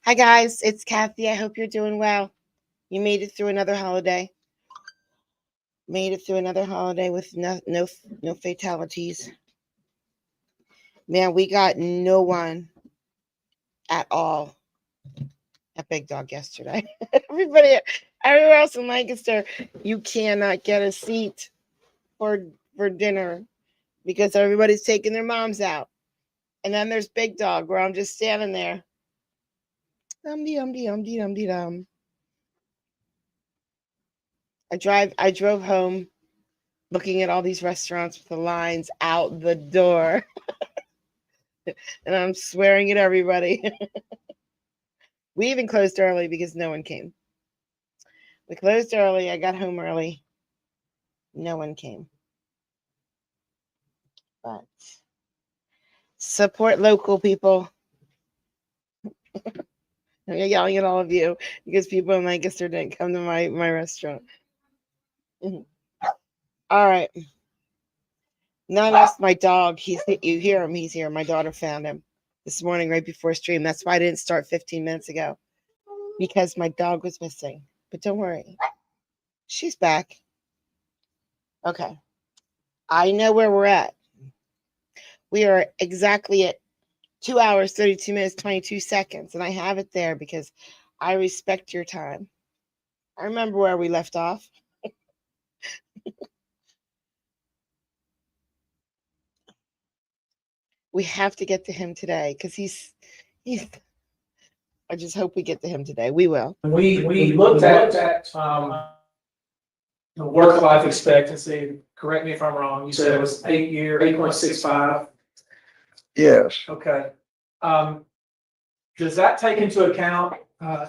Hi guys, it's Kathy. I hope you're doing well. You made it through another holiday. Made it through another holiday with no fatalities. Man, we got no one at all at Big Dog yesterday. Everywhere else in Lancaster, you cannot get a seat for for dinner because everybody's taking their moms out. And then there's Big Dog where I'm just standing there. Dum. I drove home looking at all these restaurants with the lines out the door. And I'm swearing at everybody. We even closed early because no one came. We closed early. I got home early. No one came. But support local people. I'm yelling at all of you because people in Lancaster didn't come to my restaurant. Mhm. All right. Now I lost my dog. You hear him. He's here. My daughter found him this morning right before stream. That's why I didn't start 15 minutes ago because my dog was missing. But don't worry. She's back. Okay. I know where we're at. We are exactly at 2 hours, 32 minutes, 22 seconds. And I have it there because I respect your time. I remember where we left off. We have to get to him today because he's I just hope we get to him today. We will. We looked at the work life expectancy. Correct me if I'm wrong. You said it was 8.65. Yes. Okay. Does that take into account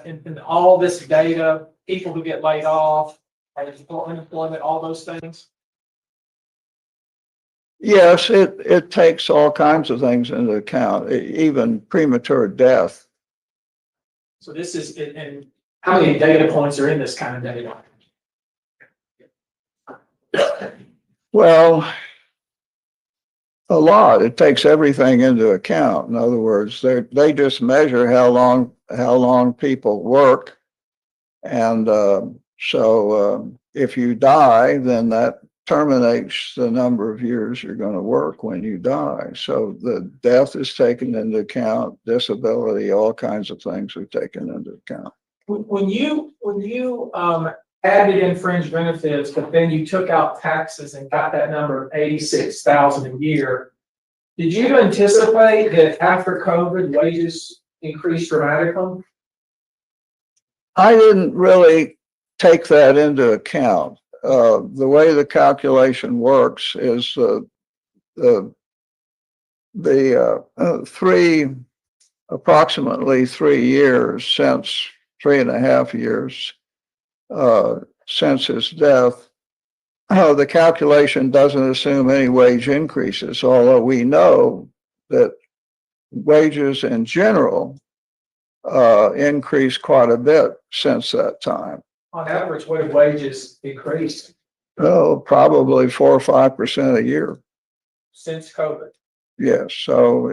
in all this data, people who get laid off, unemployment, all those things? Yes, it takes all kinds of things into account, even premature death. So this is, and how many data points are in this kind of data? Well, a lot. It takes everything into account. In other words, they just measure how long people work, and if you die, then that terminates the number of years you're going to work when you die. So the death is taken into account, disability, all kinds of things are taken into account. When you added in fringe benefits, but then you took out taxes and got that number of 86,000 a year, did you anticipate that after COVID wages increased dramatically? I didn't really take that into account. The way the calculation works is approximately 3 years since 3.5 years since his death. The calculation doesn't assume any wage increases, although we know that wages in general increased quite a bit since that time. On average, what have wages increased? Oh, probably 4 or 5% a year Since COVID? Yes, so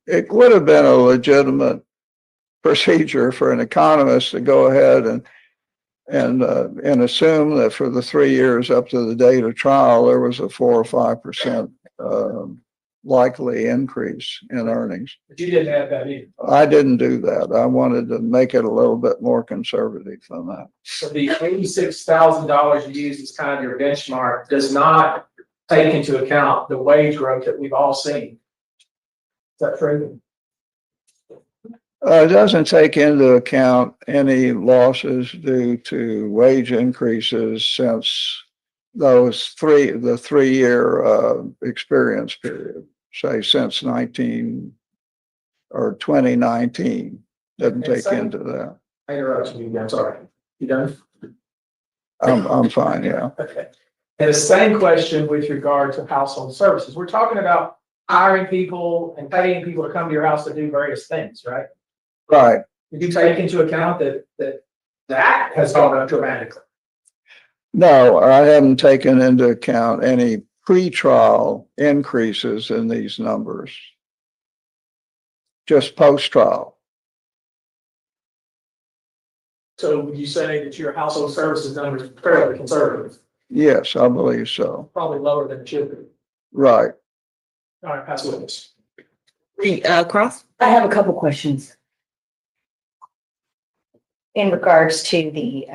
it would have been a legitimate procedure for an economist to go ahead and assume that for the 3 years up to the date of trial, there was a 4 or 5% likely increase in earnings. But you didn't add that in. I didn't do that. I wanted to make it a little bit more conservative than that. So the $86,000 you use as kind of your benchmark does not take into account the wage growth that we've all seen. Is that true? It doesn't take into account any losses due to wage increases since the 3-year experience period, say since 2019. Doesn't take into that. I interrupted you. I'm sorry. You done? I'm fine. Yeah. Okay. And the same question with regard to household services. We're talking about hiring people and paying people to come to your house to do various things, right? Right. Did you take into account that has gone up dramatically? No, I haven't taken into account any pre-trial increases in these numbers. Just post-trial. So would you say that your household services number is fairly conservative, Yes, I believe so. probably lower than it should be? Right. All right, pass witness. Cross? I have a couple questions. In regards to the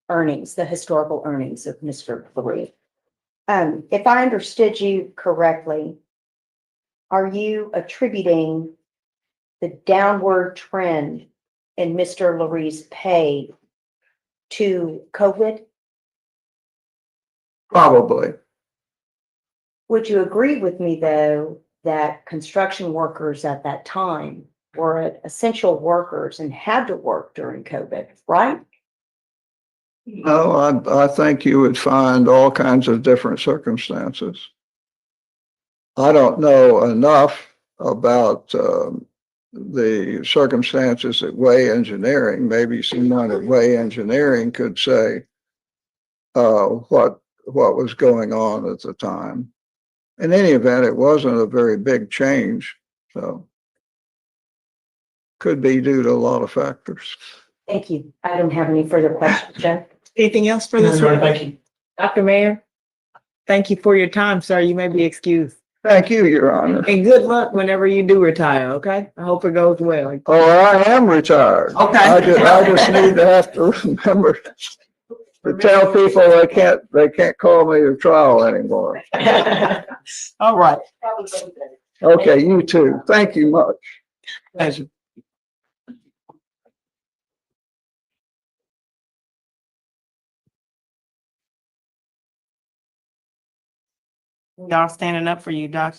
earnings, the historical earnings of Mr. LaRue. If I understood you correctly, are you attributing the downward trend in Mr. LaRue's pay to COVID? Probably. Would you agree with me, though, that construction workers at that time were essential workers and had to work during COVID, right? No, I think you would find all kinds of different circumstances. I don't know enough about the circumstances at Way Engineering. Maybe someone at Way Engineering could say what was going on at the time. In any event, it wasn't a very big change, so could be due to a lot of factors. Thank you. I don't have any further questions, Joe. Anything else for this? Thank you. Dr. Mayor, thank you for your time, sir. You may be excused. Thank you, Your Honor. And good luck whenever you do retire, okay? I hope it goes well. Oh, I am retired. Okay. I just need to have to remember to tell people they can't call me to trial anymore. All right. Okay, you too. Thank you much. Pleasure. Y'all standing up for you, Doc.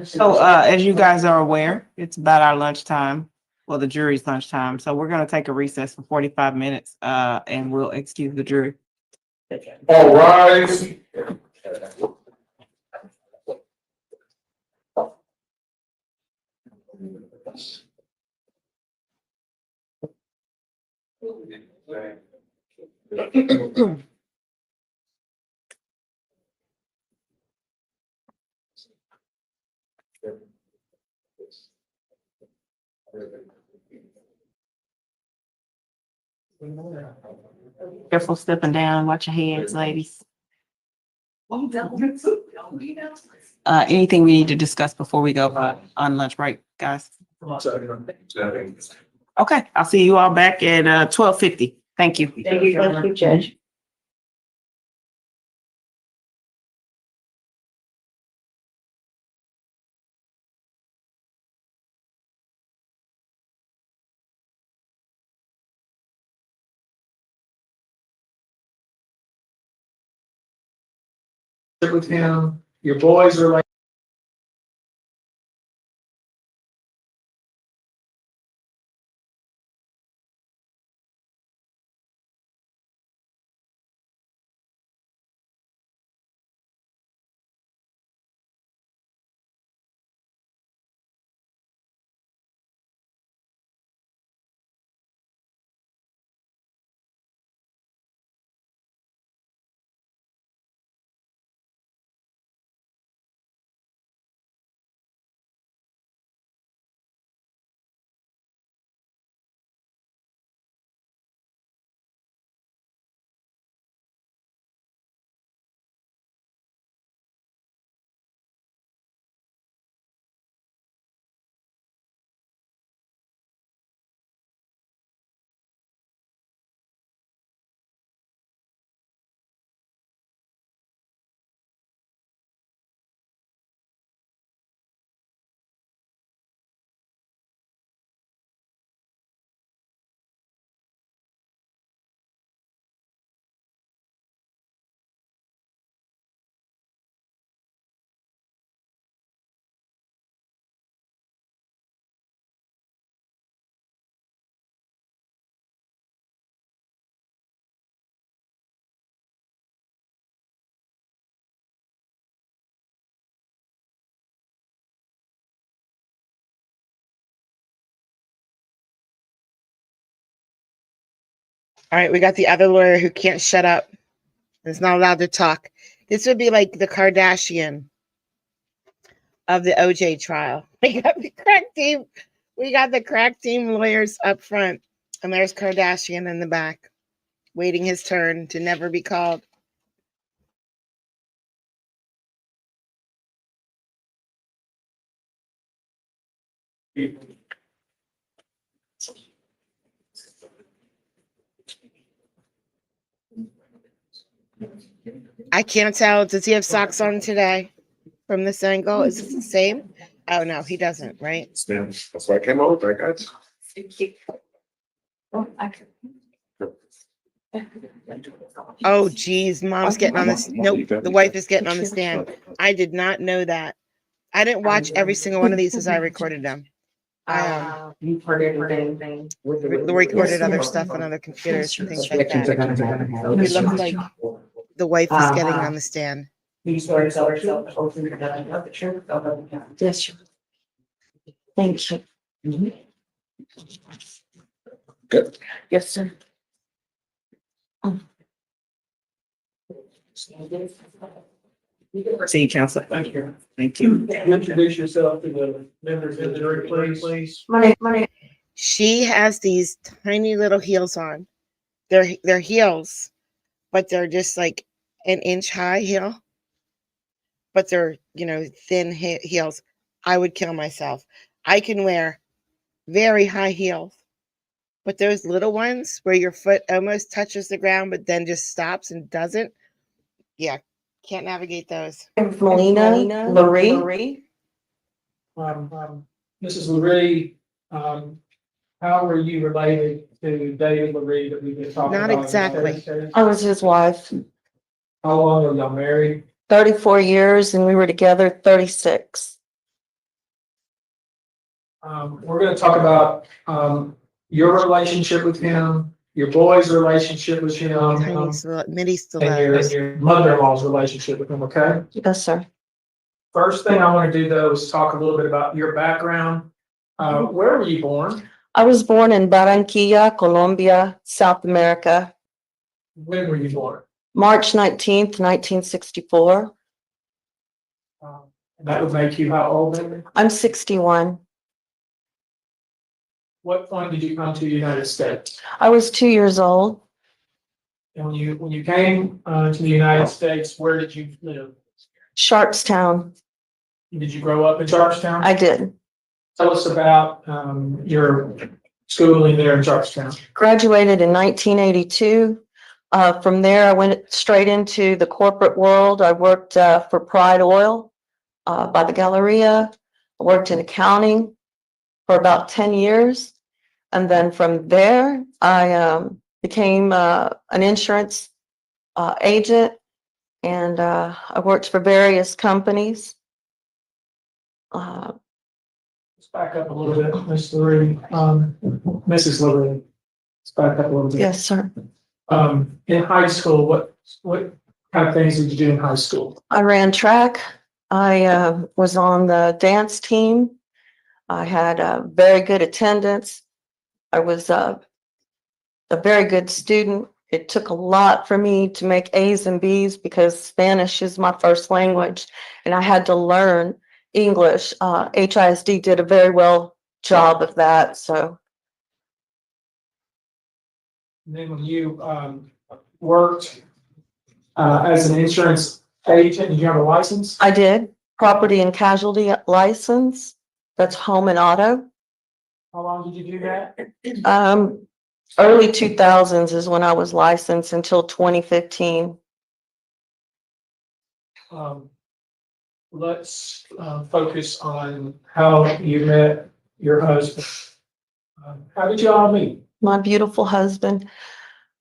So, as you guys are aware, it's about our lunchtime, well, the jury's lunchtime. So we're gonna take a recess for 45 minutes, and we'll excuse the jury. All rise. Careful stepping down, watch your heads, ladies. Anything we need to discuss before we go on lunch break, guys? Okay, I'll see you all back at 12:50. Thank you. Thank you, Judge. Sit with him. Your boys are like. All right, we got the other lawyer who can't shut up. Is not allowed to talk. This would be like the Kardashian of the OJ trial. We got the crack team. We got the crack team lawyers up front. And there's Kardashian in the back, waiting his turn to never be called. I can't tell. Does he have socks on today? From this angle, is it the same? Oh no, he doesn't, right? That's why I came over, guys. Oh geez, mom's getting on this. Nope, the wife is getting on the stand. I did not know that. I didn't watch every single one of these as I recorded them. I You've heard everything. recorded other stuff on other computers and things like that. It looks like the wife is getting on the stand. Yes, sir. Thank you. Good. Yes, sir. See you, Counselor. Thank you. Thank you. Introduce yourself to the members of the jury, please. My name. She has these tiny little heels on. They're heels, but they're just like an inch high heel. But they're, thin heels. I would kill myself. I can wear very high heels, but those little ones where your foot almost touches the ground, but then just stops and doesn't. Yeah, can't navigate those. Melina Lurie. Mrs. Lurie, how were you related to David Lurie that we've been talking Not about? exactly. I was his wife, How long are y'all married? 34 years, and we were together 36. We're gonna talk about, your relationship with him, your boy's relationship with him, Tiny mini and your mother-in-law's relationship with him, okay? Yes, sir. First thing I want to do though is talk a little bit about your background. Where were you born? I was born in Barranquilla, Colombia, South America, When were you born? March 19th, 1964. And that would make you how old then? I'm 61. What point did you come to the United States? I was 2 years old. And when you came to the United States, where did you live? Sharpstown. Did you grow up in Charlestown? I did. Tell us about your schooling there in Charlestown. Graduated in 1982. From there, I went straight into the corporate world. I worked for Pride Oil by the Galleria. I worked in accounting for about 10 years. And then from there, I became an insurance agent, and I worked for various companies. Let's back up a little bit, Ms. Lurie, Mrs. Lurie. Let's back up a little bit. Yes, sir. In high school, what kind of things did you do in high school? I ran track. I was on the dance team. I had a very good attendance. I was a very good student. It took a lot for me to make A's and B's because Spanish is my first language, and I had to learn English. HISD did a very well job of that. So And then when you worked as an insurance agent, did you have a license? I did property and casualty license. That's home and auto. How long did you do that? Early 2000s is when I was licensed until 2015. Let's focus on how you met your husband. How did you all meet? My beautiful husband.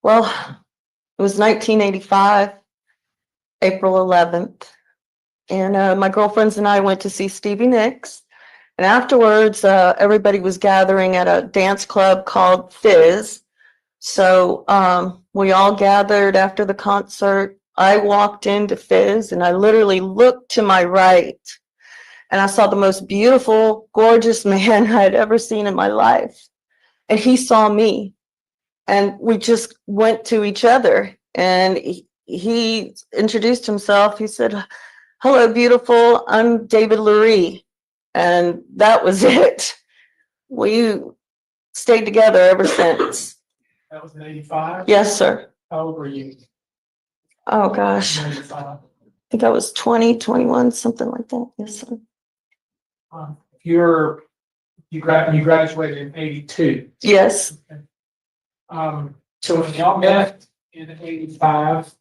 Well, it was 1985, April 11th. And my girlfriends and I went to see Stevie Nicks. And afterwards, everybody was gathering at a dance club called Fizz. So we all gathered after the concert. I walked into Fizz and I literally looked to my right and I saw the most beautiful, gorgeous man I had ever seen in my life. And he saw me and we just went to each other, and he introduced himself. He said, "Hello, beautiful. I'm David Lurie." And that was it. We stayed together ever since. That was in 85? Yes, sir. How old were you? Oh, gosh. I 95. think I was 20, 21, something like that. Yes, sir. You graduated in 82. Yes. So when y'all met in 85,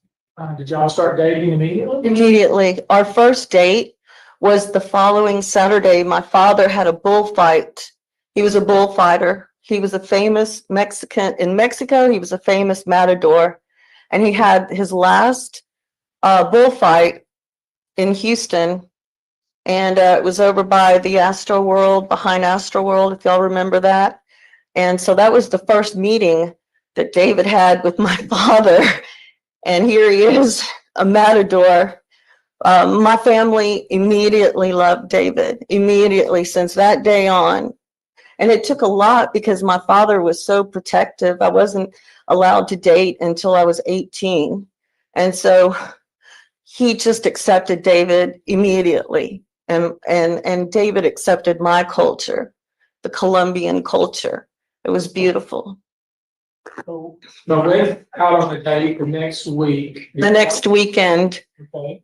did y'all start dating immediately? Immediately. Our first date was the following Saturday. My father had a bullfight. He was a bullfighter. He was a famous Mexican. In Mexico, he was a famous matador. And he had his last bullfight in Houston. And it was over by the Astro World, behind Astro World, if y'all remember that. And so that was the first meeting that David had with my father. And here he is, a matador. My family immediately loved David, immediately since that day on. And it took a lot because my father was so protective. I wasn't allowed to date until I was 18. And so he just accepted David immediately. And David accepted my culture, the Colombian culture. It was beautiful. So went out on a date the next week. The next weekend, Okay.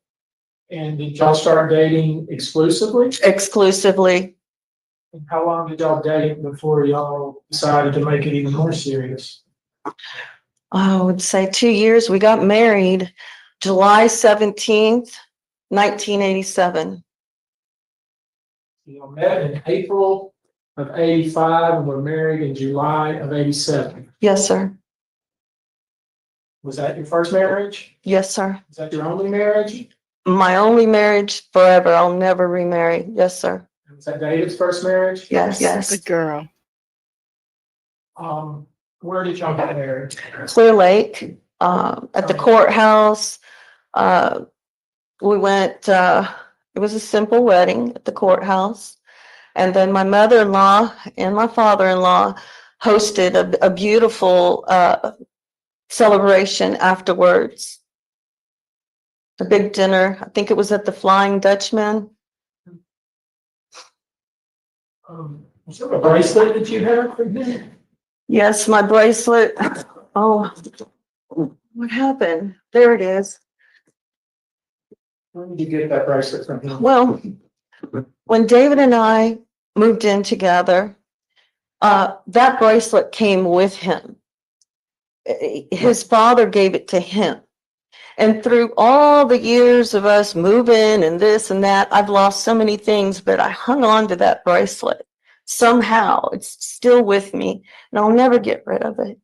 And did y'all start dating exclusively? exclusively, And how long did y'all date before y'all decided to make it even more serious? I would say 2 years. We got married July 17th, 1987. You met in April of 85 and were married in July of 87. Yes, sir. Was that your first marriage? Yes, sir. Was that your only marriage? My only marriage forever. I'll never remarry. Yes, sir. Was that David's first marriage? Yes, Good yes. girl. Where did y'all get married? Clear Lake, at the courthouse. We went, it was a simple wedding at the courthouse. And then my mother-in-law and my father-in-law hosted a beautiful, celebration afterwards. A big dinner. I think it was at the Flying Dutchman. Was there a bracelet that you had for him? Yes, my bracelet. Oh, what happened? There it is. Where did you get that bracelet from him? Well, when David and I moved in together, that bracelet came with him. His father gave it to him. And through all the years of us moving and this and that, I've lost so many things, but I hung on to that bracelet. Somehow it's still with me and I'll never get rid of it.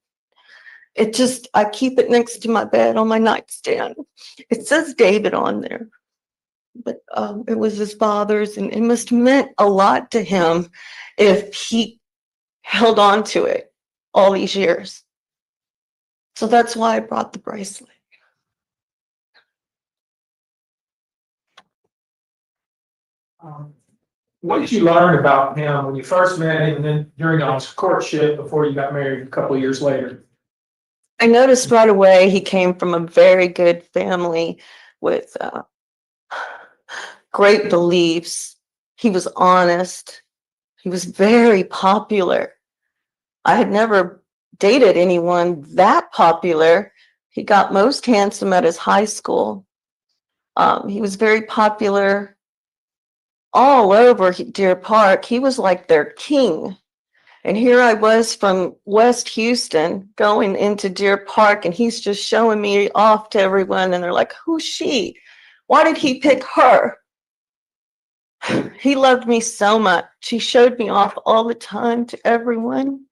I keep it next to my bed on my nightstand. It says David on there, but it was his father's and it must have meant a lot to him if he held on to it all these years. So that's why I brought the bracelet. What did you learn about him when you first met him and then during y'all's courtship before you got married a couple of years later? I noticed right away he came from a very good family with great beliefs. He was honest. He was very popular. I had never dated anyone that popular. He got most handsome at his high school. He was very popular all over Deer Park. He was like their king. And here I was from West Houston going into Deer Park, and he's just showing me off to everyone. And they're like, who's she? Why did he pick her? He loved me so much. He showed me off all the time to everyone.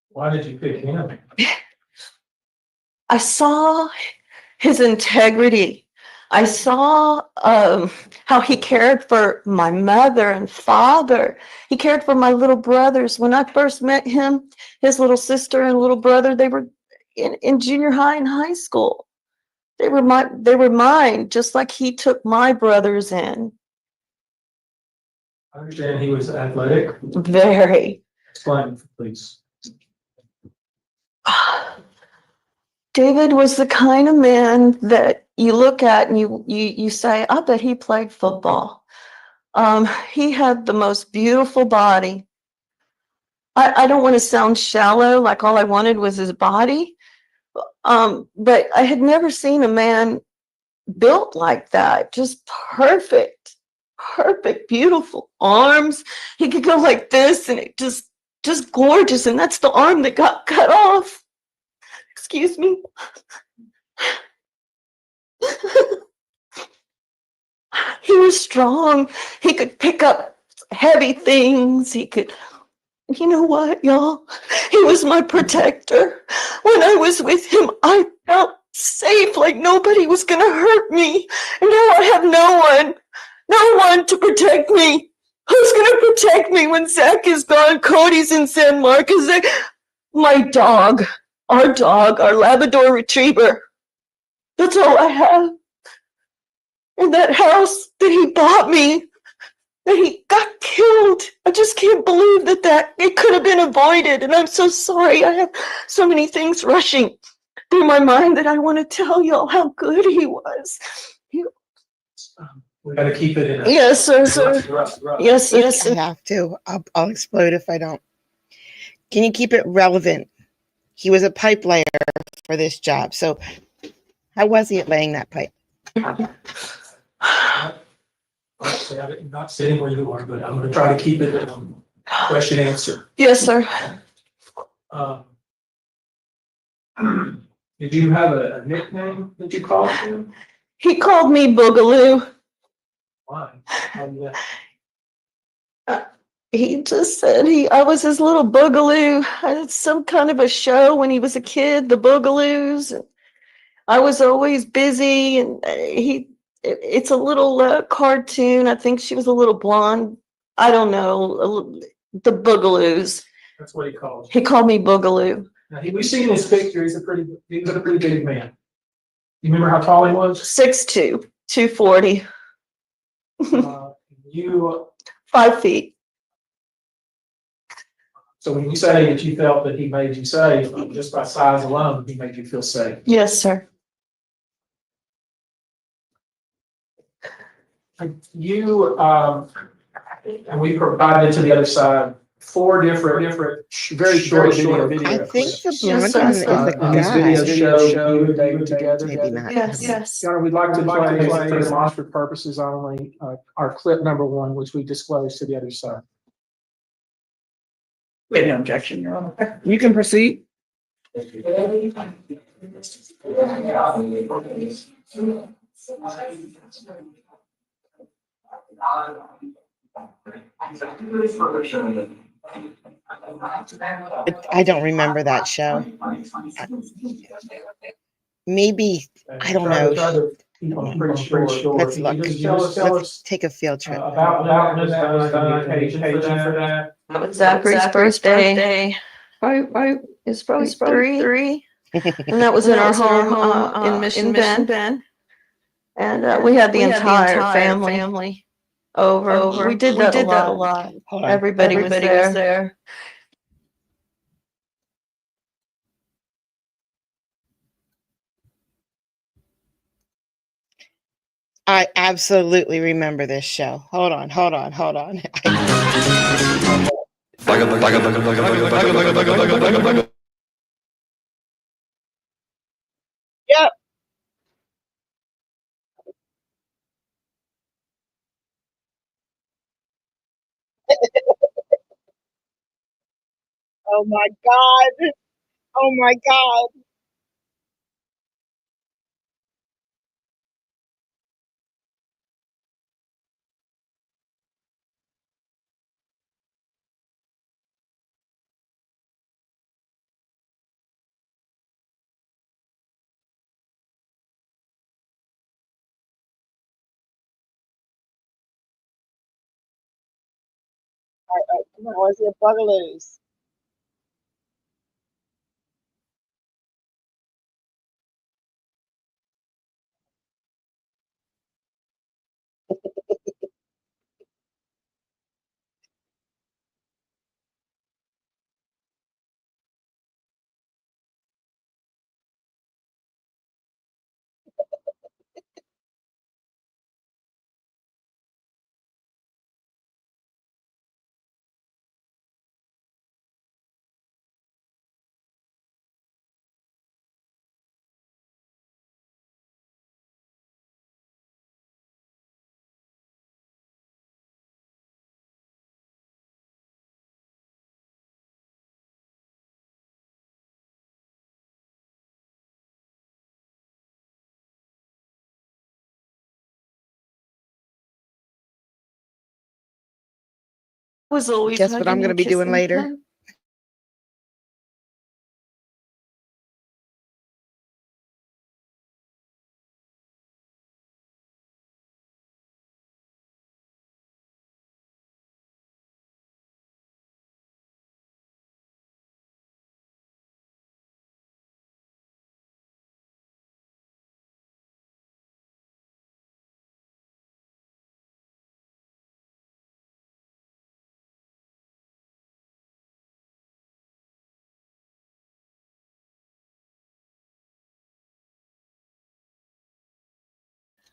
Why did you pick him? I saw his integrity. I saw how he cared for my mother and father. He cared for my little brothers. When I first met him, his little sister and little brother, they were in junior high and high school. They were mine, just like he took my brothers in. I understand he was athletic. Very. Explain, please. David was the kind of man that you look at and you say, I bet he played football. He had the most beautiful body. I don't want to sound shallow, like all I wanted was his body. But I had never seen a man built like that. Just perfect, beautiful arms. He could go like this and it just gorgeous. And that's the arm that got cut off. Excuse me. He was strong. He could pick up heavy things. He could, you know what, y'all? He was my protector. When I was with him, I felt safe, like nobody was going to hurt me. And now I have no one to protect me. Who's going to protect me when Zach is gone? Cody's in San Marcos. My dog, our Labrador retriever. That's all I have. And that house that he bought me, that he got killed. I just can't believe that it could have been avoided. And I'm so sorry. I have so many things rushing through my mind that I want to tell y'all how good he was. We gotta keep it in a. Yes, sir. Yes, I have to. I'll explode if I don't. Can you keep it relevant? He was a pipe layer for this job. So how was he at laying that pipe? Honestly, I'm not sitting where you are, but I'm gonna try to keep it question answer. Yes, sir. Did you have a nickname that you called him? He called me Boogaloo. Why? How do you- He just said I was his little Boogaloo. I had some kind of a show when he was a kid, the Boogaloos. I was always busy, and it's a little cartoon. I think she was a little blonde. I don't know. The Boogaloos. That's what he called you. He called me Boogaloo. Now, we've seen his picture. He was a pretty big man. You remember how tall he was? 6'2", 240, You, 5 feet. so when you say that you felt that he made you safe, just by size alone, he made you feel safe. Yes, sir. You, and we provided to the other side 4 different, very short video. I think the Yes, blonde sir. one is the And these guy. videos show you and David together. Maybe not. Yes. Your Honor, we'd like to play for demonstrative purposes only, our clip number 1, which we disclosed to the other side. Wait, no objection, Your Honor. You can proceed. I don't remember that show. Maybe, I don't know. Try to keep them pretty short. Let's look. Tell Let's us, take a field trip. about when that was done, occasion for that. That was Zachary's birthday. Right. It's probably 3. And that was in our home in Mission Bend. And we had the entire family over. We did that a lot. Hold on. Everybody was there. I absolutely remember this show. Hold on. Yep. Oh my God. Oh my God. Come on, let's get Bugaloos. Was always Guess what I'm hugging gonna and be doing kissing later? him.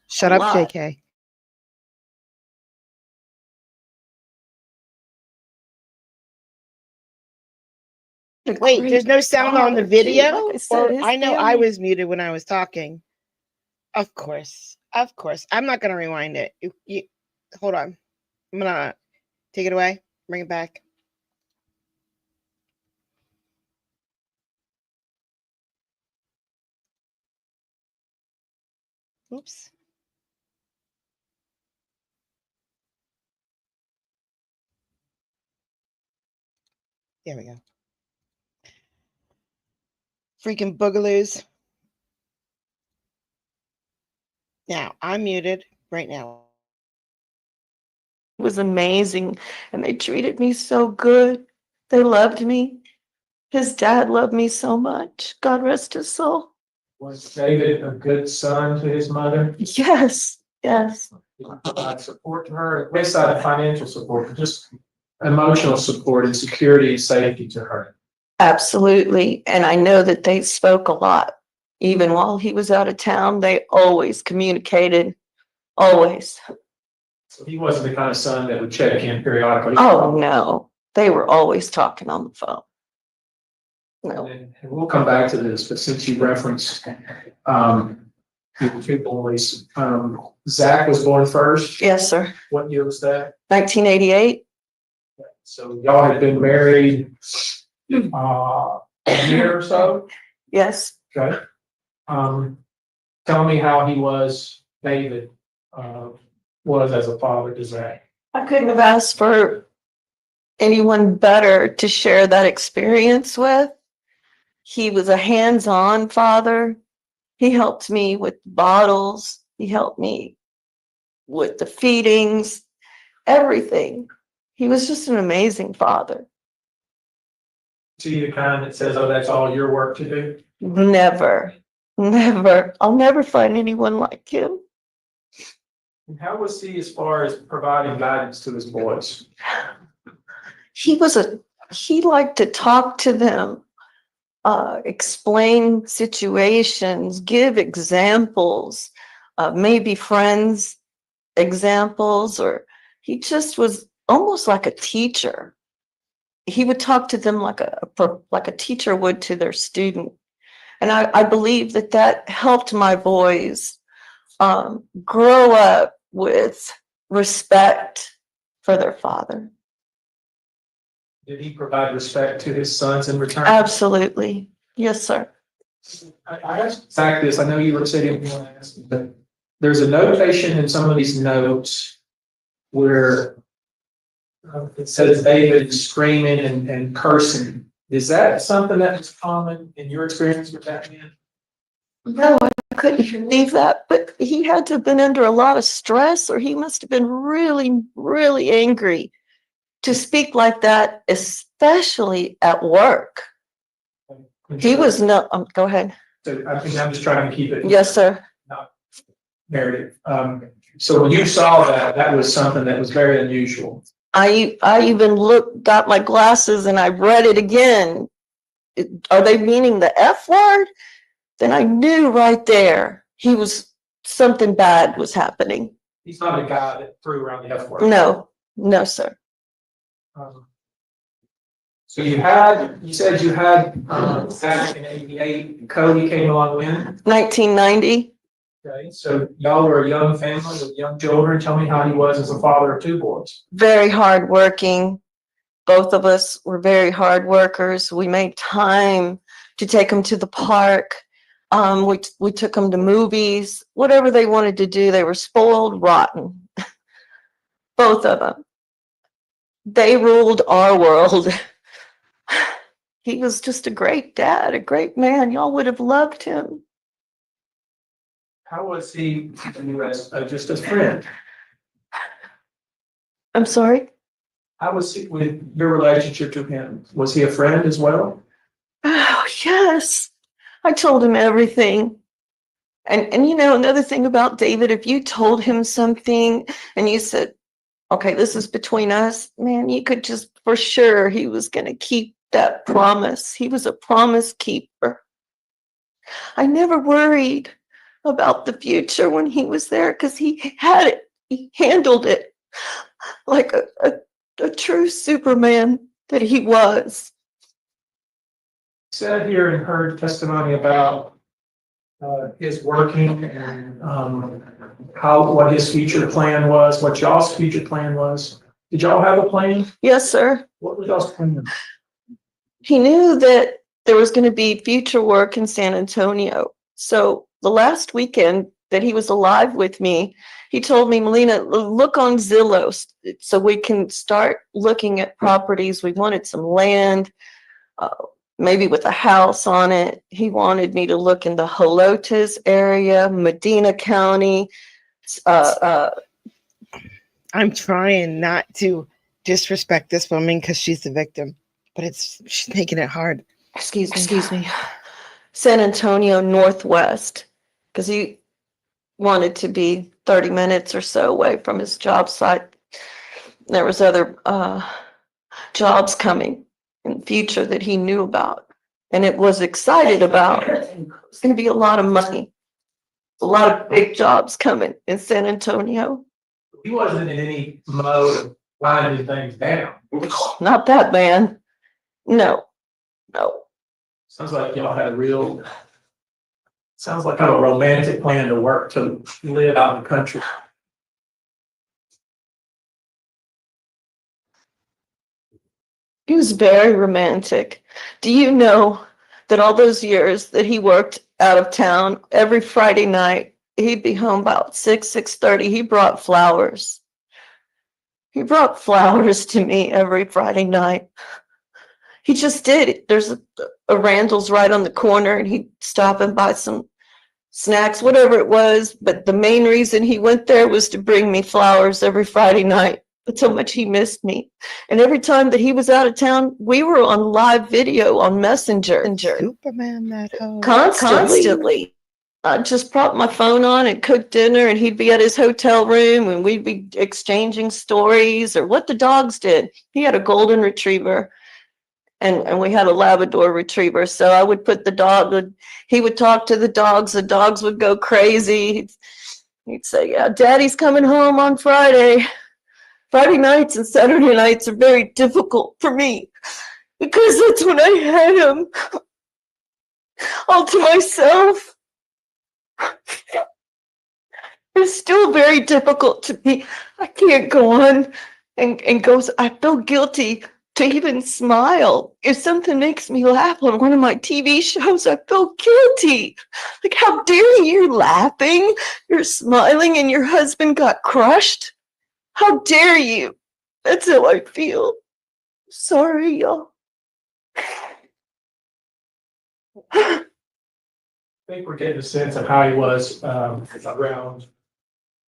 Shut A up, lot. JK. A Wait, great there's no sound on the father, too. video? Like I said, Or his I know I family- was muted when I was talking. Of course. Of course. I'm not gonna rewind it. Hold on. I'm gonna take it away. Bring it back. Oops. There we go. Freaking boogaloos. Now, I'm muted right now. It was amazing, and they treated me so good. They loved me. His dad loved me so much. God rest his soul. Was David a good son to his mother? Yes, yes. Did he provide support to her, outside of financial support, but just emotional support and security and safety to her? Absolutely. And I know that they spoke a lot. Even while he was out of town, they always communicated, always. So he wasn't the kind of son that would check in periodically. Oh, no, they were always talking on the phone. No, And we'll come back to this, but since you referenced, two boys, Zach was born first. yes, sir. What year was that? 1988? So y'all had been married, a year or so? Yes. Okay. Tell me how he was, David, was as a father to Zach. I couldn't have asked for anyone better to share that experience with. He was a hands-on father. He helped me with bottles. He helped me with the feedings, everything. He was just an amazing father. Is he the kind that says, oh, that's all your work to do? Never, never. I'll never find anyone like him. And how was he as far as providing guidance to his boys? He liked to talk to them, explain situations, give examples, maybe friends examples, or he just was almost like a teacher. He would talk to them like a teacher would to their student. And I believe that helped my boys grow up with respect for their father. Did he provide respect to his sons in return? Absolutely. Yes, sir. I asked Zach this, I know you were sitting here last, but there's a notation in some of these notes where it says David screaming and cursing. Is that something that was common in your experience with that man? No, I couldn't believe that, but he had to have been under a lot of stress, or he must have been really, really angry to speak like that, especially at work. He was no, go ahead. So I think I'm just trying to keep it. Yes, sir. Narrative. So when you saw that, that was something that was very unusual. I even got my glasses and I read it again. Are they meaning the F word? Then I knew right there something bad was happening. He's not a guy that threw around the F word. No, no, sir. So you said you had, Zach in '88, Cody came along when? 1990. Okay, so y'all were a young family with young children. Tell me how he was as a father of two boys. Very hardworking. Both of us were very hard workers. We made time to take them to the park. We took them to movies, whatever they wanted to do. They were spoiled rotten. Both of them. they ruled our world. He was just a great dad, a great man. Y'all would have loved him. How was he to you as just a friend? I'm sorry. How was he with your relationship to him? Was he a friend as well? Oh, yes. I told him everything. And you know, another thing about David, if you told him something and you said, okay, this is between us, man, you could just for sure he was going to keep that promise. He was a promise keeper. I never worried about the future when he was there because he had it, he handled it like a true Superman that he was. Sat here and heard testimony about his working and what his future plan was, what y'all's future plan was. Did y'all have a plan? Yes, sir. What was y'all's plan? He knew that there was going to be future work in San Antonio. So the last weekend that he was alive with me, he told me, Melina, look on Zillow so we can start looking at properties. We wanted some land, maybe with a house on it. He wanted me to look in the Helotes area, Medina County. I'm trying not to disrespect this woman because she's the victim, but she's making it hard. Excuse me. San Antonio Northwest, because he wanted to be 30 minutes or so away from his job site. There was other jobs coming in the future that he knew about and it was excited about. It's going to be a lot of money, a lot of big jobs coming in San Antonio. He wasn't in any mode of winding things down. Not that man. No. Sounds like y'all had sounds like kind of a romantic plan to work to live out in the country. He was very romantic. Do you know that all those years that he worked out of town, every Friday night, he'd be home about 6:30. He brought flowers. He brought flowers to me every Friday night. He just did. There's a Randall's right on the corner, and he'd stop and buy some snacks, whatever it was. But the main reason he went there was to bring me flowers every Friday night. That's how much he missed me. And every time that he was out of town, we were on live video on Messenger. Superman, that hoe. Constantly. I just propped my phone on and cooked dinner, and he'd be at his hotel room, and we'd be exchanging stories or what the dogs did. He had a golden retriever, and we had a Labrador retriever. So I would put he would talk to the dogs would go crazy. He'd say, yeah, Daddy's coming home on Friday. Friday nights and Saturday nights are very difficult for me because that's when I had him all to myself. It's still very difficult to me. I can't go on and go. I feel guilty to even smile. If something makes me laugh on one of my TV shows, I feel guilty. Like, how dare you? You're laughing, you're smiling, and your husband got crushed. How dare you? That's how I feel. Sorry, y'all. I think we're getting a sense of how he was around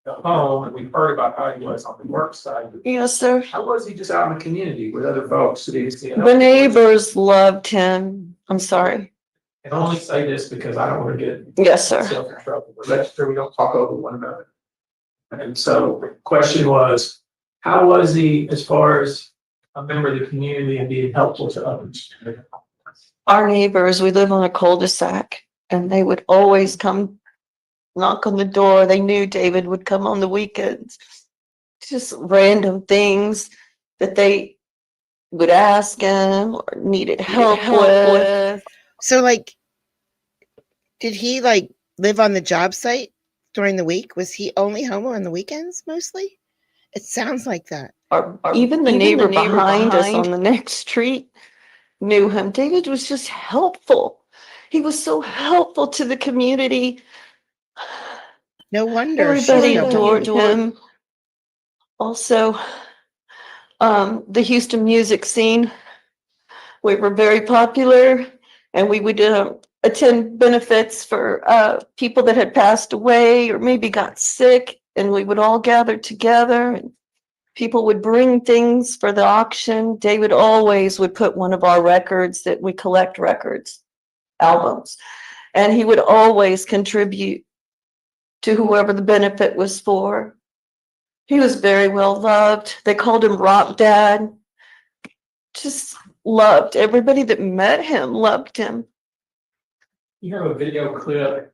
the home, and we've heard about how he was on the work side. Yes, sir. How was he just out in the community with other folks? Did he see The neighbors loved him. I'm sorry. I can only say this because I don't want to get Yes, sir. myself in trouble. But let's sure we don't talk over one another. And so the question was, how was he as far as a member of the community and being helpful to others? Our neighbors, we live on a cul-de-sac, and they would always come knock on the door. They knew David would come on the weekends. Just random things that they would ask him or needed help with. So, like, did he live on the job site during the week? Was he only home on the weekends mostly? It sounds like that. Or even the neighbor behind us on the next street knew him. David was just helpful. He was so helpful to the community. No wonder Everybody she's so adored him. Also, the Houston music scene. We were very popular, and we would attend benefits for people that had passed away or maybe got sick, and we would all gather together, and people would bring things for the auction. David always would put one of our records, that we collect records, albums, and he would always contribute to whoever the benefit was for. He was very well loved. They called him Rock Dad. Just loved. Everybody that met him loved him. You have a video clip,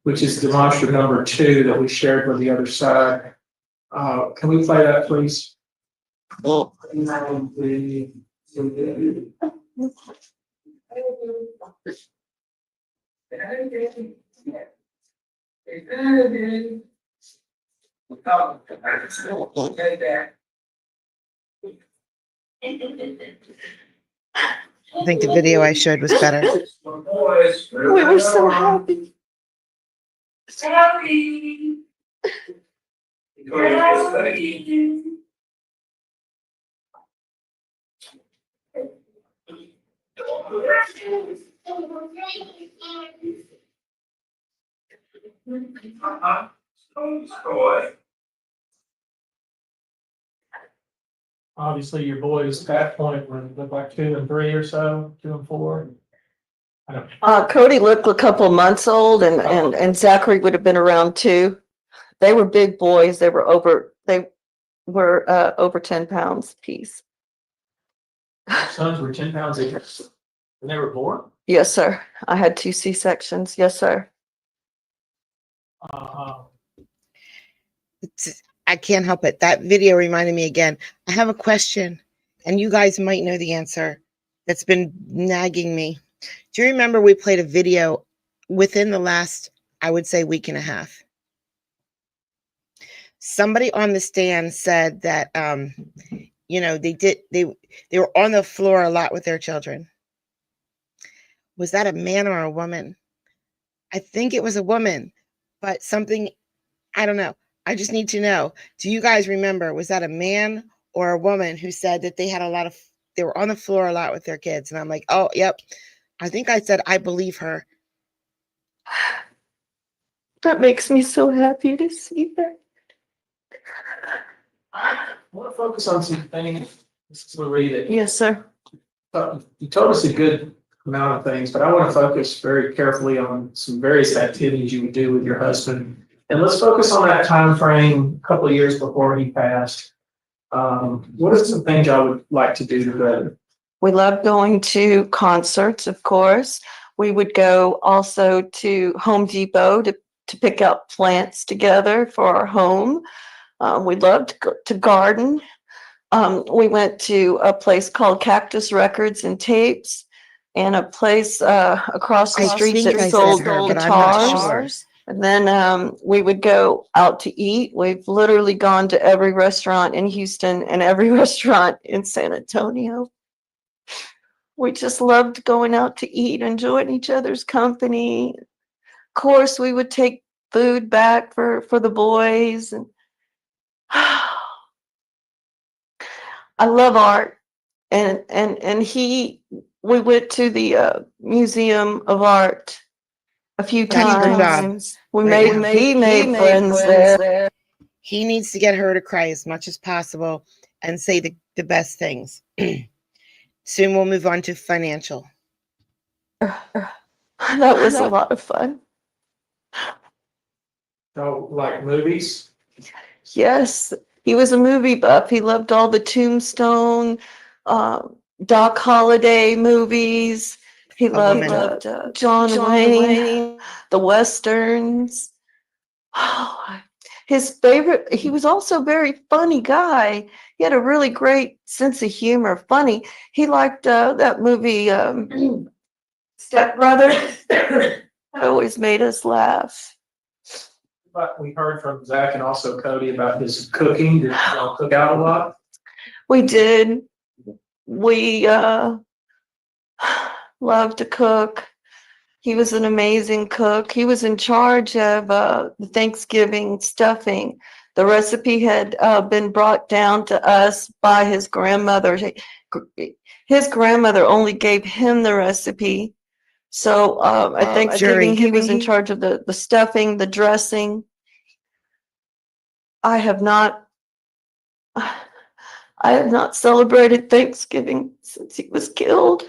which is demonstrative number 2 that we shared with the other side. Can we play that, please? I think the video I showed was better. We were so happy. Obviously, your boys at that point were looked like 2 and 3 or so, 2 and 4. I don't. Cody looked a couple months old, and Zachary would have been around 2. They were big boys. They were over 10 pounds apiece. Sons were 10 pounds each when they were born. Yes, sir. I had 2 C-sections. Yes, sir. I can't help it. That video reminded me again. I have a question, and you guys might know the answer. That's been nagging me. Do you remember we played a video within the last, I would say, week and a half? Somebody on the stand said that, they were on the floor a lot with their children. Was that a man or a woman? I think it was a woman, but something, I don't know. I just need to know. Do you guys remember, was that a man or a woman who said that they were on the floor a lot with their kids? And I'm like, oh, yep. I think I said, I believe her. That makes me so happy to see that. I want to focus on some things. This is Marie that Yes, sir. you told us a good amount of things, but I want to focus very carefully on some various activities you would do with your husband. And let's focus on that time frame, a couple of years before he passed. What are some things I would like to do together? We loved going to concerts, of course. We would go also to Home Depot to pick out plants together for our home. We loved to garden. We went to a place called Cactus Records and Tapes, and a place across the I street think that I sold said her, but I'm not guitars. And then we would go out to eat. We've literally gone to every restaurant in Houston and every restaurant in San Antonio. We just loved going out to eat, enjoying each other's company. Of course, we would take food back for the boys. And I love art. And we went to the Museum of Art a few That's her job. times. He Right made friends there. He needs to get her to cry as much as possible and say the best things. Soon we'll move on to financial. That was a lot of fun. So, like movies? Yes, he was a movie buff. He loved all the Tombstone, Doc Holliday movies. He loved John Wayne, the Westerns. Oh, his favorite, he was also a very funny guy. He had a really great sense of humor, funny. He liked that movie, Step Brother. It always made us laugh. But we heard from Zach and also Cody about his cooking. Did y'all cook out a lot? We did. We loved to cook. He was an amazing cook. He was in charge of the Thanksgiving stuffing. The recipe had been brought down to us by his grandmother. His grandmother only gave him the recipe. So at Thanksgiving, he was in charge of the stuffing, the dressing. I have not celebrated Thanksgiving since he was killed.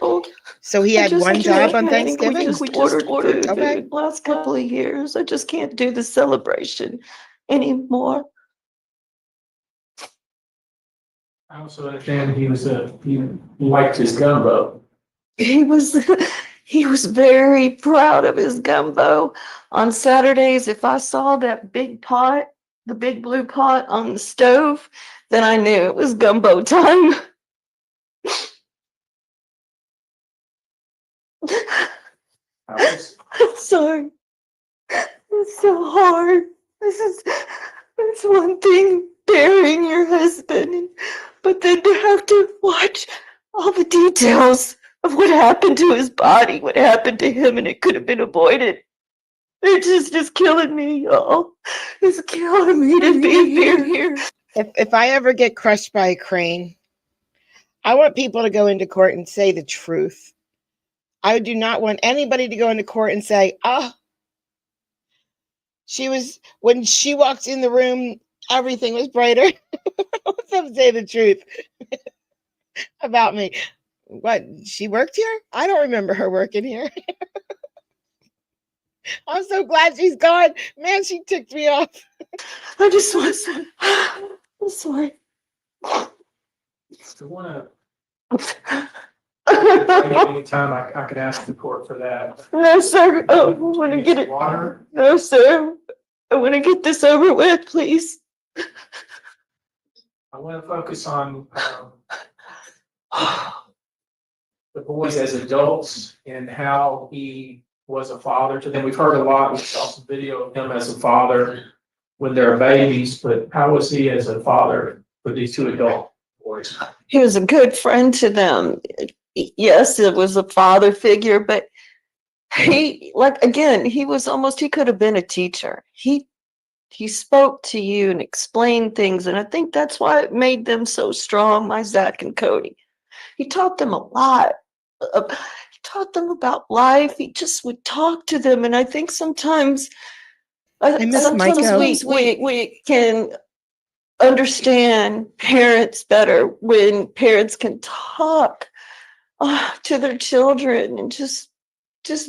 So he had one job on We Thanksgiving? just ordered food Okay. the last couple of years. I just can't do the celebration anymore. I also understand he liked his gumbo. He was very proud of his gumbo. On Saturdays, if I saw that big pot, the big blue pot on the stove, then I knew it was gumbo time. Sorry. It's so hard. It's one thing burying your husband, but then to have to watch all the details of what happened to his body, what happened to him, and it could have been avoided. It's just killing me, y'all. It's killing me to be here. If I ever get crushed by a crane, I want people to go into court and say the truth. I do not want anybody to go into court and say, when she walked in the room, everything was brighter. Let them say the truth about me. What? She worked here? I don't remember her working here. I'm so glad she's gone. Man, she ticked me off. I just want to. I'm sorry. I want to, anytime I could ask the court for that. No, sir. Oh, I want to get it. Water. No, sir. I want to get this over with, please. I want to focus on the boys as adults and how he was a father to them. We've heard a lot, we saw some video of him as a father when they're babies, but how was he as a father for these two adult boys? He was a good friend to them. Yes, it was a father figure, but he could have been a teacher. He spoke to you and explained things, and I think that's why it made them so strong, my Zach and Cody. He taught them a lot. He taught them about life. He just would talk to them, and I think sometimes we can understand parents better when parents can talk to their children and just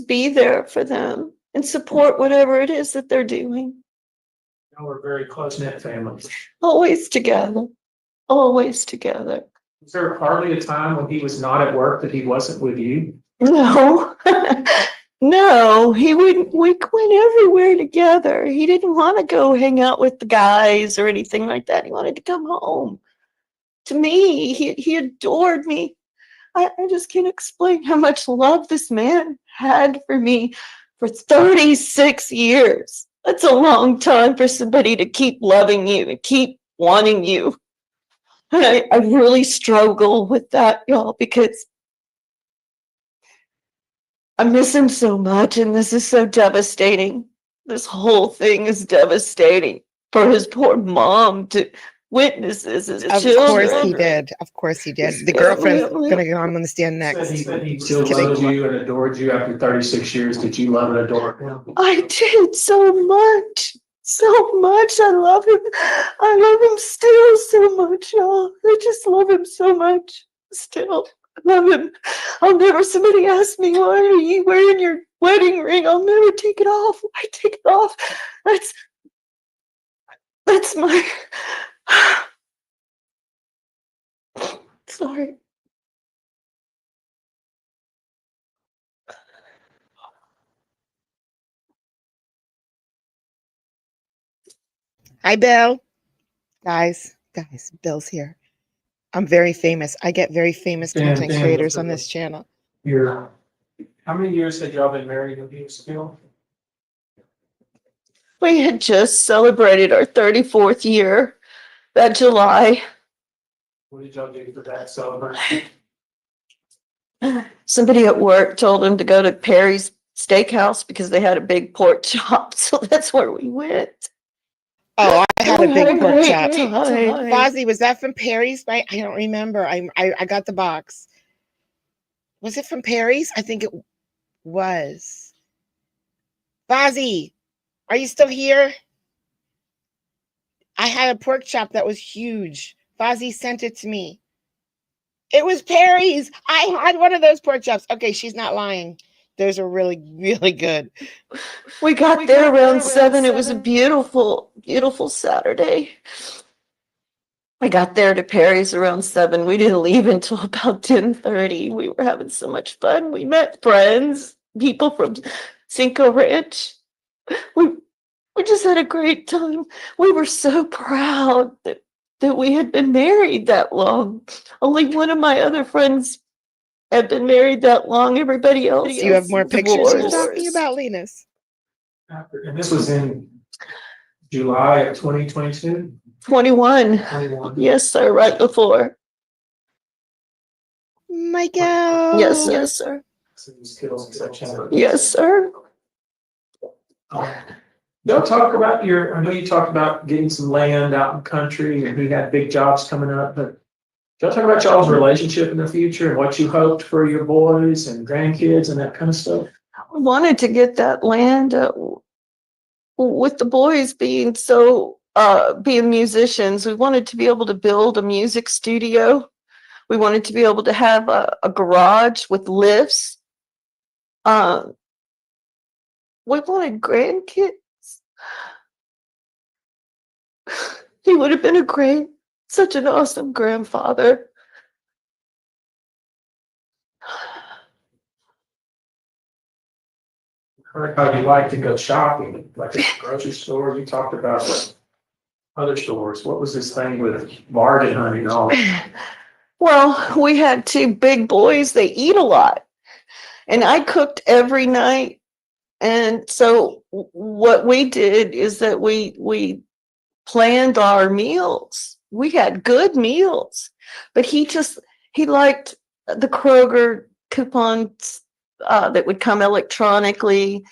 be there for them and support whatever it is that they're doing. You know, we're a very close-knit family. Always together. Always together. Was there hardly a time when he was not at work that he wasn't with you? No. No, we went everywhere together. He didn't want to go hang out with the guys or anything like that. He wanted to come home to me. He adored me. I just can't explain how much love this man had for me for 36 years. That's a long time for somebody to keep loving you and keep wanting you. And I really struggle with that, y'all, because I miss him so much, and this is so devastating. This whole thing is devastating for his poor mom to witness this as Of children. course he did. Of course he did. The girlfriend's going to go on the stand next. Said he still Just kidding. loved you and adored you after 36 years. Did you love and adore him? I did so much. So much. I love him. I love him still so much, y'all. I just love him so much. Still. I love him. Somebody asked me, why are you wearing your wedding ring? I'll never take it off. I take it off. That's my. Sorry. Hi, Bill. Guys, Bill's here. I'm very famous. I get very famous content creators on this channel. How many years had y'all been married when he was killed? We had just celebrated our 34th year that July. What did y'all do for that celebration? Somebody at work told him to go to Perry's Steakhouse because they had a big pork chop. So that's where we went. Oh, I had a big pork great chop. time. Fozzie, was that from Perry's? I don't remember. I got the box. Was it from Perry's? I think it was. Fozzie, are you still here? I had a pork chop that was huge. Fozzie sent it to me. It was Perry's. I had one of those pork chops. Okay, she's not lying. Those are really, really good. We got there around 7. It was a beautiful, beautiful Saturday. I got there to Perry's around 7. We didn't leave until about 10:30. We were having so much fun. We met friends, people from Cinco Ranch. We just had a great time. We were so proud that we had been married that long. Only one of my other friends had been married that long. Everybody else. Do you have more pictures you're divorced. talking about, Linus? And this was in July of 2022, 21. 21. Yes, sir, right before. Michael. Yes, sir. So these kiddos in September. Yes, sir. Don't talk about I know you talked about getting some land out in the country and you had big jobs coming up, but don't talk about y'all's relationship in the future and what you hoped for your boys and grandkids and that kind of stuff. We wanted to get that land with the boys being being musicians. We wanted to be able to build a music studio. We wanted to be able to have a garage with lifts. We wanted grandkids. He would have been such an awesome grandfather. Heard how you like to go shopping, like at the grocery store. You talked about other stores. What was this thing with bargain hunting and all? Well, we had 2 big boys. They eat a lot. And I cooked every night. And so what we did is that we planned our meals. We had good meals. But he liked the Kroger coupons that would come electronically.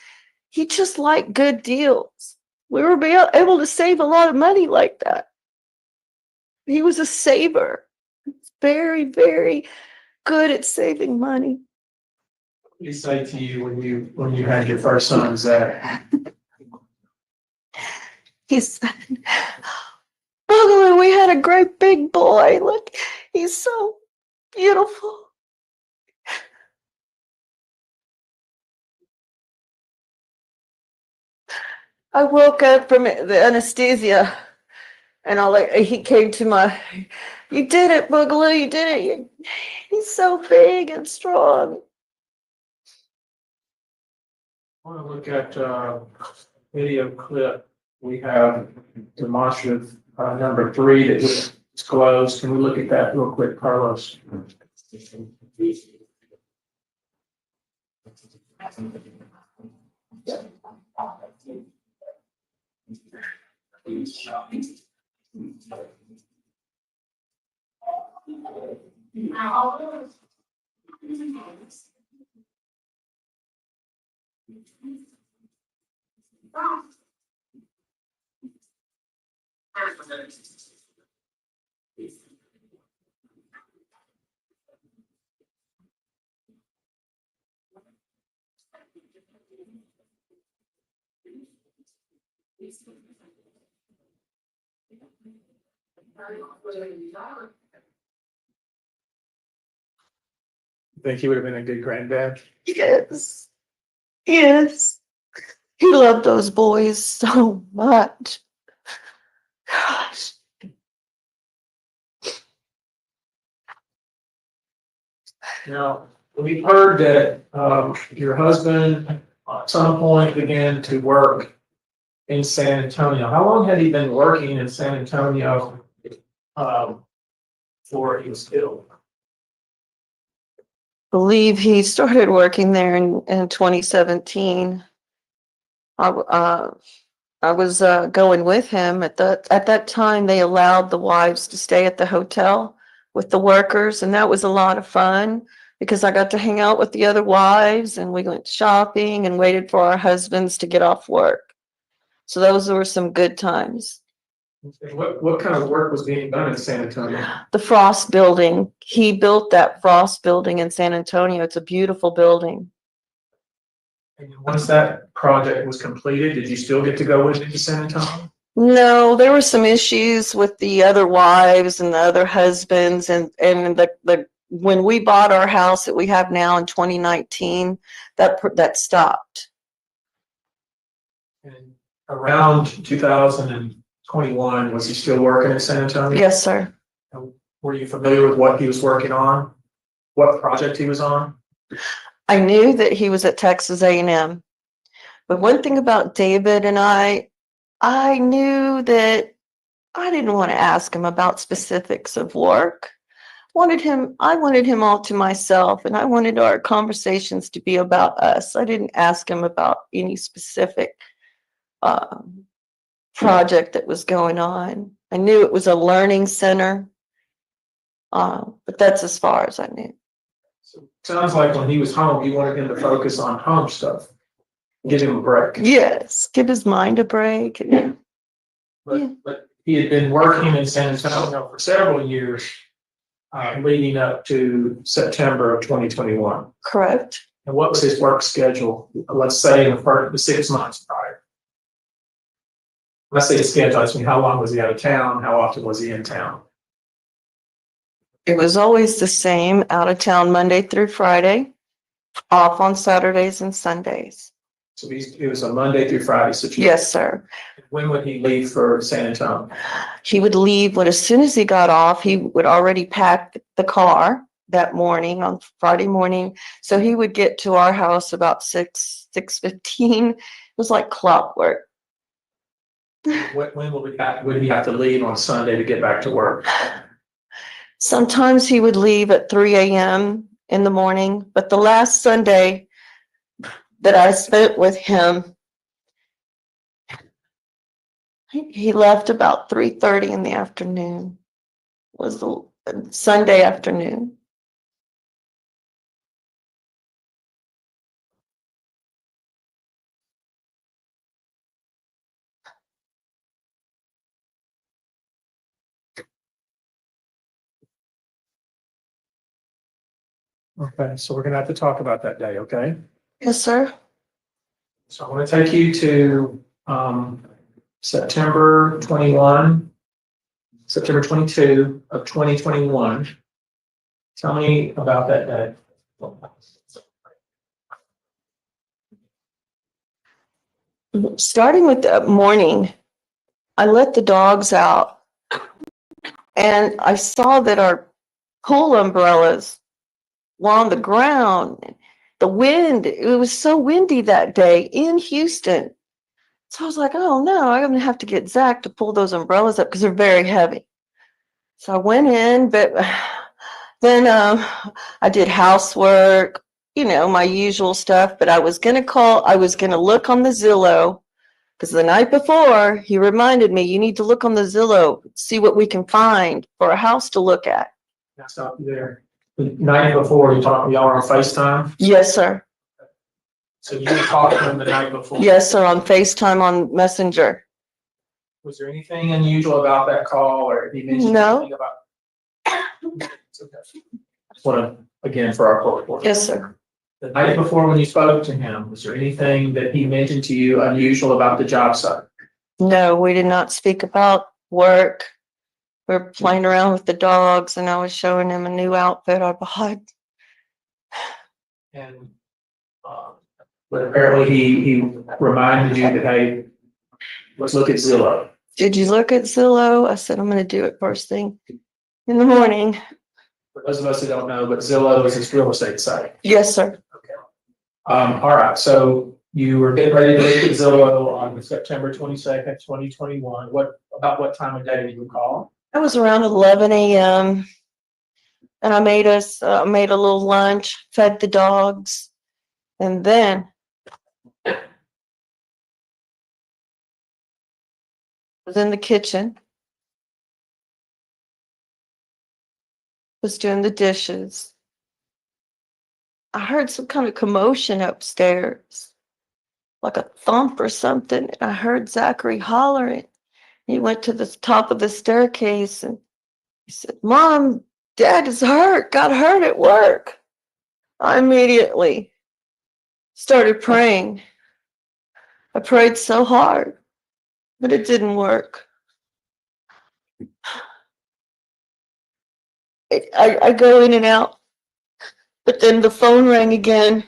He just liked good deals. We were able to save a lot of money like that. He was a saver. Very, very good at saving money. What did he say to you when you had your first son, Zach? He said, "Boogaloo, we had a great big boy. Look, he's so beautiful." I woke up from the anesthesia and he came to "You did it, Boogaloo, you did it. He's so big and strong." I want to look at video clip. We have demonstrative number 3 that was disclosed. Can we look at that real quick, Carlos? Think he would have been a good granddad? Yes. Yes. He loved those boys so much. Gosh. Now, we've heard that your husband at some point began to work in San Antonio. How long had he been working in San Antonio before he was killed? Believe he started working there in 2017. I was going with him at that time. They allowed the wives to stay at the hotel with the workers, and that was a lot of fun because I got to hang out with the other wives, and we went shopping and waited for our husbands to get off work. So those were some good times. What kind of work was being done in San Antonio? The Frost Building, he built that Frost Building in San Antonio. It's a beautiful building. And once that project was completed, did you still get to go into San Antonio? No, there were some issues with the other wives and the other husbands and when we bought our house that we have now in 2019, that stopped. And around 2021, was he still working in San Antonio? Yes, sir. Were you familiar with what he was working on? What project he was on? I knew that he was at Texas A&M. But one thing about David and I knew that I didn't want to ask him about specifics of work. I wanted him all to myself, and I wanted our conversations to be about us. I didn't ask him about any specific project that was going on. I knew it was a learning center, but that's as far as I knew. So sounds like when he was home, you wanted him to focus on home stuff. Give him a break. Yes, give his mind a break. But he had been working in San Antonio for several years, leading up to September of 2021. Correct. And what was his work schedule? Let's say in the 6 months prior. Let's say the schedule, I mean, how long was he out of town? How often was he in town? It was always the same, out of town Monday through Friday, off on Saturdays and Sundays. So it was a Monday through Friday situation. Yes, sir. When would he leave for San Antonio? He would leave, but as soon as he got off, he would already pack the car that morning on Friday morning. So he would get to our house about 6:15. It was like clockwork. When would he have to leave on Sunday to get back to work? Sometimes he would leave at 3 a.m. in the morning, but the last Sunday that I spent with him, he left about 3:30 in the afternoon. It was the Sunday afternoon. Okay, so we're gonna have to talk about that day, okay? Yes, sir. So I want to take you to September 22 of 2021. Tell me about that day. Starting with the morning, I let the dogs out and I saw that our pool umbrellas were on the ground. The wind, it was so windy that day in Houston. So I was like, oh no, I'm gonna have to get Zach to pull those umbrellas up because they're very heavy. So I went in, but then I did housework, my usual stuff, but I was gonna look on the Zillow, because the night before he reminded me, you need to look on the Zillow, see what we can find for a house to look at. I'll stop you there. The night before, y'all were on FaceTime? Yes, sir. So you talked to him the night before? Yes, sir, on FaceTime on Messenger. Was there anything unusual about that call, or did he mention No. anything about? It's okay. Just want to, again, for our court reporter. Yes, sir. The night before when you spoke to him, was there anything that he mentioned to you unusual about the job site? No, we did not speak about work. We were playing around with the dogs and I was showing him a new outfit I bought. And, but apparently he reminded you that, hey, let's look at Zillow. Did you look at Zillow? I said, I'm gonna do it first thing in the morning. For those of us who don't know, but Zillow is his real estate site. Yes, sir. All right, so you were getting ready to look at Zillow on September 22nd, 2021. About what time of day do you recall? It was around 11 a.m. and I made a little lunch, fed the dogs, and then was in the kitchen, was doing the dishes. I heard some kind of commotion upstairs, like a thump or something, and I heard Zachary hollering. He went to the top of the staircase and he said, Mom, Dad is hurt, got hurt at work. I immediately started praying. I prayed so hard, but it didn't work. I go in and out, but then the phone rang again.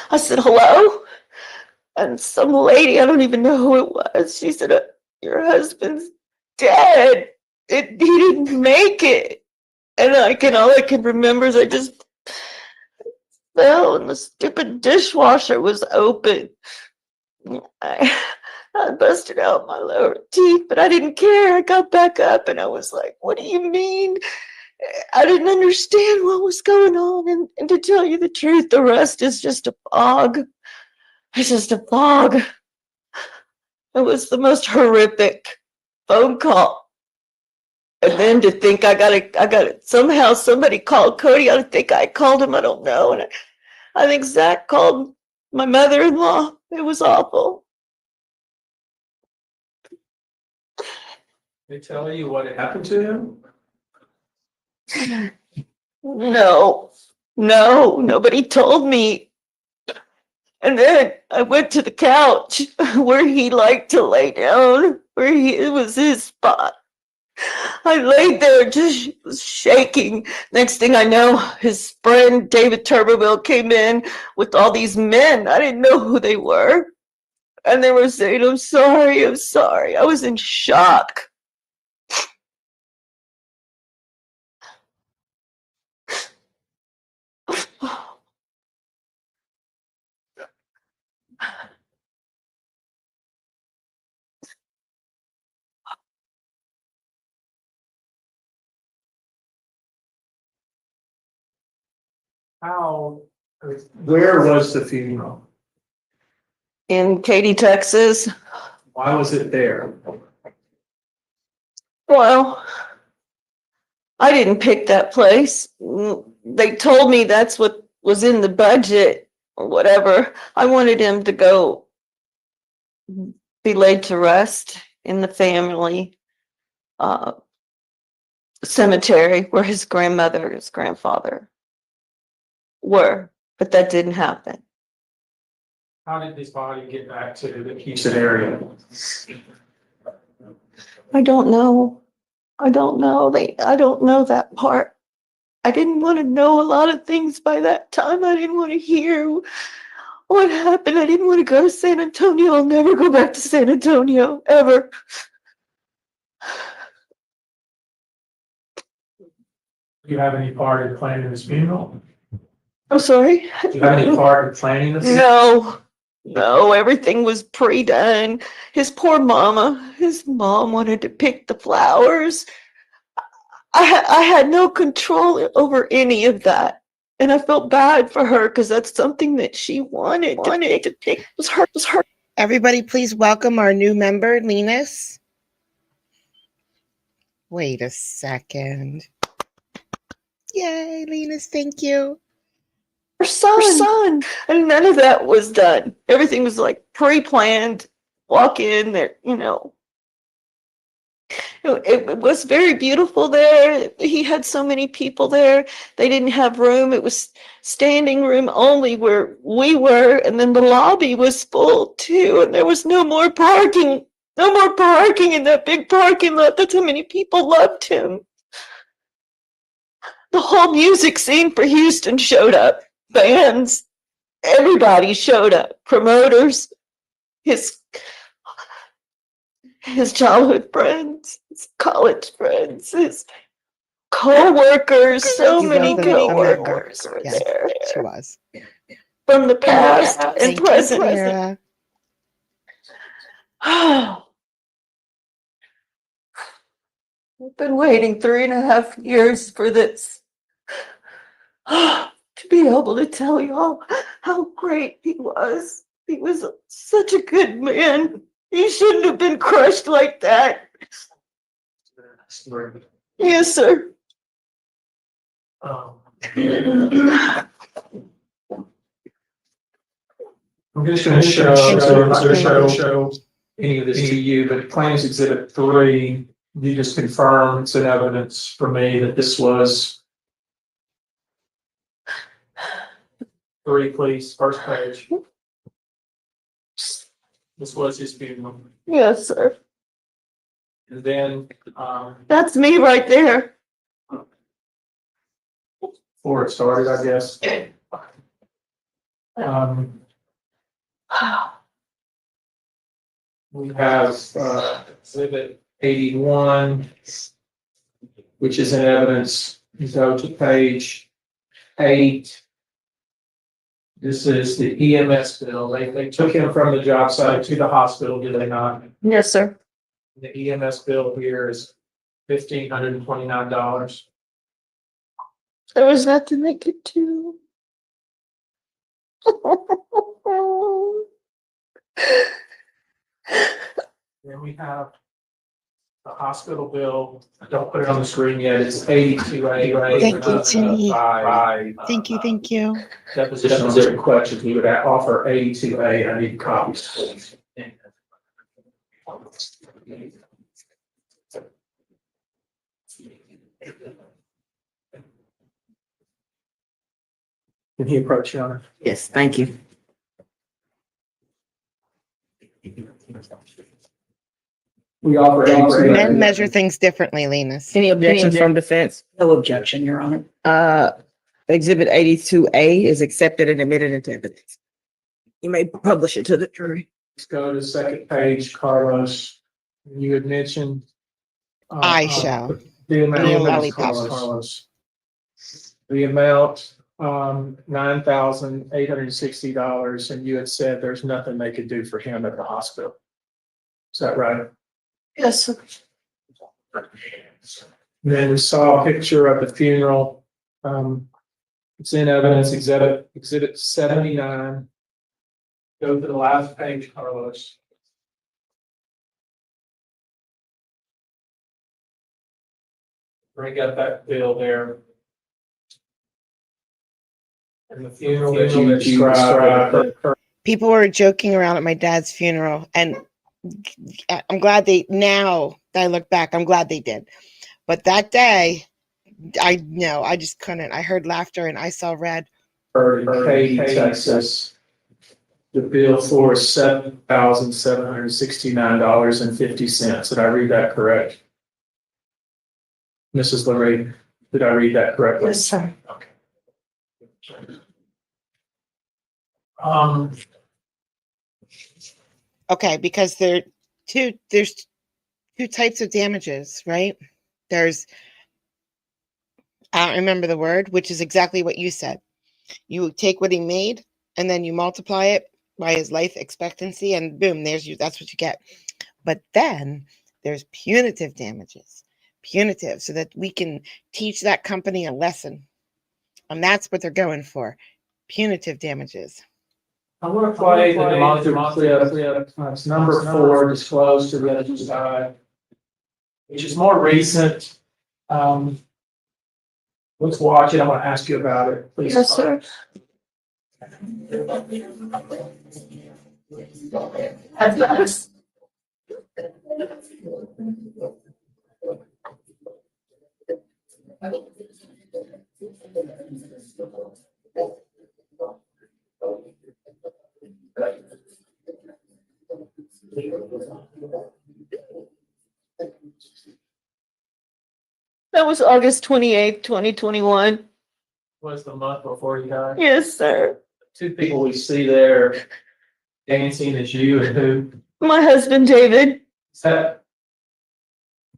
I said, hello? And some lady, I don't even know who it was, she said, your husband's dead. He didn't make it. And all I can remember is I just fell and the stupid dishwasher was open. I busted out my lower teeth, but I didn't care. I got back up and I was like, what do you mean? I didn't understand what was going on. And to tell you the truth, the rest is just a fog. It's just a fog. It was the most horrific phone call. And then to think I got it. Somehow somebody called Cody. I think I called him. I don't know. And I think Zach called my mother-in-law. It was awful. They tell you what happened to him? No, nobody told me. And then I went to the couch where he liked to lay down, it was his spot. I laid there just shaking. Next thing I know, his friend David Turbeville came in with all these men. I didn't know who they were. And they were saying, I'm sorry. I was in shock. Where was the funeral? In Katy, Texas. Why was it there? Well, I didn't pick that place. They told me that's what was in the budget or whatever. I wanted him to go be laid to rest in the family cemetery where his grandmother, his grandfather were, but that didn't happen. How did his body get back to the Houston area? I don't know. I don't know that part. I didn't want to know a lot of things by that time. I didn't want to hear what happened. I didn't want to go to San Antonio. I'll never go back to San Antonio, ever. Do you have any part in planning this funeral? I'm sorry? Do you have any part in planning this? No, everything was pre-done. His poor mama, his mom wanted to pick the flowers. I had no control over any of that. And I felt bad for her because that's something that she wanted to pick. It was her. Everybody, please welcome our new member, Linus. Wait a second. Yay, Linus, thank you. Her son. And none of that was done. Everything was like pre-planned. Walk in there, It was very beautiful there. He had so many people there. They didn't have room. It was standing room only where we were. And then the lobby was full too. And there was no more parking. No more parking in that big parking lot. That's how many people loved him. The whole music scene for Houston showed up. Bands. Everybody showed up. Promoters. His childhood friends, his college friends, his co-workers, so many co-workers were there. She was. From the past and Thank you, present. Sarah. I've been waiting 3.5 years for this. To be able to tell y'all how great he was. He was such a good man. He shouldn't have been crushed like that. Yes, sir. I'm just going to show. any of this to you, but Claims Exhibit 3, you just confirm it's an evidence for me that this was 3, please, first page. This was his funeral. Yes, sir. And then, That's me right there. before it started, I guess. We have, exhibit 81, which is in evidence. You go to page 8. This is the EMS bill. They took him from the job site to the hospital, did they not? Yes, sir. The EMS bill here is $1,529. There was nothing they could do. Then we have the hospital bill. Don't put it on the screen yet. It's 82A. Thank you, Timmy. Thank you, thank you. Deposition questions. We would offer 82A. I need copies, please. Can he approach you on it? Yes, thank you. We offer Men 82A. measure things differently, Lenis. Any objections from defense? No objection, Your Honor. Exhibit 82A is accepted and admitted into evidence. You may publish it to the jury. Let's go to the second page, Carlos. You had mentioned. I shall. The amount. Give me a lollipop. Carlos. The amount, $9,860, and you had said there's nothing they could do for him at the hospital. Is that right? Yes, sir. Then we saw a picture of the funeral. It's in evidence, exhibit 79. Go to the last page, Carlos. Bring up that bill there. And the funeral that you described. People were joking around at my dad's funeral, and I'm glad now that I look back, I'm glad they did. But that day, I just couldn't. I heard laughter and I saw red. In Katy, Texas. The bill for $7,769.50. Did I read that correct? Mrs. Larry, did I read that correctly? Yes, sir. Okay. Okay, because there's two types of damages, right? There's, I don't remember the word, which is exactly what you said. You take what he made and then you multiply it by his life expectancy, and boom, that's what you get. But then there's punitive damages, so that we can teach that company a lesson. And that's what they're going for, punitive damages. I want to play the demonstrative clip. It's number 4, disclosed to the other side, which is more recent. Let's watch it. I want to ask you about it, please. Yes, sir. That's That was August 28th, 2021. Was the month before you died? Yes, sir. 2 people we see there dancing is you and who? My husband, David. Does that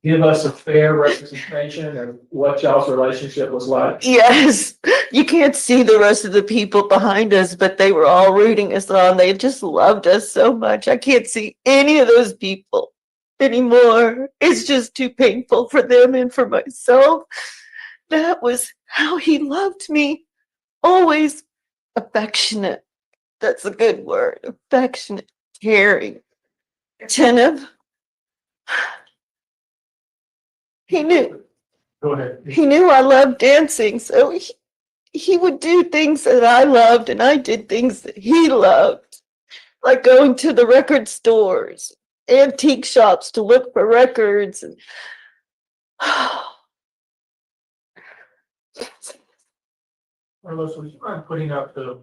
give us a fair representation of what y'all's relationship was like? Yes. You can't see the rest of the people behind us, but they were all rooting us on. They just loved us so much. I can't see any of those people anymore. It's just too painful for them and for myself. That was how he loved me. Always affectionate. That's a good word. Affectionate, caring, attentive. He knew Go ahead. I loved dancing, so he would do things that I loved, and I did things that he loved, like going to the record stores, antique shops to look for records. And Carlos, would you mind putting up the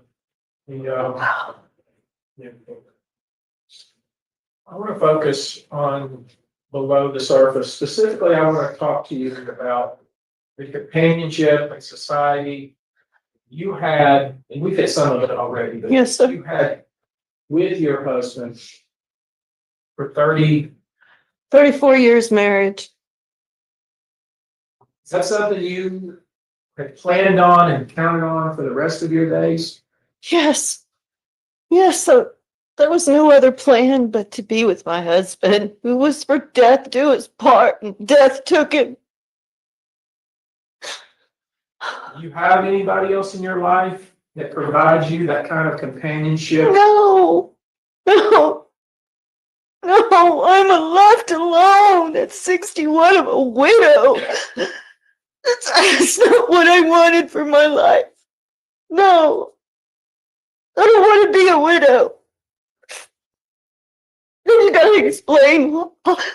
I want to focus on below the surface. Specifically, I want to talk to you about the companionship and society you had, and we've hit some of it already, but Yes, sir. you had with your husband for 30. 34 years marriage. Is that something you had planned on and counted on for the rest of your days? Yes. Yes, so there was no other plan but to be with my husband, who was for death do his part, and death took him. Do you have anybody else in your life that provides you that kind of companionship? No, no, no, I'm left alone at 61. I'm a widow. That's not what I wanted for my life. No, I don't want to be a widow. Then you gotta explain what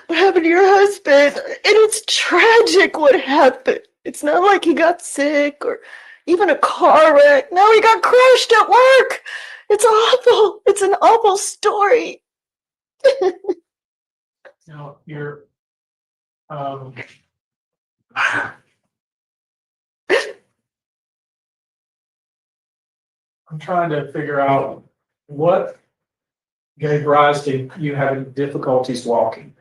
happened to your husband. And it's tragic what happened. It's not like he got sick or even a car wreck. No, he got crushed at work. It's awful. It's an awful story. Now, you're, I'm trying to figure out what gave rise to you having difficulties walking.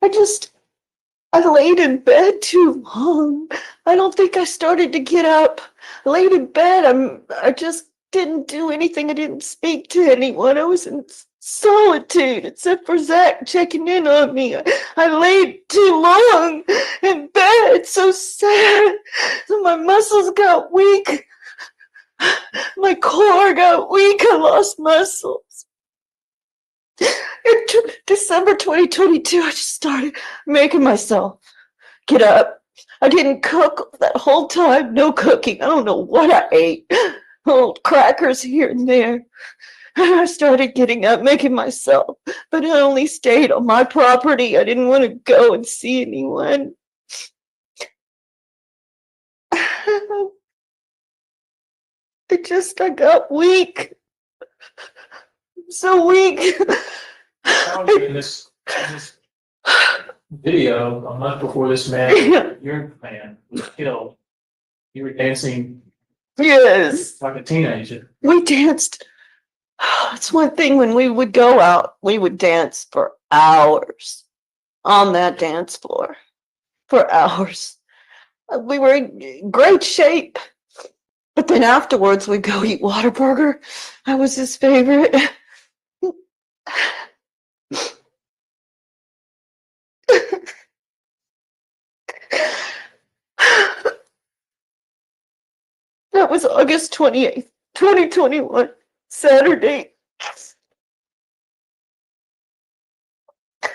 I laid in bed too long. I don't think I started to get up. I laid in bed. I just didn't do anything. I didn't speak to anyone. I was in solitude, except for Zach checking in on me. I laid too long in bed. It's so sad. So my muscles got weak. My core got weak. I lost muscles. In December 2022, I just started making myself get up. I didn't cook that whole time. No cooking. I don't know what I ate. Little crackers here and there. And I started getting up, making myself. But I only stayed on my property. I didn't want to go and see anyone. I got weak. I'm so weak. Found you in this video a month before this man, your man, was killed. You were dancing Yes. like a teenager. We danced. It's one thing when we would go out, we would dance for hours on that dance floor. For hours. We were in great shape. But then afterwards, we'd go eat Whataburger. I was his favorite. That was August 28th, 2021, Saturday.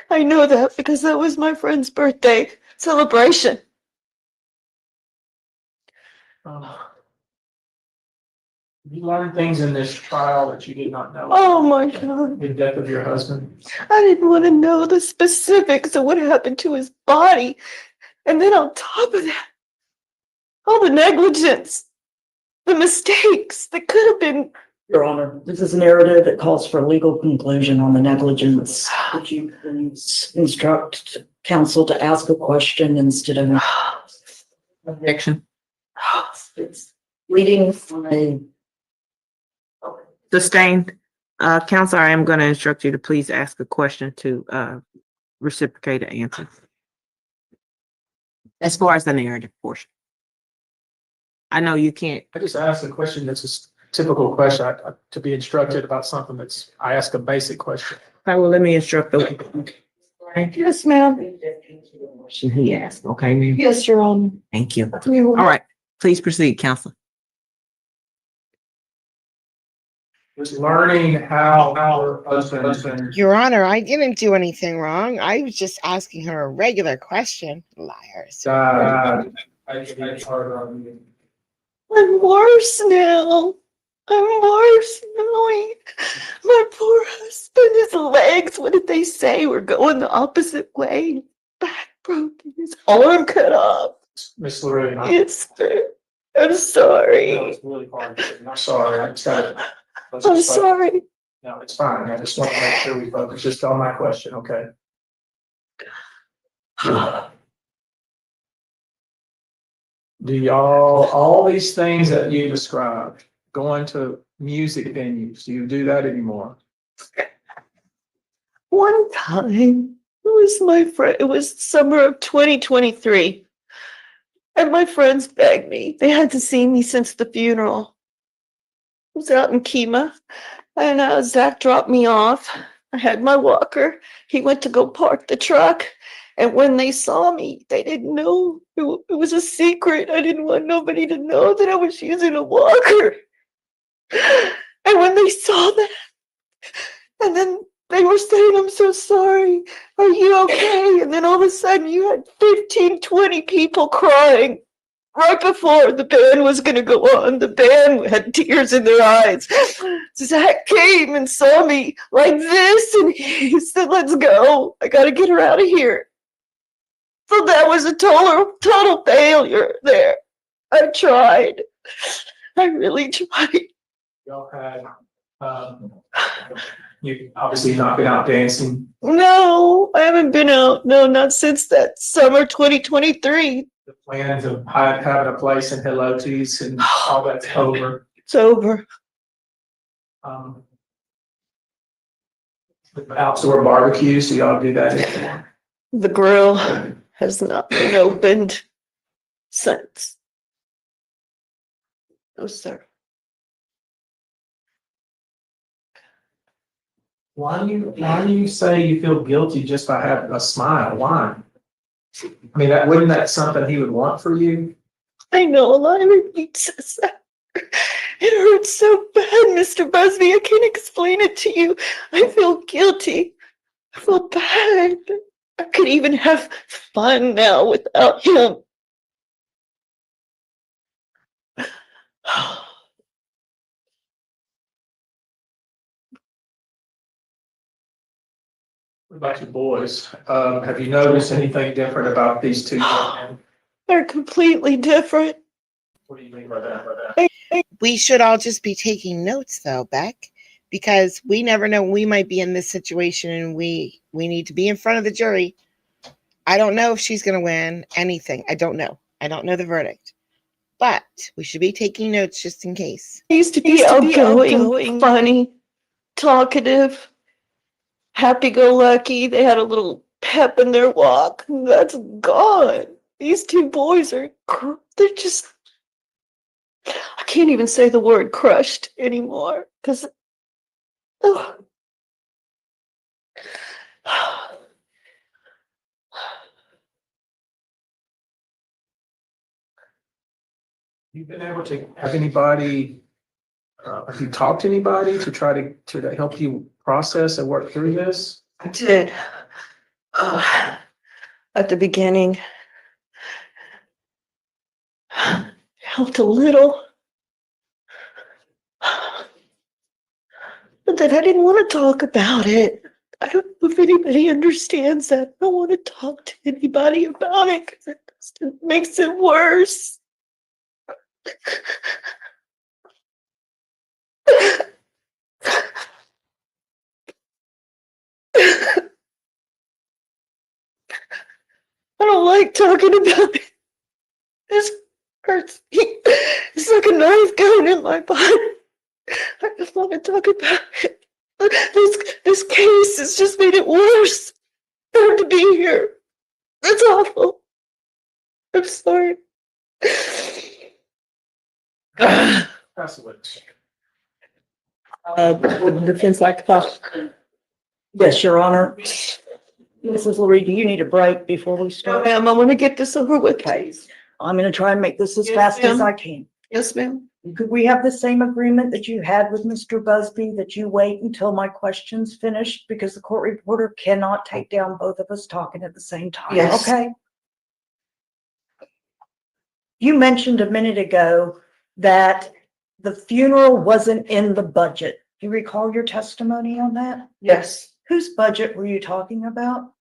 I know that because that was my friend's birthday celebration. You learned things in this trial that you did not know. Oh my God. The death of your husband. I didn't want to know the specifics of what happened to his body. And then on top of that, all the negligence, the mistakes that could have been. Your Honor, this is a narrative that calls for a legal conclusion on the negligence. Would you please instruct counsel to ask a question instead of Objection. it's leading on a Sustained. Counselor, I am going to instruct you to please ask a question to reciprocate an answer. As far as the narrative portion. I know you can't. I just asked a question that's a typical question to be instructed about something that's, I ask a basic question. Okay, well, let me instruct the. Yes, ma'am. Question he asked, okay, ma'am? Yes, Your Honor. Thank you. All right, please proceed, Counselor. Was learning how our husband. Your Honor, I didn't do anything wrong. I was just asking her a regular question. Liars. I harder on you. I'm worse now. I'm worse knowing my poor husband, his legs, what did they say, were going the opposite way. Back broken, his arm cut off. Miss LaRue, It's, I'm sorry. it's really hard. I'm sorry. I just gotta. I'm sorry. No, it's fine. I just want to make sure we focus just on my question, okay? Do y'all, all these things that you described, going to music venues, do you do that anymore? One time, it was my friend, it was summer of 2023. And my friends begged me. They had to see me since the funeral. I was out in Kemah, and Zach dropped me off. I had my walker. He went to go park the truck. And when they saw me, they didn't know. It was a secret. I didn't want nobody to know that I was using a walker. And when they saw that, and then they were saying, I'm so sorry. Are you okay? And then all of a sudden you had 15, 20 people crying right before the band was going to go on. The band had tears in their eyes. Zach came and saw me like this, and he said, let's go. I got to get her out of here. So that was a total failure there. I tried. I really tried. Y'all had, you obviously not been out dancing. No, I haven't been out. No, not since that summer 2023. The plans of having a place in Hello Tees and all that's over. It's over. The outdoor barbecues, do y'all do that anymore? The grill has not been opened since. No, sir. Why do you say you feel guilty just by having a smile? Why? I mean, wouldn't that something he would want for you? I know a lot of repeat says that. It hurts so bad, Mr. Busby. I can't explain it to you. I feel guilty. I feel bad. I could even have fun now without him. What about your boys? Have you noticed anything different about these two young men? They're completely different. What do you mean by that? We should all just be taking notes though, Beck, because we never know. We might be in this situation and we need to be in front of the jury. I don't know if she's going to win anything. I don't know. I don't know the verdict, but we should be taking notes just in case. They used to be outgoing, funny, talkative, happy-go-lucky. They had a little pep in their walk. That's gone. These two boys they're just, I can't even say the word crushed anymore because, You've been able to have anybody, have you talked to anybody to try to help you process and work through this? I did. At the beginning, helped a little. But then I didn't want to talk about it. I don't know if anybody understands that. I don't want to talk to anybody about it because it just makes it worse. I don't like talking about it. This hurts me. It's like a knife going in my body. I just want to talk about it. This case has just made it worse. I have to be here. It's awful. I'm sorry. Pass away. Defense like Yes, Your Honor. Mrs. Lurie, do you need a break before we No, start? ma'am, I want to get this over with. I'm gonna try and make this as Yes, fast as ma'am. I can. Yes, ma'am. Could we have the same agreement that you had with Mr. Busby, that you wait until my question's finished? Because the court reporter cannot take down both of us talking at the same time, Yes. okay? You mentioned a minute ago that the funeral wasn't in the budget. Do you recall your testimony on that? Yes. Whose budget were you talking about?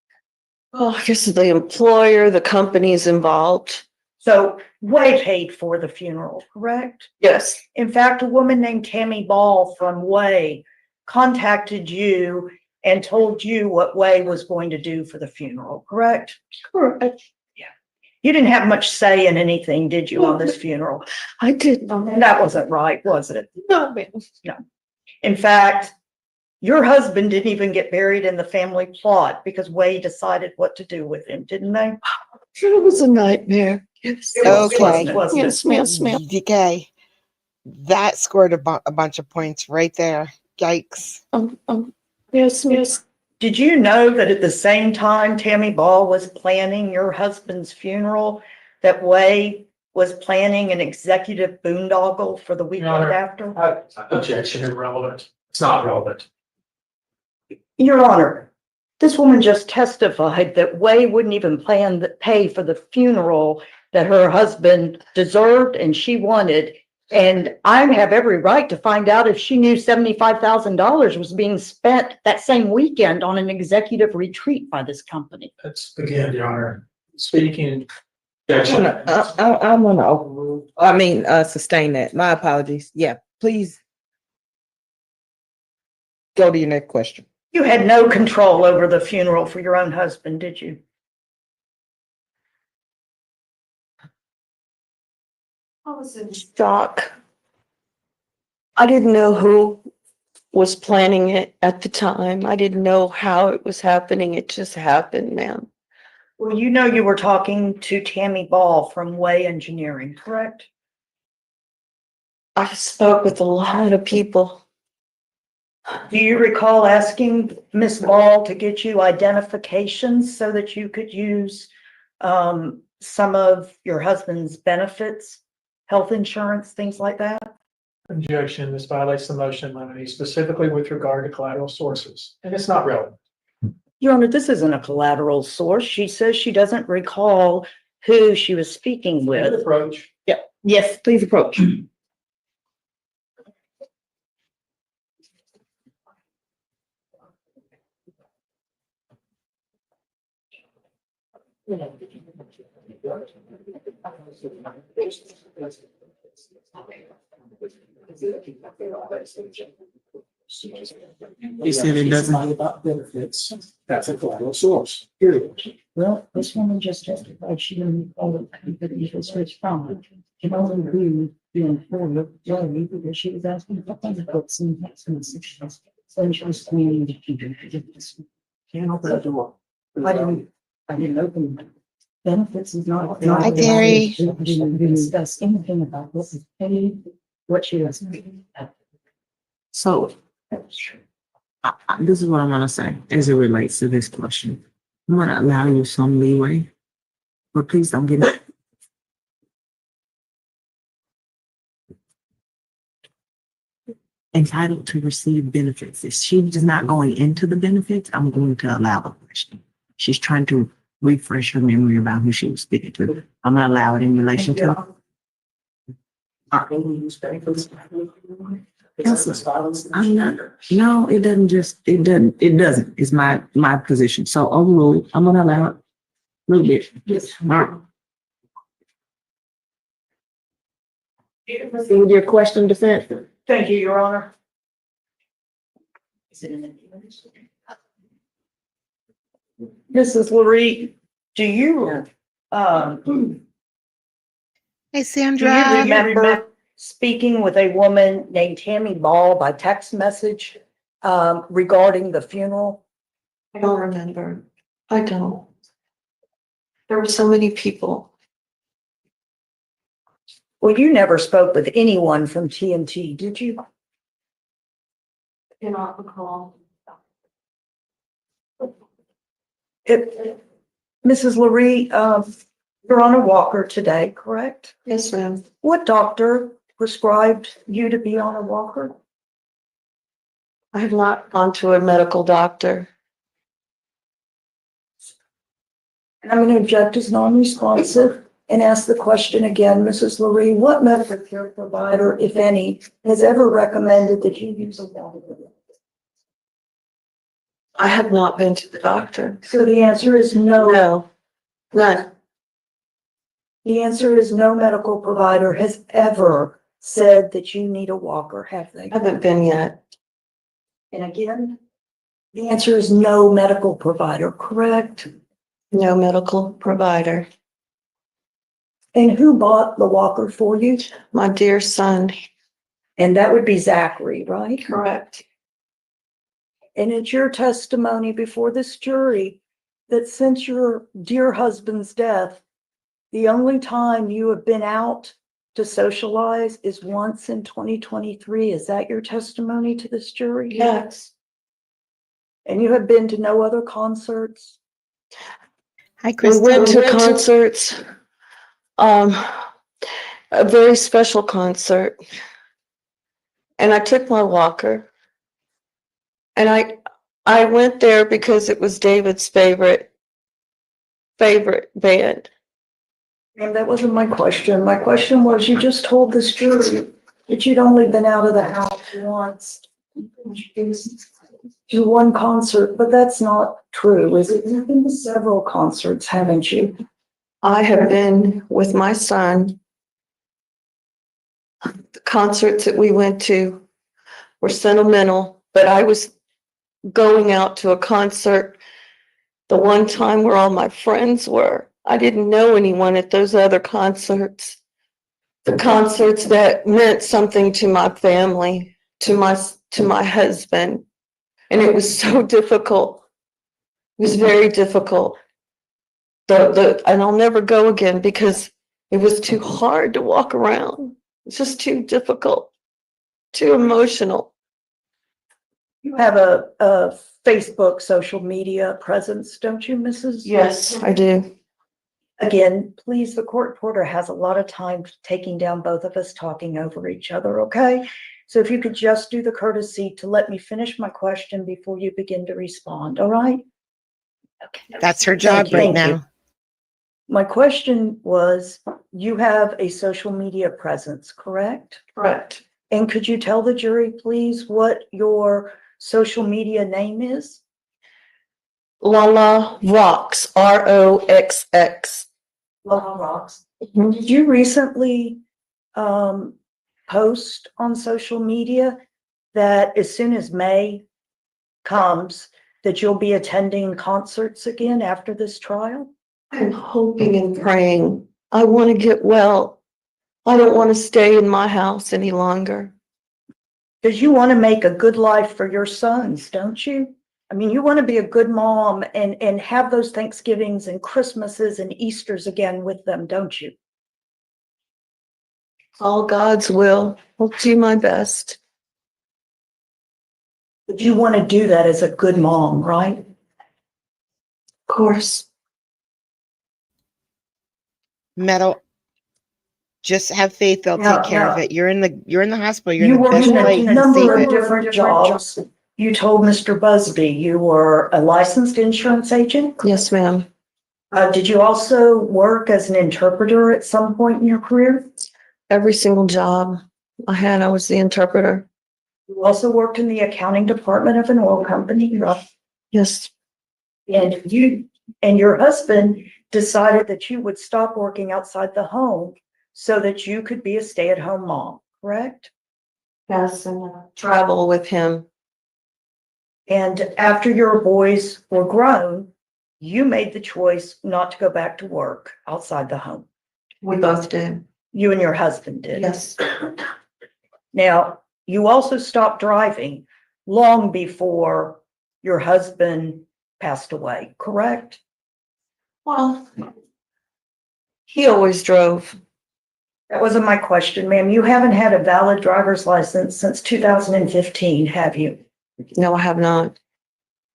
Well, I guess the employer, the company's involved. So Way paid for the funeral, correct? Yes. In fact, a woman named Tammy Ball from Way contacted you and told you what Way was going to do for the funeral, correct? Correct. You didn't have much say in anything, did you, on this funeral? I did And not. that wasn't right, was it? No, ma'am. In fact, your husband didn't even get buried in the family plot because Way decided what to do with him, didn't they? It was a nightmare. Yes. It was, Okay. wasn't it? Yes, yes, ma'am. DK, that scored a bunch of points right there. Yikes. Yes, yes. Did you know that at the same time Tammy Ball was planning your husband's funeral, that Way was planning an executive boondoggle for the weekend Honor. after? Objection irrelevant. It's not relevant. Your Honor, this woman just testified that Way wouldn't even pay for the funeral that her husband deserved and she wanted. And I have every right to find out if she knew $75,000 was being spent that same weekend on an executive retreat by this company. Let's begin, Your Honor. Speaking. Objection. I'm gonna overrule, sustain that. My apologies. Yeah, please. Go to your next question. You had no control over the funeral for your own husband, did you? I was in shock. I didn't know who was planning it at the time. I didn't know how it was happening. It just happened, ma'am. Well, you know you were talking to Tammy Ball from Way Engineering, correct? I spoke with a lot of people. Do you recall asking Miss Ball to get you identifications so that you could use some of your husband's benefits, health insurance, things like that? Objection. This violates the motion in limine, specifically with regard to collateral sources, and it's not relevant. Your Honor, this isn't a collateral source. She says she doesn't recall who she was speaking With with. approach. Yes, please approach. He said it doesn't. About benefits. That's a collateral source, period. Well, this woman just testified she didn't recall the company it was switched from. Can only be the employer, Joey, because she was asking for benefits and text messages. So she was planning to keep it. Can't open the door. I didn't open it. Benefits is not. Hi, Terry. We didn't discuss anything about what was paid, what she was. So this is what I'm gonna say as it relates to this question. I'm gonna allow you some leeway, but please don't get it. Entitled to receive benefits. If she's not going into the benefits, I'm going to allow the question. She's trying to refresh her memory about who she was speaking to. I'm gonna allow it in relation to. I'm not, no, it doesn't just, it doesn't, is my position. So overall, I'm gonna allow it a little bit. Yes. All right. With your question, defense? Thank you, Your Honor. Mrs. Lurie, do you, Hey, do you Sandra. remember speaking with a woman named Tammy Ball by text message regarding the funeral? I don't remember. I don't. There were so many people. Well, you never spoke with anyone from TNT, did you? Cannot recall. Mrs. Lurie, you're on a walker today, correct? Yes, ma'am. What doctor prescribed you to be on a walker? I have not gone to a medical doctor. And I'm going to object as non-responsive. and ask the question again, Mrs. Laree, what medical care provider, if any, has ever recommended that you use a walker? I have not been to the doctor. So the answer is no. No, none. The answer is no medical provider has ever said that you need a walker, have they? Haven't been yet. And again, the answer is no medical provider, correct? No medical provider. And who bought the walker for you? My dear son. And that would be Zachary, right? Correct. And it's your testimony before this jury that since your dear husband's death, the only time you have been out to socialize is once in 2023. Is that your testimony to this jury? Yes. And you have been to no other concerts? Hi, We Kristen. went to concerts. A very special concert. And I took my walker. And I went there because it was David's favorite band. And that wasn't my question. My question was, you just told this jury that you'd only been out of the house once to one concert, but that's not true, is it? You've been to several concerts, haven't you? I have been with my son. The concerts that we went to were sentimental, but I was going out to a concert the one time where all my friends were. I didn't know anyone at those other concerts. The concerts that meant something to my family, to my husband. And it was so difficult. It was very difficult. And I'll never go again because it was too hard to walk around. It's just too difficult, too emotional. You have a Facebook social media presence, don't you, Mrs.? Yes, I do. Again, please, the court reporter has a lot of time taking down both of us talking over each other, okay? So if you could just do the courtesy to let me finish my question before you begin to respond, all right? Okay. That's her job Thank you. right Thank you. now. My question was, you have a social media presence, correct? Correct. And could you tell the jury, please, what your social media name is? Lala Rocks, ROXX. Lala Rocks. Did you recently post on social media that as soon as May comes, that you'll be attending concerts again after this trial? I'm hoping and praying. I want to get well. I don't want to stay in my house any longer. Because you want to make a good life for your sons, don't you? I mean, you want to be a good mom and have those Thanksgivings and Christmases and Easters again with them, don't you? All God's will. I'll do my best. But you want to do that as a good mom, right? Of course. Metal. Just have faith. They'll Yeah, take care of yeah. it. You're in the hospital. You're You in the worked best in a place to number save of it. different jobs. You told Mr. Busby you were a licensed insurance agent. Yes, ma'am. Did you also work as an interpreter at some point in your career? Every single job I had, I was the interpreter. You also worked in the accounting department of an oil company, right? Yes, And you and your husband decided that you would stop working outside the home so that you could be a stay-at-home mom, correct? yes, and travel with him. And after your boys were grown, you made the choice not to go back to work outside the home. We both did. You and your husband did. Yes, Now, you also stopped driving long before your husband passed away, correct? well, he always drove. That wasn't my question, ma'am. You haven't had a valid driver's license since 2015, have you? No, I have not.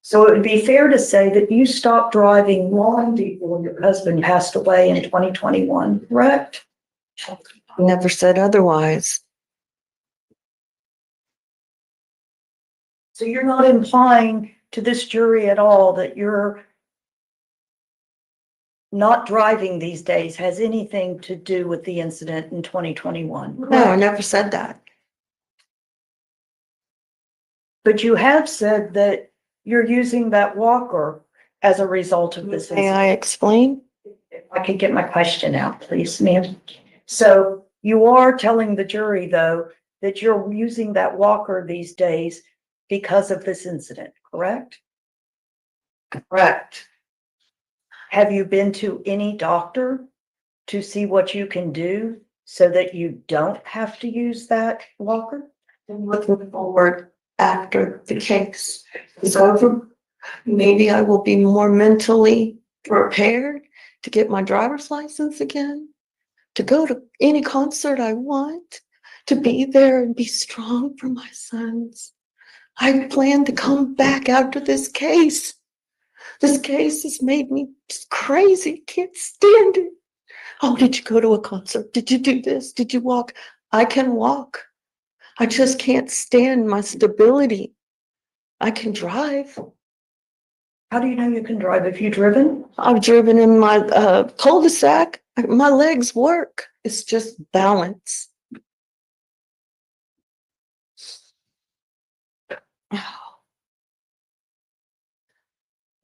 So it would be fair to say that you stopped driving long before your husband passed away in 2021, correct? Never said otherwise. So you're not implying to this jury at all that you're not driving these days has anything to do with the incident in 2021. No, I never said that. But you have said that you're using that walker as a result of this May incident. I explain? If I could get my question out, please, ma'am. So you are telling the jury, though, that you're using that walker these days because of this incident, correct? Correct. Have you been to any doctor to see what you can do so that you don't have to use that walker? I'm looking forward after the case is over. Maybe I will be more mentally prepared to get my driver's license again, to go to any concert I want, to be there and be strong for my sons. I plan to come back after this case. This case has made me just crazy. Can't stand it. Oh, did you go to a concert? Did you do this? Did you walk? I can walk. I just can't stand my stability. I can drive. How do you know you can drive? Have you driven? I've driven in my cul-de-sac. My legs work. It's just balance.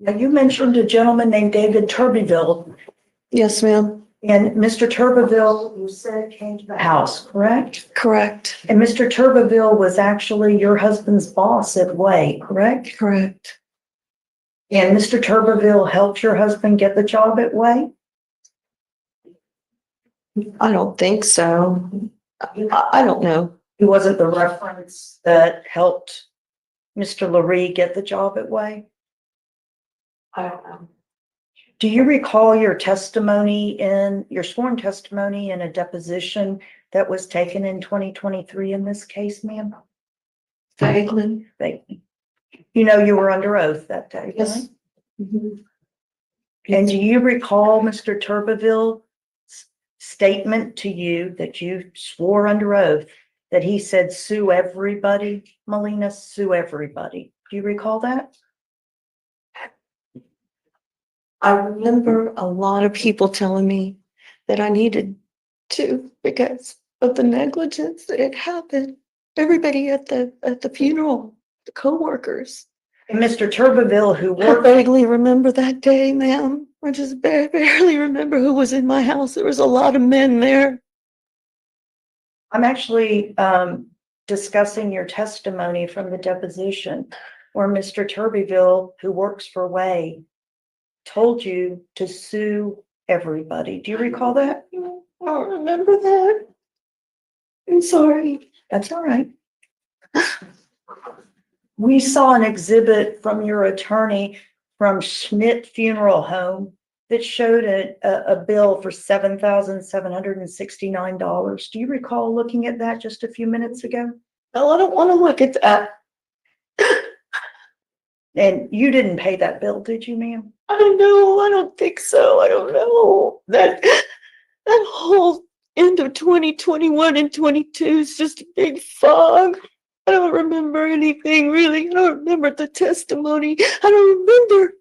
Now, you mentioned a gentleman named David Turbeville, Yes, ma'am. and Mr. Turbeville, you said, came to the house, correct? Correct. And Mr. Turbeville was actually your husband's boss at Way, correct? Correct. And Mr. Turbeville helped your husband get the job at Way? I don't think so. I don't know. He wasn't the reference that helped Mr. Larry get the job at Way? I don't know. Do you recall your testimony your sworn testimony in a deposition that was taken in 2023 in this case, ma'am? Vaguely. Vaguely. You know you were under oath that day, Yes. right? Mhm. And do you recall Mr. Turbeville's statement to you that you swore under oath that he said, sue everybody, Melina, sue everybody? Do you recall that? I remember a lot of people telling me that I needed to because of the negligence that had happened. Everybody at the funeral, the coworkers. And Mr. Turbeville, who I worked, vaguely remember that day, ma'am. I just barely remember who was in my house. There was a lot of men there. I'm actually discussing your testimony from the deposition where Mr. Turbeville, who works for Way, told you to sue everybody. Do you recall that? I don't remember that. I'm sorry. That's all right. We saw an exhibit from your attorney from Schmidt Funeral Home that showed a bill for $7,769. Do you recall looking at that just a few minutes ago? No, I don't want to look at that. And you didn't pay that bill, did you, ma'am? I don't think so. I don't know. That whole end of 2021 and 22 is just a big fog. I don't remember anything really. I don't remember the testimony. I don't remember.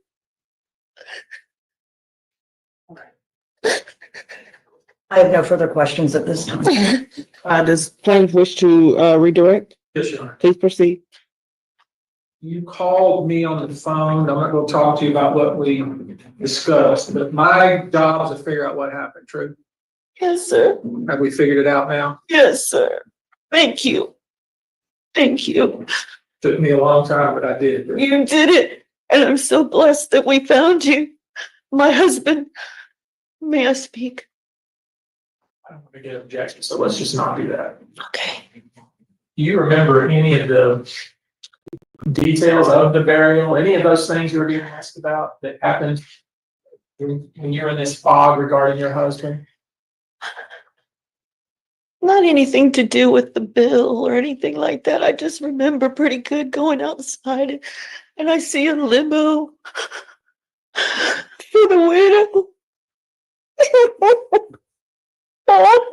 I have no further questions at this time. Does plaintiff wish to redirect? Yes, Your Honor. Please proceed. You called me on the phone. I'm not gonna talk to you about what we discussed, but my job is to figure out what happened, true? Yes, sir. Have we figured it out now? Yes, sir. Thank you. Thank you. Took me a long time, but I did. You did it. And I'm so blessed that we found you. My husband. May I speak? I don't want to get objection, so let's just not do that. Okay. Do you remember any of the details of the burial, any of those things you were being asked about that happened when you were in this fog regarding your husband? Not anything to do with the bill or anything like that. I just remember pretty good going outside and I see a limo for the widow.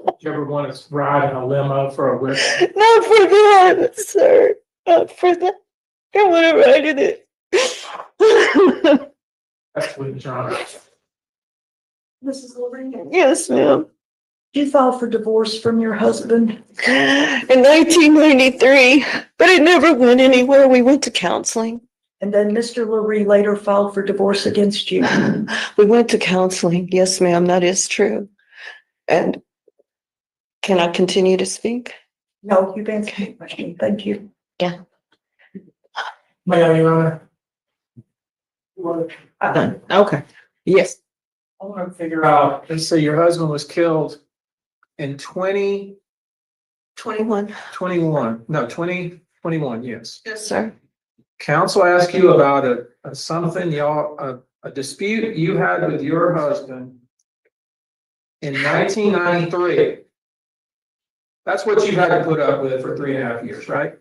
Did you ever want to ride in a limo for a widow? Not for that, sir. Not for that. I want to ride in it. That's what Your Honor. Mrs. Lorraine, Yes, ma'am. you filed for divorce from your husband. In 1993, but it never went anywhere. We went to counseling. And then Mr. Lurie later filed for divorce against you. We went to counseling. Yes, ma'am, that is true. And can I continue to speak? No, you've answered the question. Thank you. Ma'am, Your Honor. Done. Okay. Yes. I want to figure out, let's say your husband was killed in 21. 2021, yes. Yes, sir. Counsel asked you about a dispute you had with your husband in 1993. That's what you've had to put up with for 3.5 years, right?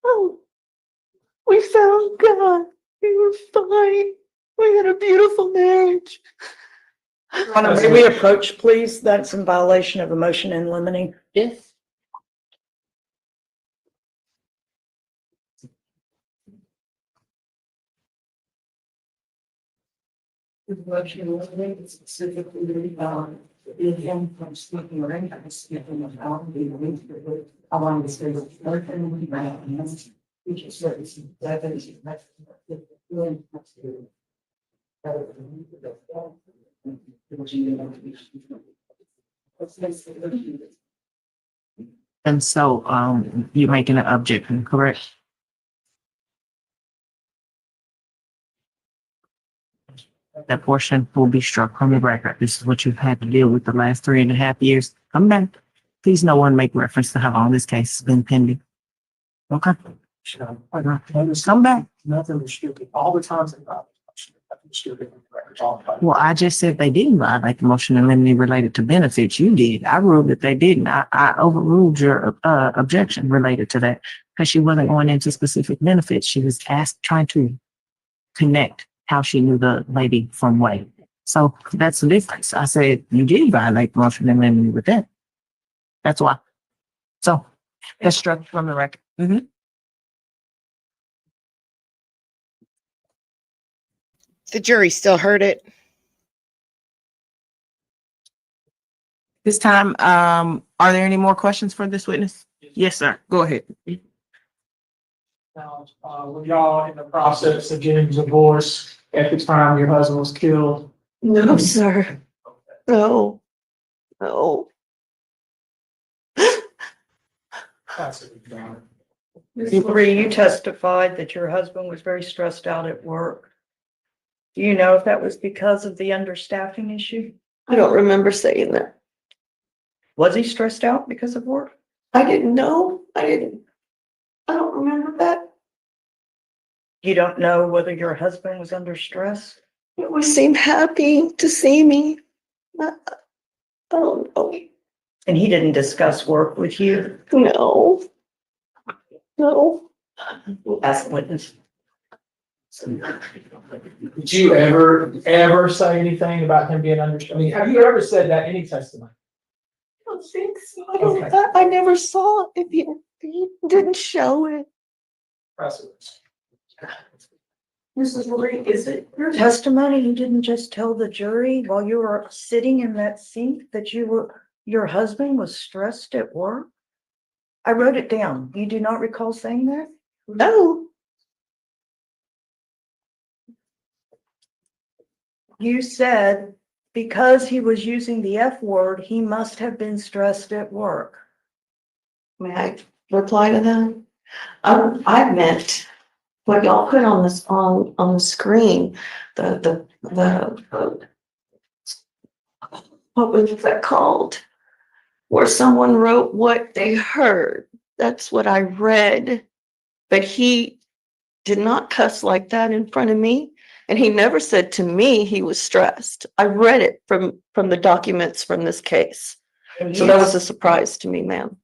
Oh, we found God. We were fine. We had a beautiful marriage. May we approach, please? That's in violation of a motion in limine. Yes. The motion in limine is specifically, in him from speaking or any speaking of how the allowing the state of American which is service that is And so, you're making an objection, correct? That portion will be struck from the record. This is what you've had to deal with the last 3.5 years. Come back. Please, no one make reference to how long this case has been pending. Okay? Come back. Nothing was stupid. All the times they filed, nothing was stupid. Well, I just said they didn't violate the motion and limine related to benefits. You did. I ruled that they didn't. I overruled your objection related to that because she wasn't going into specific benefits. She was trying to connect how she knew the lady from Way. So that's the difference. I said you did violate the motion and limine with that. That's why. So that's struck from the record. The jury still heard it. This time, are there any more questions for this witness? Yes, sir. Go ahead. Now, were y'all in the process of getting divorced at the time your husband was killed? No, sir. No. No. That's it, Your Honor. Ms. Lurie, you testified that your husband was very stressed out at work. Do you know if that was because of the understaffing issue? I don't remember saying that. Was he stressed out because of work? I didn't know. I don't remember that. You don't know whether your husband was under stress? He always seemed happy to see me. I don't know. And he didn't discuss work with you? No. No. As a witness. Did you ever say anything about him being under? I mean, have you ever said that in any testimony? I don't think so. Okay. I never saw it. He didn't show it. Precedence. Mrs. Lurie, is it your testimony you didn't just tell the jury while you were sitting in that seat that your husband was stressed at work? I wrote it down. You do not recall saying that? No. You said because he was using the F word, he must have been stressed at work. May I reply to that? I meant what y'all put on this on the screen, the what was that called? Where someone wrote what they heard. That's what I read. But he did not cuss like that in front of me. And he never said to me he was stressed. I read it from the documents from this case. So that was a surprise to me, ma'am.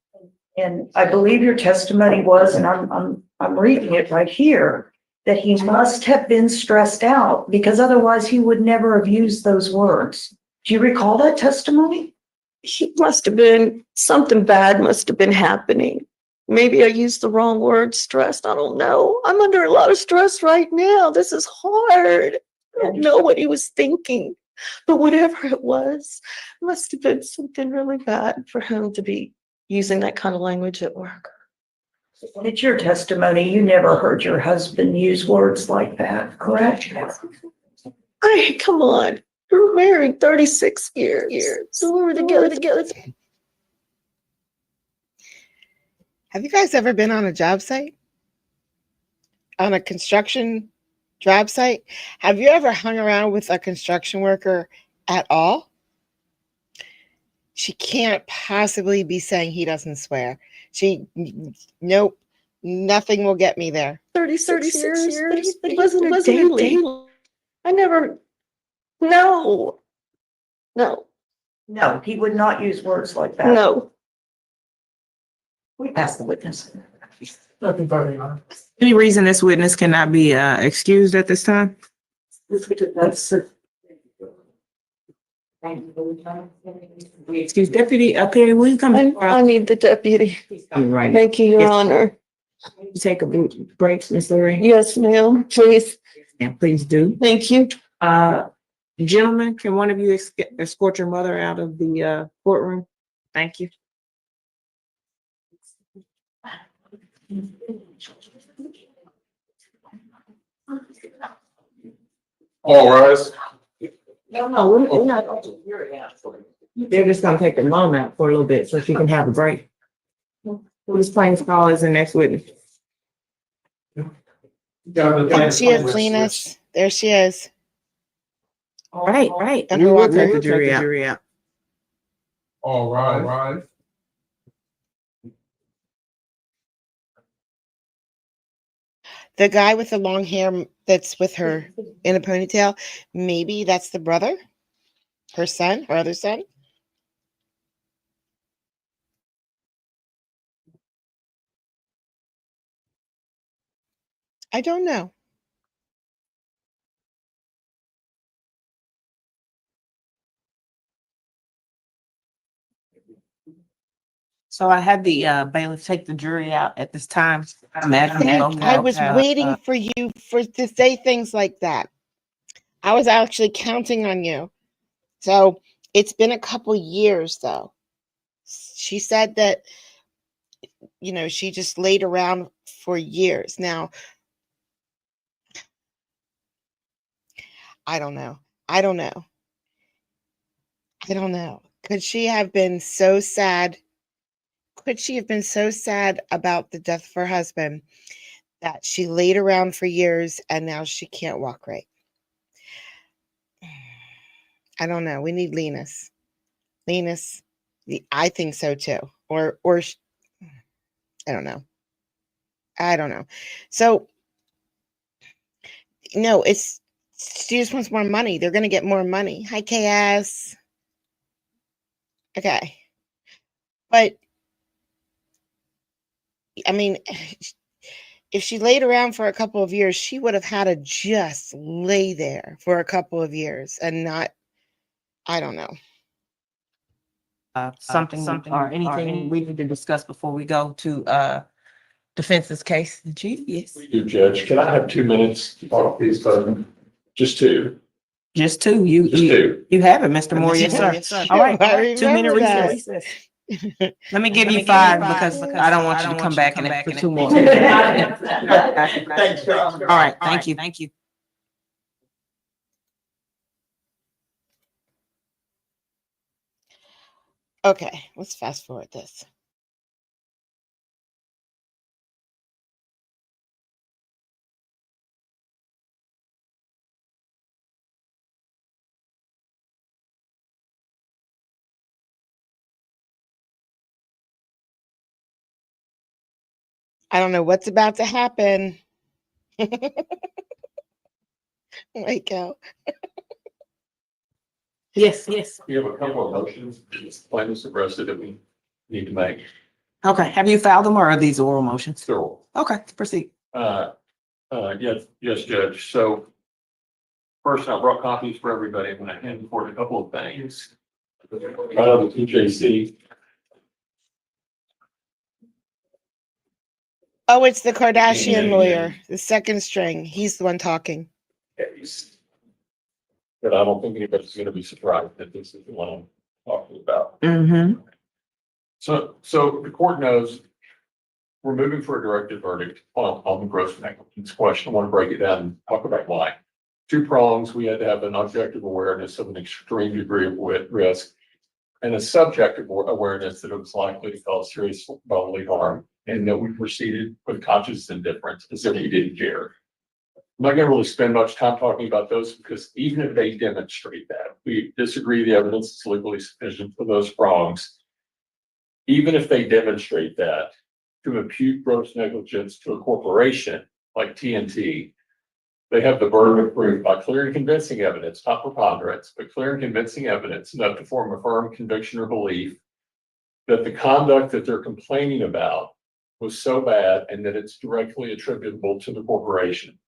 And I believe your testimony was, and I'm reading it right here, that he must have been stressed out because otherwise he would never have used those words. Do you recall that testimony? He must have been, something bad must have been happening. Maybe I used the wrong word, stressed. I don't know. I'm under a lot of stress right now. This is hard. I don't know what he was thinking. But whatever it was, it must have been something really bad for him to be using that kind of language at work. It's your testimony. You never heard your husband use words like that, correct? Hey, come on. We were married 36 years. So we were together. Have you guys ever been on a job site? On a construction job site? Have you ever hung around with a construction worker at all? She can't possibly be saying he doesn't swear. Nope, nothing will get me there. 36 years, but it wasn't a daily. I never, no. No, he would not use words like that. No. We asked the witness. Nothing further, Your Honor. Any reason this witness cannot be excused at this time? That's Excuse Deputy Perry, will you come? I need the deputy. Coming right. Thank you, Your Yes. Honor. Take a break, Ms. Lurie. Yes, ma'am, please. Yeah, please do. Thank you. Gentlemen, can one of you escort your mother out of the courtroom? Thank you. All rise. No, we're not. They're just gonna take the mom out for a little bit so she can have a break. Who's playing call as the next witness? There she is, Linus. There she is. All right. And We her will walker. take the jury out. All rise. The guy with the long hair that's with her in a ponytail, maybe that's the brother? Her son? Her other son? I don't know. So I had the bailiff take the jury out at this time. I was waiting for you to say things like that. I was actually counting on you. So it's been a couple years though. She said that, she just laid around for years. Now, I don't know. Could she have been so sad? Could she have been so sad about the death of her husband that she laid around for years and now she can't walk right? I don't know. We need Linus. I think so too. Or I don't know. So no, she just wants more money. They're gonna get more money. Hi, KS. Okay. But I mean, if she laid around for a couple of years, she would have had to just lay there for a couple of years and not, I don't know. Something or anything we need to discuss before we go to defense's case. The chief, yes. We do, Judge. Can I have 2 minutes to talk, please? Just two. Just two. Just two. You have it, Mr. Moore. Yes, sir. All right. I 2-minute remember that. recess. Let me give you 5 because I don't want you to come back and for 2 more. Thanks, Rob. All right. Thank you. Okay, let's fast forward this. I don't know what's about to happen. Michael. Yes. We have a couple of motions, plaintiffs arrested that we need to make. Okay. Have you filed them or are these oral motions? So, Okay, proceed. yes, Judge. So first, I brought copies for everybody. I'm going to hand forward a couple of things. The TJC. Oh, it's the Kardashian Yeah. lawyer, the second string. He's the one talking. Case. that I don't think anybody's gonna be surprised that this is the one I'm talking about. Mm-hmm. So the court knows we're moving for a directed verdict on the gross negligence question. I want to break it down and talk about why. 2 prongs, we had to have an objective awareness of an extreme degree of risk and a subjective awareness that it was likely to cause serious bodily harm, and that we proceeded with conscious indifference as if we didn't care. I'm not gonna really spend much time talking about those because even if they demonstrate that, we disagree the evidence is legally sufficient for those prongs. Even if they demonstrate that, to impute gross negligence to a corporation like TNT, they have the burden of proof by clear and convincing evidence, not preponderance, but clear and convincing evidence enough to form a firm conviction or belief that the conduct that they're complaining about was so bad and that it's directly attributable to the corporation.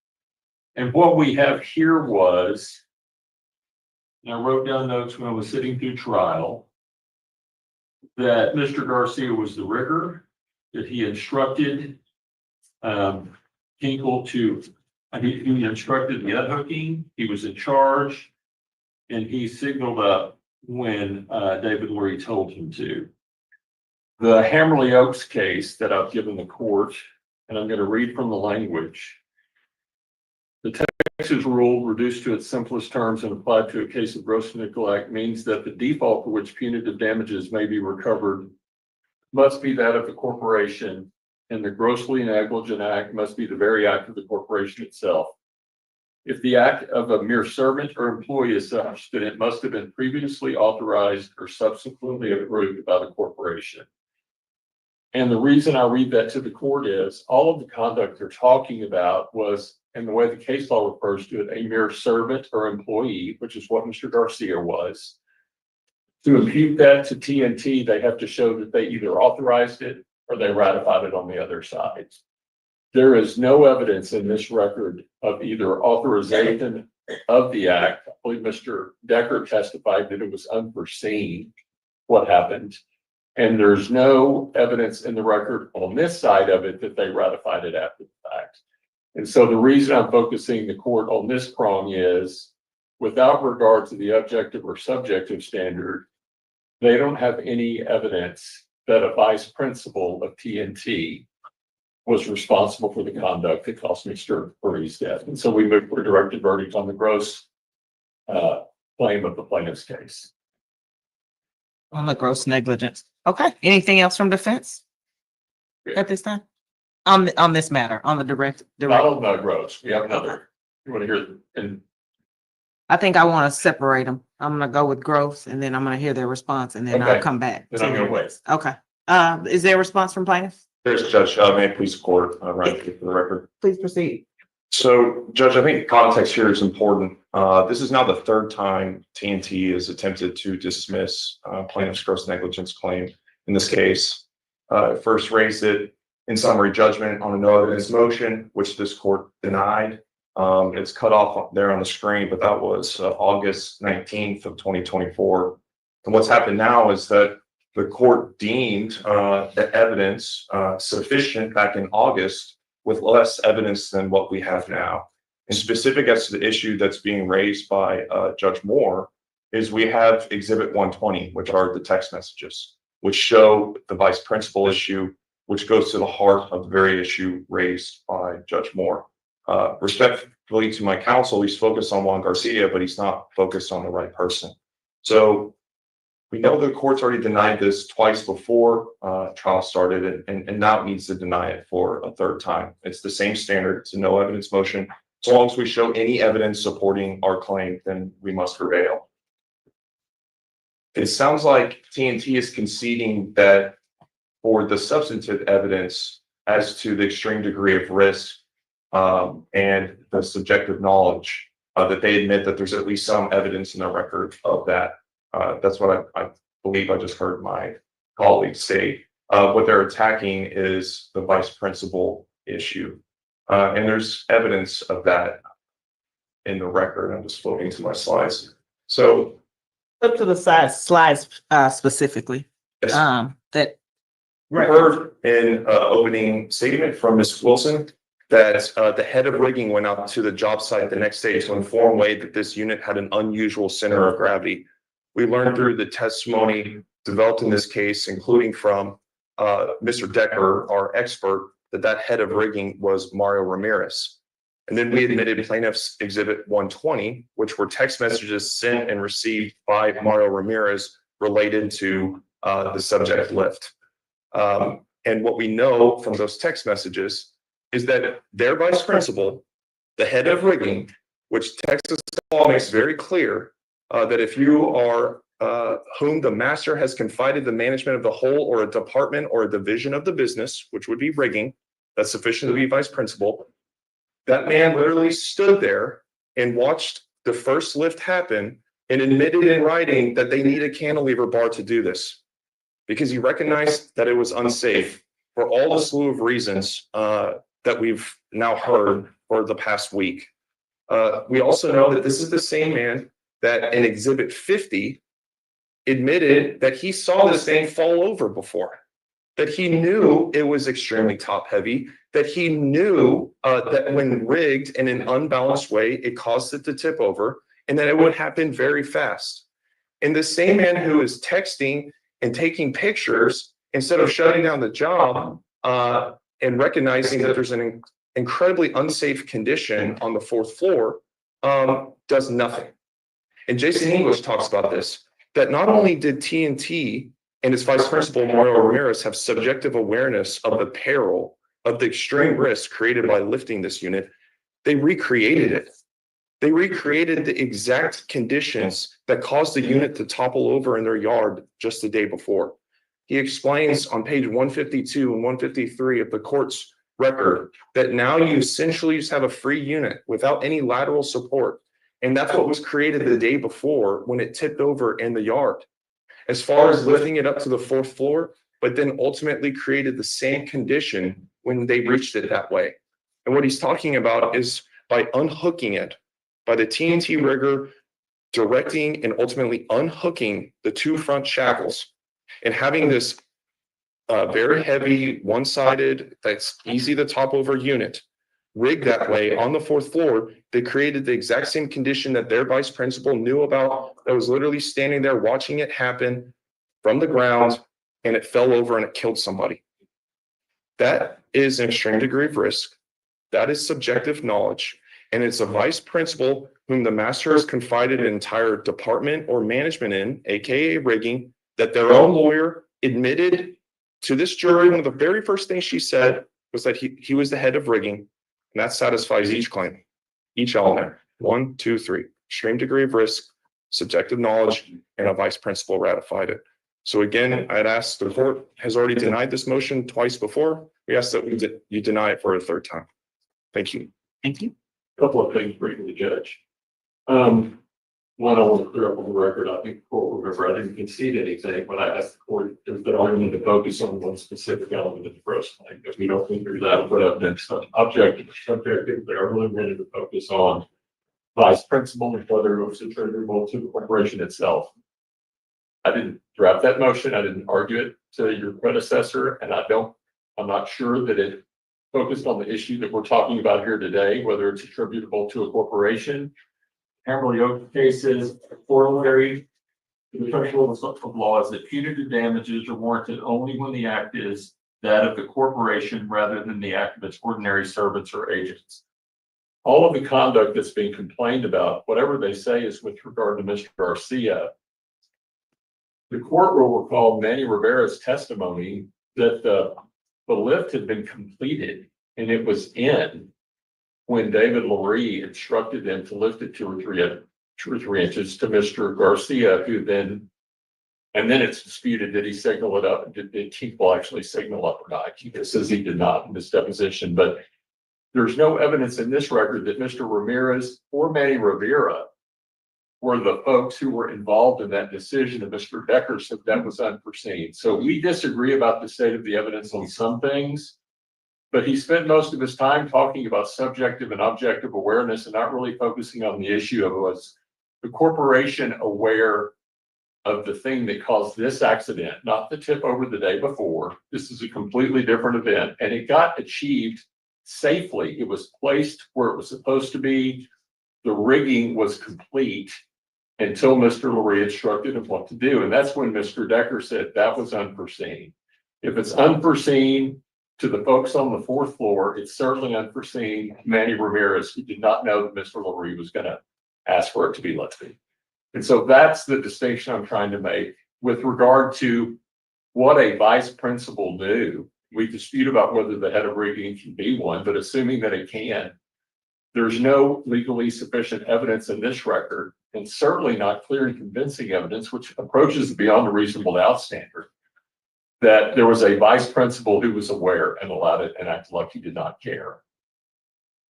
And what we have here was, and I wrote down notes when I was sitting through trial, that Mr. Garcia was the rigger, that he instructed Hinkle to, he instructed the unhooking, he was in charge, and he signaled up when David Lurie told him to. The Hammerly Oaks case that I've given the court, and I'm going to read from the language. The Texas rule, reduced to its simplest terms and applied to a case of gross neglect, means that the default for which punitive damages may be recovered must be that of the corporation, and the grossly negligent act must be the very act of the corporation itself. If the act of a mere servant or employee is such, then it must have been previously authorized or subsequently approved by the corporation. And the reason I read that to the court is all of the conduct they're talking about was, and the way the case law refers to it, a mere servant or employee, which is what Mr. Garcia was. To impute that to TNT, they have to show that they either authorized it or they ratified it on the other side. There is no evidence in this record of either authorization of the act. I believe Mr. Decker testified that it was unforeseen what happened. And there's no evidence in the record on this side of it that they ratified it after the fact. And so the reason I'm focusing the court on this prong is, without regard to the objective or subjective standard, they don't have any evidence that a vice principal of TNT was responsible for the conduct that caused Mr. Lurie's death. And so we moved for a directed verdict on the gross claim of the plaintiff's case. On the gross negligence. Okay, anything else from defense? At this time? On this matter, on the direct. Not on the gross. We have another. You want to hear? And I think I want to separate them. I'm gonna go with gross and then I'm gonna hear their response and then I'll Okay. come back. then I'm going to wait. Okay, is there a response from plaintiffs? There's Judge, may I please court, Ryan, for the record. Please proceed. So Judge, I think context here is important. This is now the 3rd time TNT has attempted to dismiss plaintiff's gross negligence claim in this case. First raised it in summary judgment on a no evidence motion, which this court denied. It's cut off there on the screen, but that was August 19th of 2024. And what's happened now is that the court deemed the evidence sufficient back in August with less evidence than what we have now. And specific as to the issue that's being raised by Judge Moore is we have Exhibit 120, which are the text messages, which show the vice principal issue, which goes to the heart of the very issue raised by Judge Moore. Respectfully to my counsel, he's focused on Juan Garcia, but he's not focused on the right person. So we know the court's already denied this twice before trial started, and now it needs to deny it for a 3rd time. It's the same standard. It's a no evidence motion. As long as we show any evidence supporting our claim, then we must prevail. It sounds like TNT is conceding that for the substantive evidence as to the extreme degree of risk and the subjective knowledge, that they admit that there's at least some evidence in the record of that. That's what I believe I just heard my colleague say. What they're attacking is the vice principal issue. And there's evidence of that in the record. I'm just flipping to my slides. So Up to the slides specifically. yes, That. we heard in opening statement from Ms. Wilson that the head of rigging went out to the job site the next day to inform Wade that this unit had an unusual center of gravity. We learned through the testimony developed in this case, including from Mr. Decker, our expert, that that head of rigging was Mario Ramirez. And then we admitted plaintiff's exhibit 120, which were text messages sent and received by Mario Ramirez related to the subject lift. And what we know from those text messages is that their vice principal, the head of rigging, which Texas law makes very clear that if you are whom the master has confided the management of the whole or a department or a division of the business, which would be rigging, that's sufficient to be vice principal. That man literally stood there and watched the first lift happen and admitted in writing that they need a cantilever bar to do this because he recognized that it was unsafe for all the slew of reasons that we've now heard for the past week. We also know that this is the same man that in Exhibit 50 admitted that he saw this thing fall over before, that he knew it was extremely top heavy, that he knew that when rigged in an unbalanced way, it caused it to tip over and that it would happen very fast. And the same man who is texting and taking pictures instead of shutting down the job and recognizing that there's an incredibly unsafe condition on the fourth floor does nothing. And Jason English talks about this, that not only did TNT and its vice principal, Mario Ramirez, have subjective awareness of the peril of the extreme risk created by lifting this unit, they recreated it. They recreated the exact conditions that caused the unit to topple over in their yard just the day before. He explains on page 152 and 153 of the court's record that now you essentially just have a free unit without any lateral support. And that's what was created the day before when it tipped over in the yard. As far as lifting it up to the fourth floor, but then ultimately created the same condition when they reached it that way. And what he's talking about is by unhooking it, by the TNT rigger directing and ultimately unhooking the two front shackles and having this very heavy, one-sided, that's easy to top over unit rigged that way on the fourth floor, they created the exact same condition that their vice principal knew about, that was literally standing there watching it happen from the ground, and it fell over and it killed somebody. That is an extreme degree of risk. That is subjective knowledge. And it's a vice principal whom the master has confided an entire department or management in, AKA rigging, that their own lawyer admitted to this jury. One of the very first things she said was that he was the head of rigging. And that satisfies each claim, each element. 1, 2, 3. Extreme degree of risk, subjective knowledge, and a vice principal ratified it. So again, I'd ask, the court has already denied this motion twice before. We ask that you deny it for a third time. Thank you. Thank you. Couple of things briefly, Judge. One, I want to clear up on the record. I think the court will remember I didn't concede anything, but I asked the court if they only need to focus on one specific element of the gross claim. If we don't think there's adequate evidence of objective or subjective, they are really willing to focus on vice principal and whether it was attributable to the corporation itself. I didn't draft that motion. I didn't argue it to your predecessor, and I'm not sure that it focused on the issue that we're talking about here today, whether it's attributable to a corporation. Hammerly Oak cases, corollary to the principle of law is that punitive damages are warranted only when the act is that of the corporation rather than the act of its ordinary servants or agents. All of the conduct that's being complained about, whatever they say is with regard to Mr. Garcia. The court will recall Manny Rivera's testimony that the lift had been completed and it was in when David Lurie instructed them to lift it 2 or 3 inches to Mr. Garcia, who then, and then it's disputed, did he signal it up? Did Keeple actually signal up or not? Keeple says he did not in this deposition, but there's no evidence in this record that Mr. Ramirez or Manny Rivera were the folks who were involved in that decision, and Mr. Decker said that was unforeseen. So we disagree about the state of the evidence on some things, but he spent most of his time talking about subjective and objective awareness and not really focusing on the issue of was the corporation aware of the thing that caused this accident, not the tip over the day before. This is a completely different event, and it got achieved safely. It was placed where it was supposed to be. The rigging was complete until Mr. Lurie instructed him what to do. And that's when Mr. Decker said that was unforeseen. If it's unforeseen to the folks on the fourth floor, it's certainly unforeseen to Manny Ramirez, who did not know that Mr. Lurie was going to ask for it to be lifted. And so that's the distinction I'm trying to make with regard to what a vice principal knew. We dispute about whether the head of rigging can be one, but assuming that it can, there's no legally sufficient evidence in this record, and certainly not clear and convincing evidence, which approaches beyond a reasonable doubt standard, that there was a vice principal who was aware and allowed it and acted like he did not care.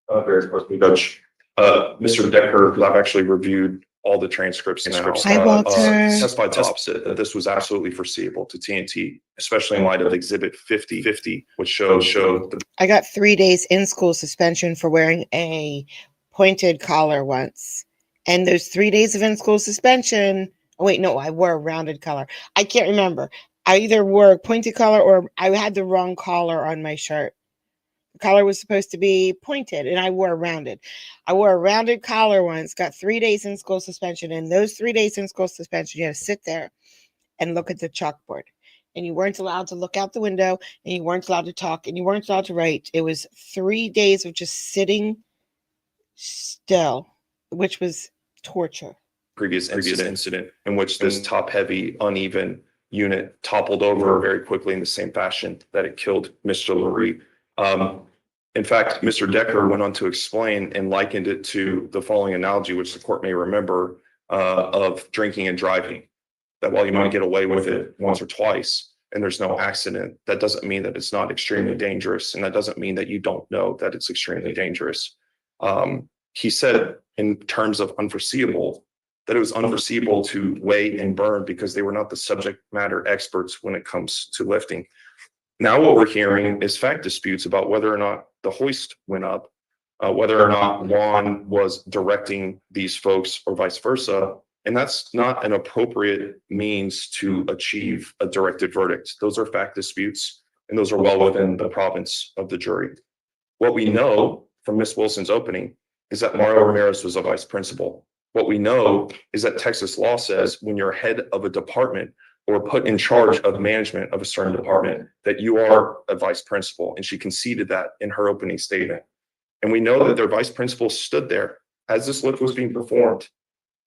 Very quickly, Judge. Mr. Decker, because I've actually reviewed all the transcripts now. Hi, Walter. Testified the opposite, that this was absolutely foreseeable to TNT, especially in light of Exhibit 50, which showed the I got 3 days in school suspension for wearing a pointed collar once. And those 3 days of in school suspension, oh, wait, no, I wore a rounded collar. I can't remember. I either wore a pointed collar or I had the wrong collar on my shirt. The collar was supposed to be pointed and I wore a rounded. I wore a rounded collar once, got 3 days in school suspension. And those 3 days in school suspension, you had to sit there and look at the chalkboard. And you weren't allowed to look out the window and you weren't allowed to talk and you weren't allowed to write. It was 3 days of just sitting still, which was torture. previous incident in which this top-heavy, uneven unit toppled over very quickly in the same fashion that it killed Mr. Lurie. In fact, Mr. Decker went on to explain and likened it to the following analogy, which the court may remember, of drinking and driving. That while you might get away with it once or twice and there's no accident, that doesn't mean that it's not extremely dangerous. And that doesn't mean that you don't know that it's extremely dangerous. He said in terms of unforeseeable, that it was unforeseeable to weigh and burn because they were not the subject matter experts when it comes to lifting. Now what we're hearing is fact disputes about whether or not the hoist went up, whether or not Juan was directing these folks or vice versa. And that's not an appropriate means to achieve a directed verdict. Those are fact disputes, and those are well within the province of the jury. What we know from Ms. Wilson's opening is that Mario Ramirez was a vice principal. What we know is that Texas law says when you're head of a department or put in charge of management of a certain department, that you are a vice principal. And she conceded that in her opening statement. And we know that their vice principal stood there as this lift was being performed.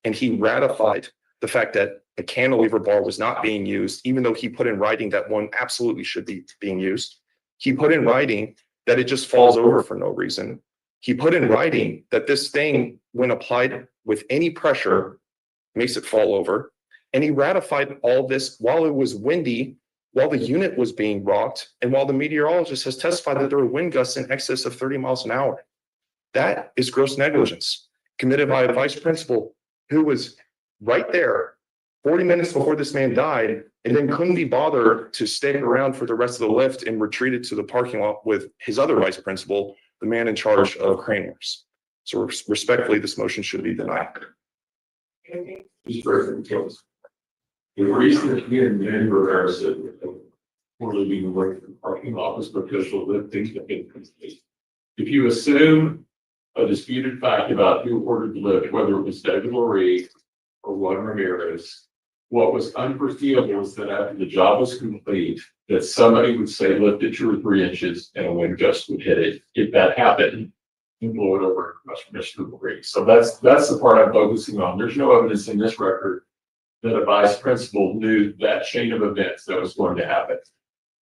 And he ratified the fact that a cantilever bar was not being used, even though he put in writing that one absolutely should be being used. He put in writing that it just falls over for no reason. He put in writing that this thing, when applied with any pressure, makes it fall over. And he ratified all this while it was windy, while the unit was being rocked, and while the meteorologist has testified that there were wind gusts in excess of 30 miles an hour. That is gross negligence committed by a vice principal who was right there 40 minutes before this man died, and then couldn't be bothered to stay around for the rest of the lift and retreated to the parking lot with his other vice principal, the man in charge of crane works. So respectfully, this motion should be denied. The reason that he and Manny Rivera said we're leaving away from the parking lot was because the lifting had been complete. If you assume a disputed fact about who ordered the lift, whether it was David Lurie or Juan Ramirez, what was unforeseeable is that after the job was complete, that somebody would say lift it 2 or 3 inches and a wind gust would hit it. If that happened, and blow it over Mr. Lurie. So that's the part I'm focusing on. There's no evidence in this record that a vice principal knew that chain of events that was going to happen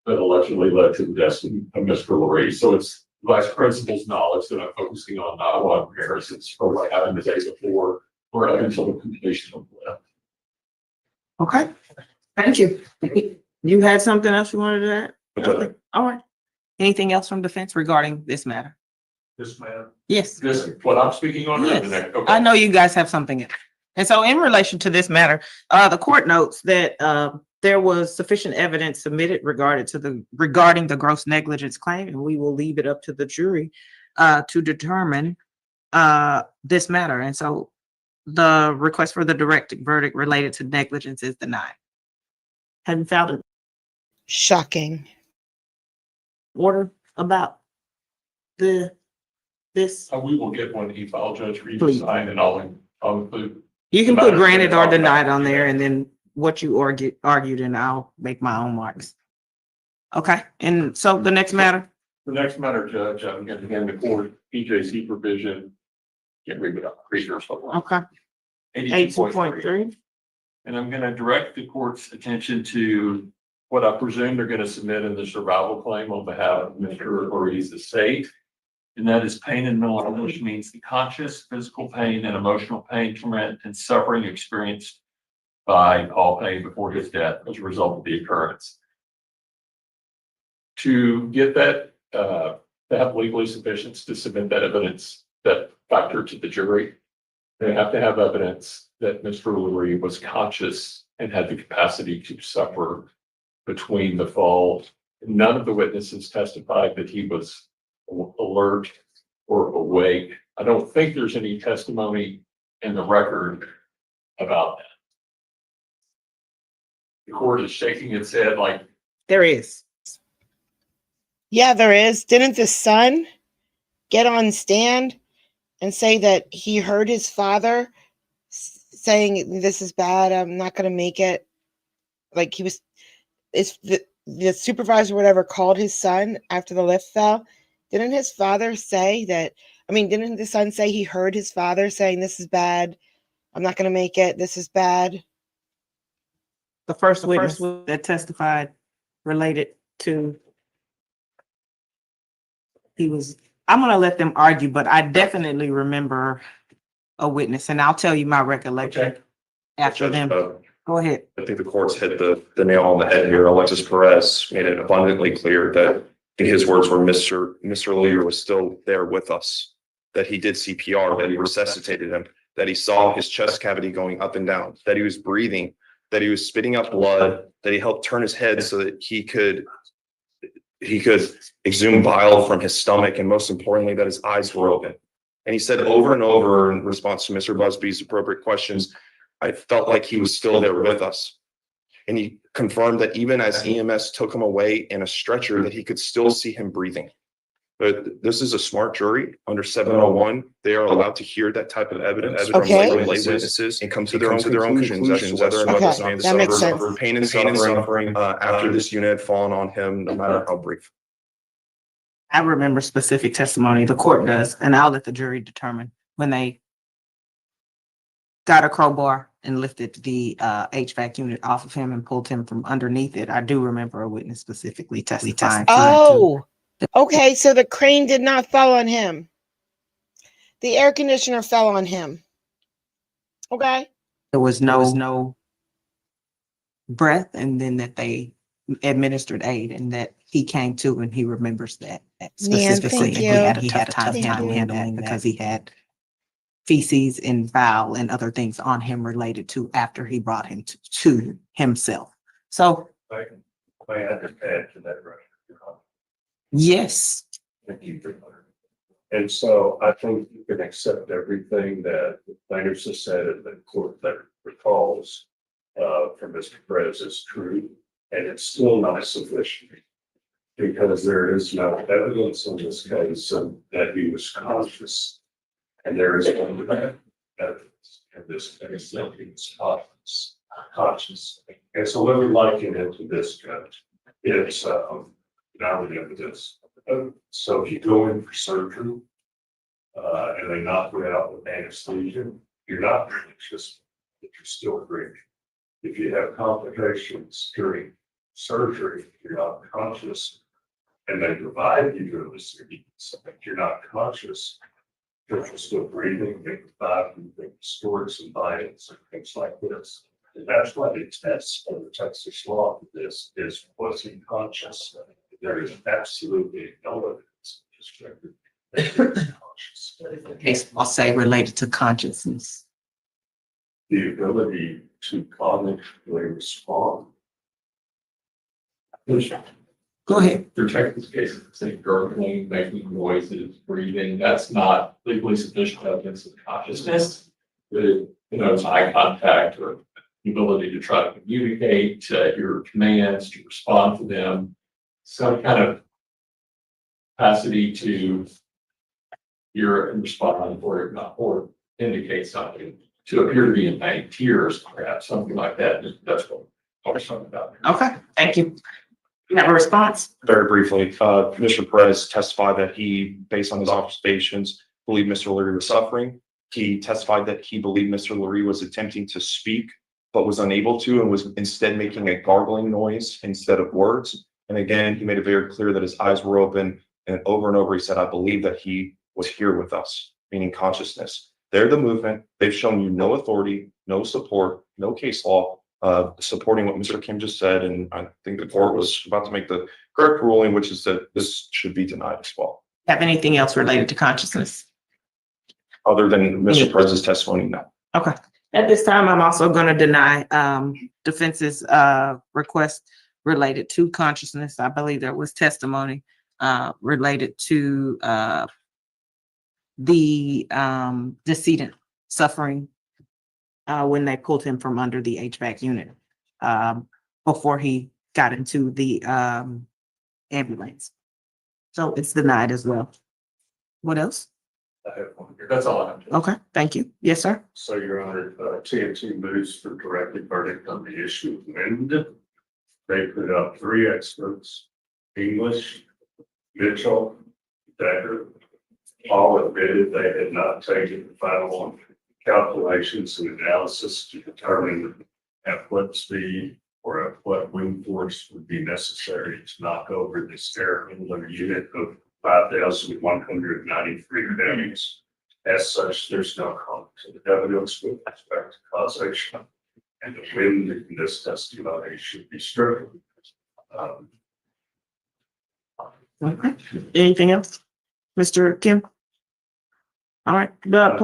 that allegedly led to the death of Mr. Lurie. So it's vice principal's knowledge that I'm focusing on, not Juan Ramirez. It's for what happened the day before or up until the completion of the lift. Okay, thank you. You had something else you wanted to add? Okay. All right. Anything else from defense regarding this matter? This man, Yes. this what I'm speaking on. Or the Yes. next? Okay. I know you guys have something. And so in relation to this matter, the court notes that there was sufficient evidence submitted regarding the gross negligence claim, and we will leave it up to the jury to determine this matter. And so the request for the direct verdict related to negligence is denied. Have you found an Shocking. order about this? We will get one e-file, Judge, for you to Please. sign, and I'll include. You can The put matter granted or that- denied on there and then what you argued and I'll make my own marks. Okay, and so the next matter, The next matter, Judge, I'm going to hand the court PJC provision. Can't read it up, read your stuff. okay, 82.3. And I'm going to direct the court's attention to what I presume they're going to submit in the survival claim on behalf of Mr. Ortiz estate. And that is pain and mental illness, which means the conscious physical pain and emotional pain, torment, and suffering experienced by Paul Payne before his death as a result of the occurrence. To get that, to have legally sufficient to submit that evidence, that factor to the jury, they have to have evidence that Mr. Lurie was conscious and had the capacity to suffer between the fall. None of the witnesses testified that he was alert or awake. I don't think there's any testimony in the record about that. The court is shaking its head like, There is. Yeah, there is. Didn't the son get on stand and say that he heard his father saying, "This is bad. I'm not going to make it." Like he was, it's the supervisor, whatever, called his son after the lift fell. Didn't his father say that? I mean, didn't the son say he heard his father saying, "This is bad. I'm not going to make it. This is bad." The first witness that testified related to, I'm gonna let them argue, but I definitely remember a witness and I'll tell you my recollection Okay. after them. Go ahead. I think the court's hit the nail on the head here. Alexis Perez made it abundantly clear that in his words were Mr. Lear was still there with us, that he did CPR, that he resuscitated him, that he saw his chest cavity going up and down, that he was breathing, that he was spitting out blood, that he helped turn his head so that he could exhume bile from his stomach, and most importantly, that his eyes were open. And he said over and over in response to Mr. Busby's appropriate questions, I felt like he was still there with us. And he confirmed that even as EMS took him away in a stretcher, that he could still see him breathing. But this is a smart jury under 701. They are allowed to hear that type of evidence from Okay. lay witnesses and come to their own conclusions as to whether or not Okay, this man that makes sense. suffered pain and suffering after this unit had fallen on him, no matter how brief. I remember specific testimony, the court does, and I'll let the jury determine when they got a crowbar and lifted the HVAC unit off of him and pulled him from underneath it. I do remember a witness specifically testifying. to that too. Oh, okay. So the crane did not fall on him. The air conditioner fell on him. Okay. There was no breath, and then that they administered aid and that he came to and he remembers that specifically. thank And you. he had a tough Thank time you. handling that because he had feces and bowel and other things on him related to after he brought him to himself. So, I had to add to that, right? yes, Thank you. And so I think you can accept everything that the plaintiffs have said and the court that recalls from Mr. Perez is true, and it's still not sufficient. Because there is no evidence in this case that he was conscious. And there is no evidence in this case that he was conscious. And so let me liken it to this, Judge. It's now we have this. So if you go in for surgery, and they knock you out with anesthesia, you're not conscious, but you're still breathing. If you have complications during surgery, you're not conscious, and they provide you with you're not conscious, but you're still breathing, they provide you with stories and vitals and things like this. And that's why the test of the Texas law for this is, was he conscious? There is absolutely no evidence in this record that he was conscious. case I'll say related to consciousness. The ability to cognitively respond. Go ahead. For Texas cases, say gurgling, making noises, breathing, that's not legally sufficient evidence of consciousness. But it, it's eye contact or the ability to try to communicate your commands, to respond to them, some kind of capacity to you're responding or indicate something to appear to be in pain, tears, perhaps, something like that. That's what I was talking about. Okay, thank you. You have a response? Very briefly, Mr. Perez testified that he, based on his observations, believed Mr. Lurie was suffering. He testified that he believed Mr. Lurie was attempting to speak, but was unable to, and was instead making a gargling noise instead of words. And again, he made it very clear that his eyes were open, and over he said, I believe that he was here with us, meaning consciousness. They're the movement. They've shown you no authority, no support, no case law, supporting what Mr. Kim just said. And I think the court was about to make the correct ruling, which is that this should be denied as well. Have anything else related to consciousness? Other than Mr. Perez's testimony, no. Okay. At this time, I'm also going to deny defense's request related to consciousness. I believe there was testimony related to the decedent suffering when they pulled him from under the HVAC unit before he got into the ambulance. So it's denied as well. What else? I have one here. That's all I have. Okay, thank you. Yes, sir. So, Your Honor, TNT moves for directed verdict on the issue of wind. They put up 3 experts, English, Mitchell, Decker, all admitted they had not taken the final calculations and analysis to determine at what speed or at what wind force would be necessary to knock over this air handler unit of 5,193 pounds. As such, there's no competent evidence with respect to causation, and the wind in this testimony should be stricken. Okay. Anything else? Mr. Kim? All right, the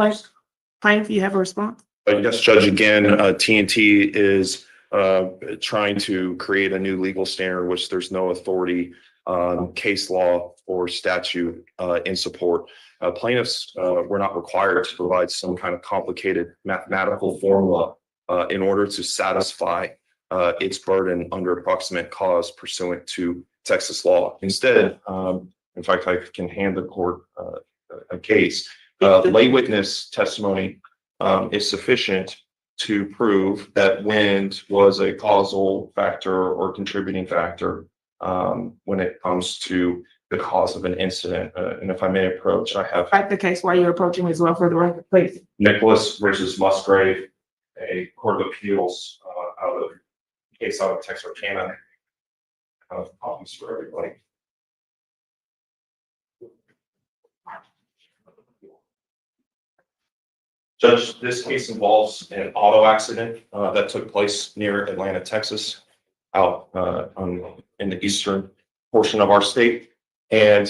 plaintiff, you have a response? Yes, Judge, again, TNT is trying to create a new legal standard, which there's no authority, case law or statute in support. Plaintiffs were not required to provide some kind of complicated mathematical formula in order to satisfy its burden under approximate cause pursuant to Texas law. Instead, in fact, I can hand the court a case. Lay witness testimony is sufficient to prove that wind was a causal factor or contributing factor when it comes to the cause of an incident. And if I may approach, I have Fight the case while you're approaching as well for the record, please. Nicholas versus Musgrave, a court of appeals case out of Texarkana. Copies for everybody. Judge, this case involves an auto accident that took place near Atlanta, Texas, out in the eastern portion of our state. And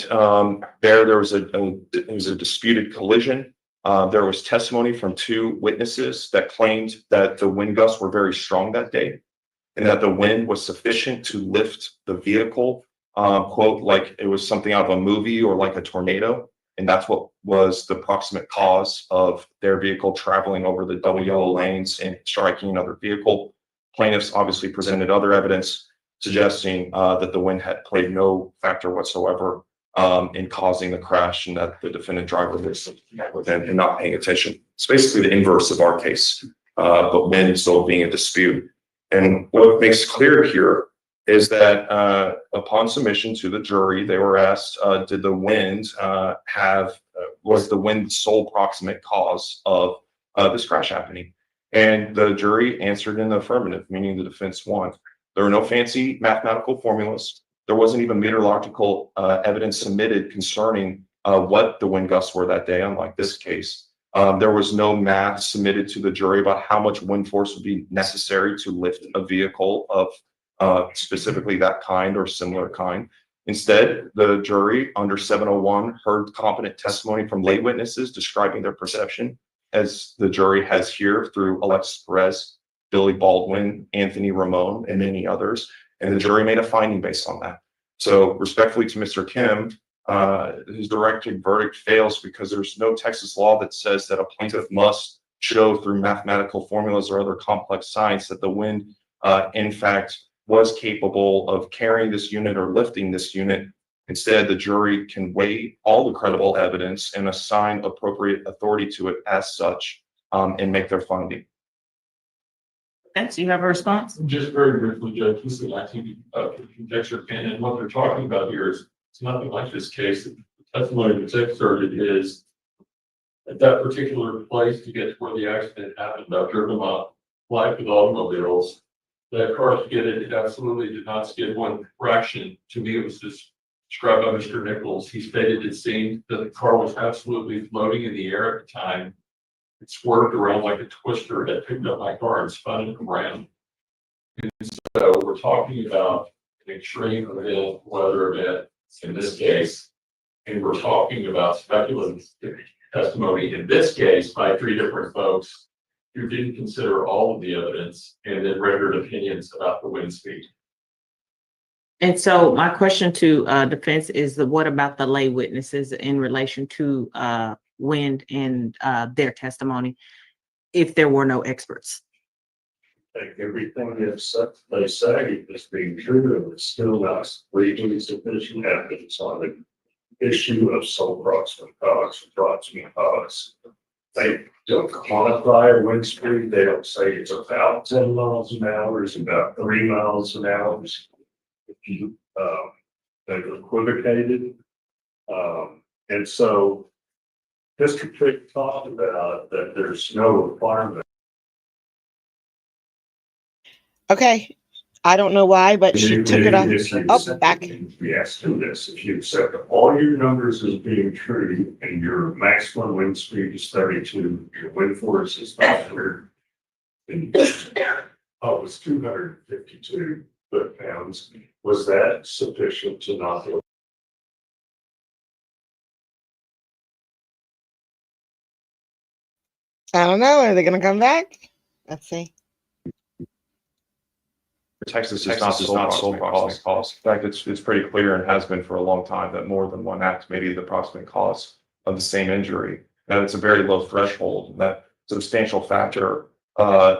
there was a disputed collision. There was testimony from 2 witnesses that claimed that the wind gusts were very strong that day, and that the wind was sufficient to lift the vehicle, quote, like it was something out of a movie or like a tornado. And that's what was the proximate cause of their vehicle traveling over the double yellow lanes and striking another vehicle. Plaintiffs obviously presented other evidence suggesting that the wind had played no factor whatsoever in causing the crash, and that the defendant driver was negligent and not paying attention. It's basically the inverse of our case, but wind still being a dispute. And what makes clear here is that upon submission to the jury, they were asked, did the wind was the wind the sole proximate cause of this crash happening? And the jury answered in the affirmative, meaning the defense won. There were no fancy mathematical formulas. There wasn't even meteorological evidence submitted concerning what the wind gusts were that day, unlike this case. There was no math submitted to the jury about how much wind force would be necessary to lift a vehicle of specifically that kind or similar kind. Instead, the jury under 701 heard competent testimony from lay witnesses describing their perception, as the jury has here through Alexis Perez, Billy Baldwin, Anthony Ramon, and many others. And the jury made a finding based on that. So respectfully to Mr. Kim, his directed verdict fails because there's no Texas law that says that a plaintiff must show through mathematical formulas or other complex science that the wind, in fact, was capable of carrying this unit or lifting this unit Instead, the jury can weigh all the credible evidence and assign appropriate authority to it as such, and make their finding. Thanks. You have a response? Just very briefly, Judge, this is, I think, conjecture opinion, and what they're talking about here is, it's nothing like this case. The testimony that's excerpted is at that particular place to get to where the accident happened, I've driven my life with automobiles. That car skidded, it absolutely did not skid one fraction. To me, it was just described by Mr. Nichols. He stated it seemed that the car was absolutely floating in the air at the time. It swerved around like a twister that picked up my car and spun it around. And so we're talking about an extreme event, weather event in this case, and we're talking about speculative testimony in this case by three different folks who didn't consider all of the evidence and then rendered opinions about the wind speed. And so my question to defense is what about the lay witnesses in relation to wind and their testimony if there were no experts? Like everything they say is being true, it's still not legally sufficient evidence on the issue of sole proximate cause. They don't quantify a wind speed. They don't say it's about 10 miles an hour, it's about 3 miles an hour. If you, they've equivocated. And so District Trick talked about that there's no requirement. Okay. I don't know why, but she took it off. If you Oh, accept- back. Yes, do this. If you accept all your numbers as being true and your maximum wind speed is 32, your wind force is 500. And oh, it was 252 foot-pounds. Was that sufficient to not? I don't know. Are they going to come back? Let's see. Texas is not sole proximate cause. In fact, it's pretty clear and has been for a long time that more than one act may be the proximate cause of the same injury. And it's a very low threshold. That substantial factor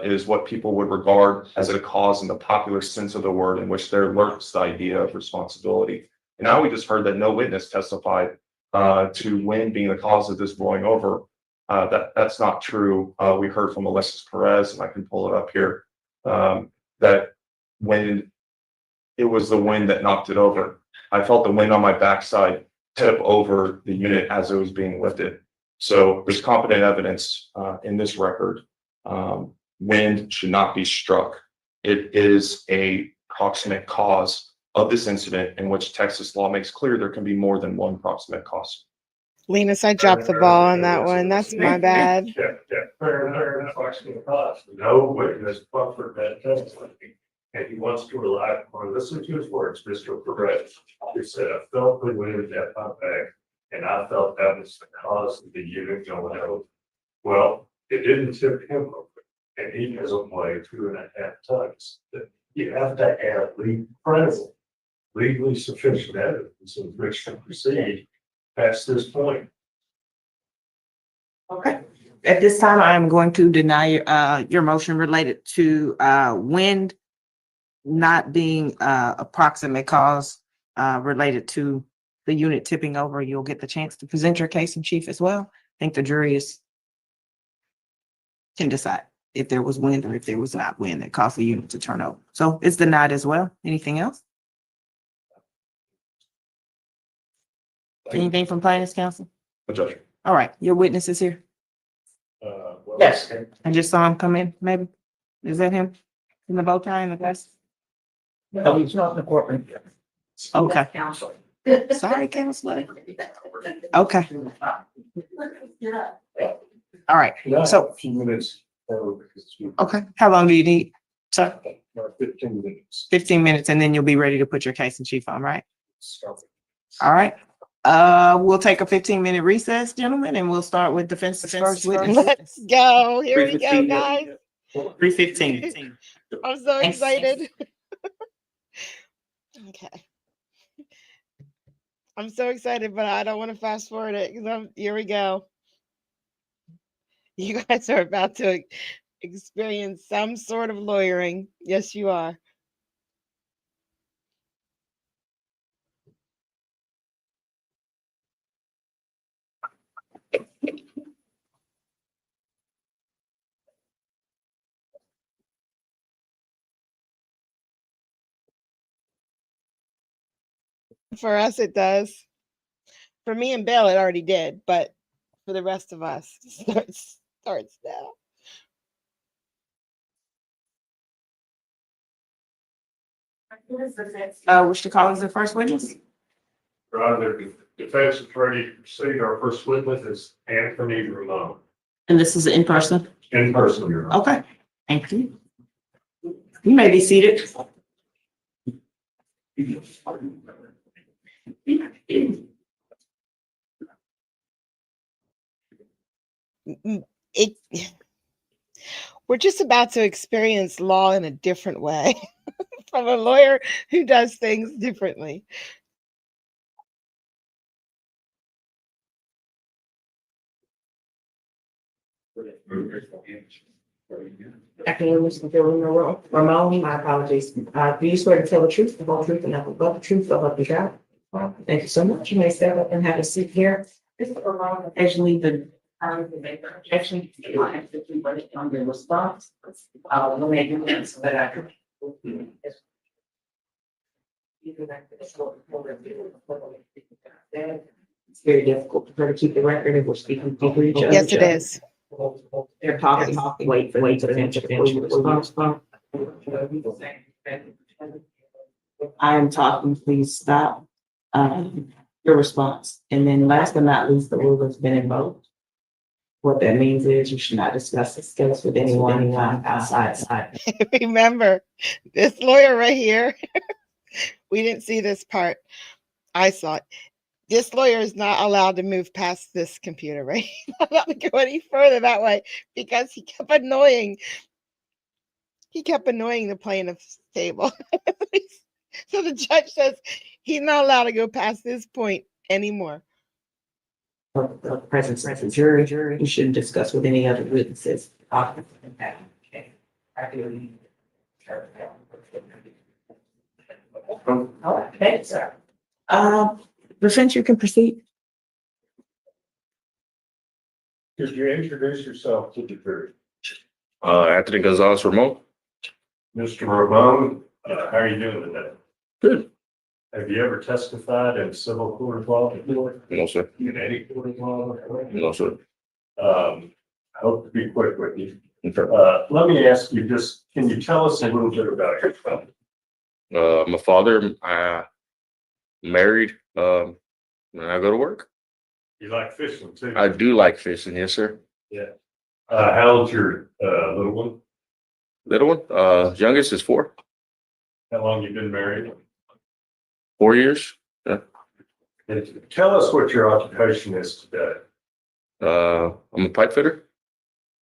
is what people would regard as a cause in the popular sense of the word, in which there lurks the idea of responsibility. And now we just heard that no witness testified to wind being the cause of this blowing over. That's not true. We heard from Alexis Perez, and I can pull it up here, that when it was the wind that knocked it over, I felt the wind on my backside tip over the unit as it was being lifted. So there's competent evidence in this record. Wind should not be struck. It is a proximate cause of this incident, in which Texas law makes clear there can be more than one proximate cause. Linus, I dropped the ball on that one. That's my bad. Yeah, fair enough. Proximate cause. No witness buffered that testimony. And he wants to rely upon, listen to his words, Mr. Perez. He said, I felt the wind at my back, and I felt that was the cause of the unit going over. Well, it didn't tip him over, and he doesn't weigh 2.5 tons. You have to have credible, legally sufficient evidence in which to proceed past this point. Okay. At this time, I'm going to deny your motion related to wind not being a proximate cause related to the unit tipping over. You'll get the chance to present your case in chief as well. I think the jury can decide if there was wind or if there was not wind that caused the unit to turn over. So it's denied as well. Anything else? Anything from plaintiff's counsel? Judge. All right, your witness is here. Well, Yes. I just saw him come in, maybe. Is that him? In the bow tie and the vest? No, he's not in the courtroom. Okay. Counsel. Sorry, Counselor. Okay, all right. So- a few minutes. Okay, how long do you need? Sir, 15 minutes. 15 minutes, and then you'll be ready to put your case in chief on, right? All right. We'll take a 15-minute recess, gentlemen, and we'll start with defense's first witness. Let's go. Here we go, guys. 3:15. I'm so Thanks. excited. Okay. I'm so excited, but I don't want to fast forward it because here we go. You guys are about to experience some sort of lawyering. Yes, you are. For us, it does. For me and Bill, it already did, but for the rest of us, it starts now. Wish to call as the first witness? Your Honor, the defense is ready to proceed. Our first witness is Anthony Ramon. And this is in person? In person, Your Honor. Okay, thank you. You may be seated. It, we're just about to experience law in a different way from a lawyer who does things differently. Afternoon, Mr. Bill Ramon, my apologies. Do you swear to tell the truth, the whole truth, and nothing but the truth, so help you God? Thank you so much. You may step up and have a seat here. Mr. Ramon, as you leave the objection, I have to keep it on the response. We'll make it so that I can. It's very difficult for her to keep the record if we're speaking over each other. Yes, it is. They're talking, wait for the answer. I am talking, please stop, your response. And then last but not least, the rule has been invoked. What that means is you should not discuss this case with anyone outside. Remember, this lawyer right here, we didn't see this part. I saw it. This lawyer is not allowed to move past this computer, right? Not allowed to go any further that way because he kept annoying the plaintiff's table. So the judge says he's not allowed to go past this point anymore. Presence jury, you shouldn't discuss with any other witnesses. Okay. Okay, sir. Defense, you can proceed. Could you introduce yourself to the jury? Anthony Gonzalez Ramon. Mr. Ramon, how are you doing today? Good. Have you ever testified in civil court of law before? No, sir. In any court of law before? No, sir. I hope to be quick with you. Okay. Let me ask you just, can you tell us a little bit about yourself? My father, married, and I go to work. You like fishing too? I do like fishing, yes, sir. How old's your, little one? Little one, youngest is 4 How long you been married? 4 years. And tell us what your occupation is today. I'm a pipe fitter,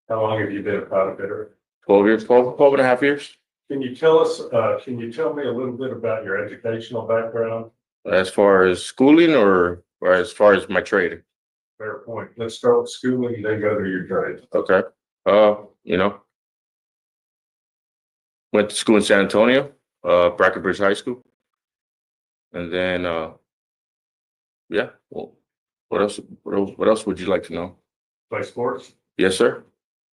How long have you been a pipe fitter? 12 years, 12 and a half years. Can you tell me a little bit about your educational background? As far as schooling or as far as my trade. Fair point. Let's start with schooling, then go to your trade. Okay. Went to school in San Antonio, Brackenbridge High School. And then, yeah, well, what else would you like to know? Play sports? Yes, sir.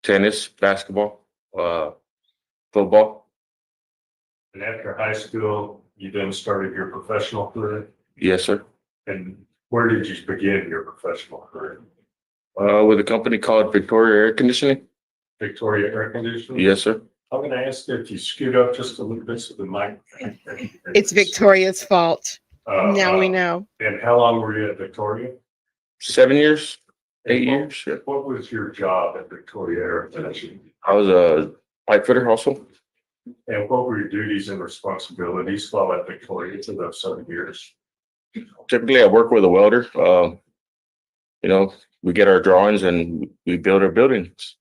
Tennis, basketball, football. And after high school, you then started your professional career? Yes, sir. And where did you begin your professional career? With a company called Victoria Air Conditioning. Victoria Air Conditioning? Yes, sir. I'm gonna ask you if you scoot up just a little bit so the mic. It's Victoria's fault. Now we know. know. And how long were you at Victoria? 7 years, 8 And what- years. Yeah. What was your job at Victoria Air Conditioning? I was a pipe fitter also. And what were your duties and responsibilities while at Victoria for those 7 years? Typically, I work with a welder. We get our drawings and we build our buildings,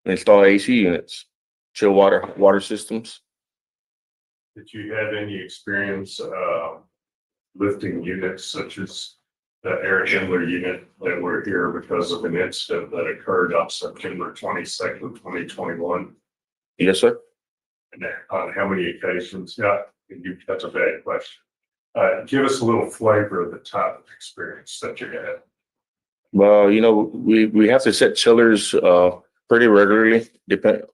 install AC units, chill water systems. Did you have any experience lifting units such as the air handler unit that were here because of an incident that occurred on September 22nd, 2021? Yes, sir. And on how many occasions? Yeah, that's a bad question. Give us a little flavor of the type of experience that you had. Well, we have to set chillers pretty regularly, depend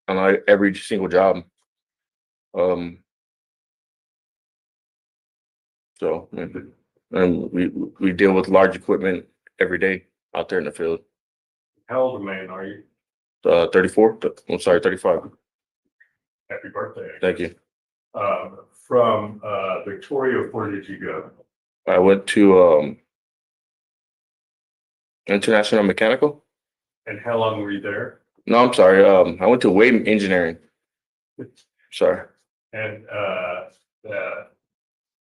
on every single job. So And we deal with large equipment every day out there in the field. How old a man are you? 34, I'm sorry, 35. Happy birthday. Thank you. From Victoria, where did you go? I went to International Mechanical. And how long were you there? No, I'm sorry. I went to Wade Engineering. Sorry, And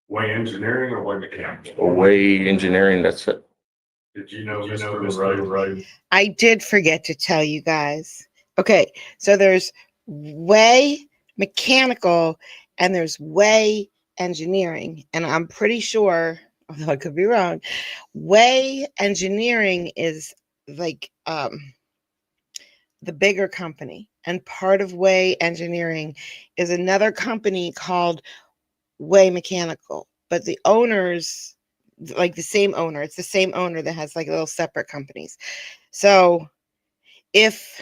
Way Engineering or Way Mechanical? Wade Engineering. That's it. Did you know Mr. Ray? I did forget to tell you guys. Okay, so there's Way Mechanical and there's Way Engineering. And I'm pretty sure, although I could be wrong, Way Engineering is like the bigger company. And part of Way Engineering is another company called Way Mechanical. But the owners, like the same owner, it's the same owner that has like little separate companies. So if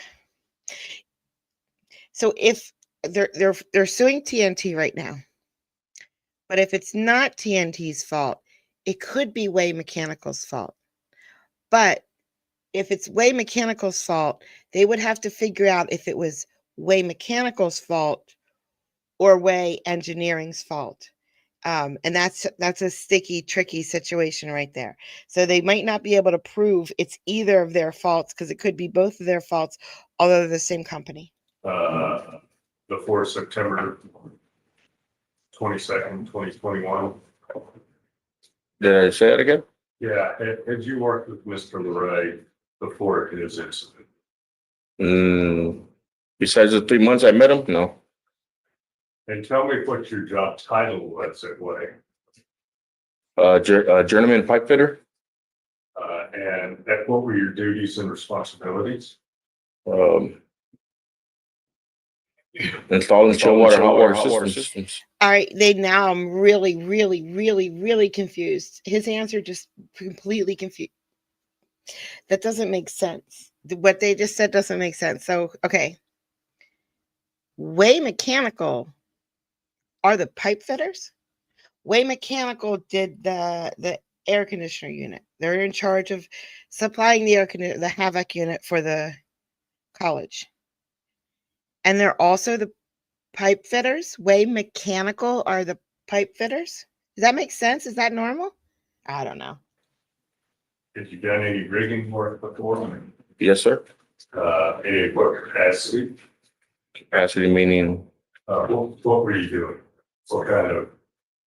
they're suing TNT right now, but if it's not TNT's fault, it could be Way Mechanical's fault. But if it's Way Mechanical's fault, they would have to figure out if it was Way Mechanical's fault or Way Engineering's fault. And that's a sticky, tricky situation right there. So they might not be able to prove it's either of their faults because it could be both of their faults, although they're the same company. Before September 22nd, 2021. Did I say that again? Yeah, had you worked with Mr. Ray before his incident? Besides the 3 months I met him, no. And tell me what your job title was at Way. Journeyman pipe fitter. And what were your duties and responsibilities? Installing chill water, hot water systems. All right, now I'm really, really, really, really confused. His answer just completely confused. That doesn't make sense. What they just said doesn't make sense. So, okay. Way Mechanical are the pipe fitters. Way Mechanical did the air conditioner unit. They're in charge of supplying the the HVAC unit for the college. And they're also the pipe fitters. Way Mechanical are the pipe fitters. Does that make sense? Is that normal? I don't know. Had you done any rigging work before? Yes, sir. Any what capacity? Capacity meaning What were you doing? What kind of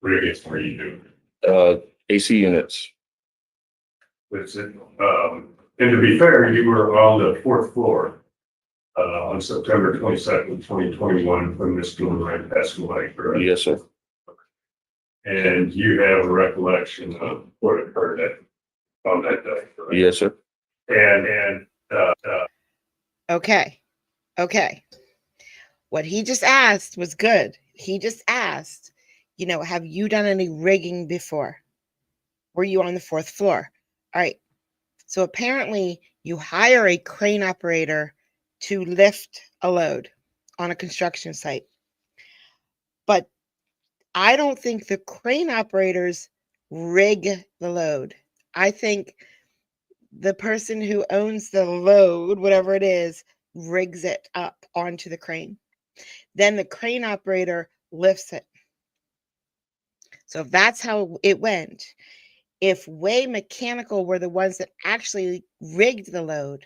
rigging were you doing? AC units. Was it, and to be fair, you were on the fourth floor on September 22nd, 2021, when Mr. Ray passed away, correct? Yes, sir. And you have a recollection of what occurred on that day, correct? Yes, sir. And Okay. What he just asked was good. He just asked, have you done any rigging before? Were you on the fourth floor? All right. So apparently you hire a crane operator to lift a load on a construction site. But I don't think the crane operators rig the load. I think the person who owns the load, whatever it is, rigs it up onto the crane. Then the crane operator lifts it. So if that's how it went, if Way Mechanical were the ones that actually rigged the load,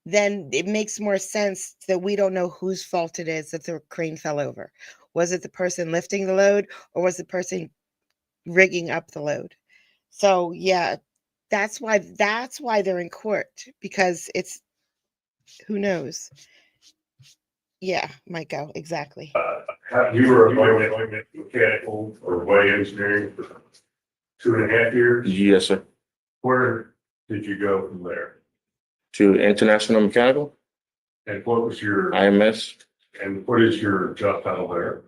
then it makes more sense that we don't know whose fault it is that the crane fell over. Was it the person lifting the load or was the person rigging up the load? So yeah, that's why they're in court, because it's, who knows? Yeah, Michael, exactly. you were a Way Mechanical or Way Engineering for 2.5 years? Yes, sir. Where did you go from there? To International Mechanical, And what was your, IMS, and what is your job title there?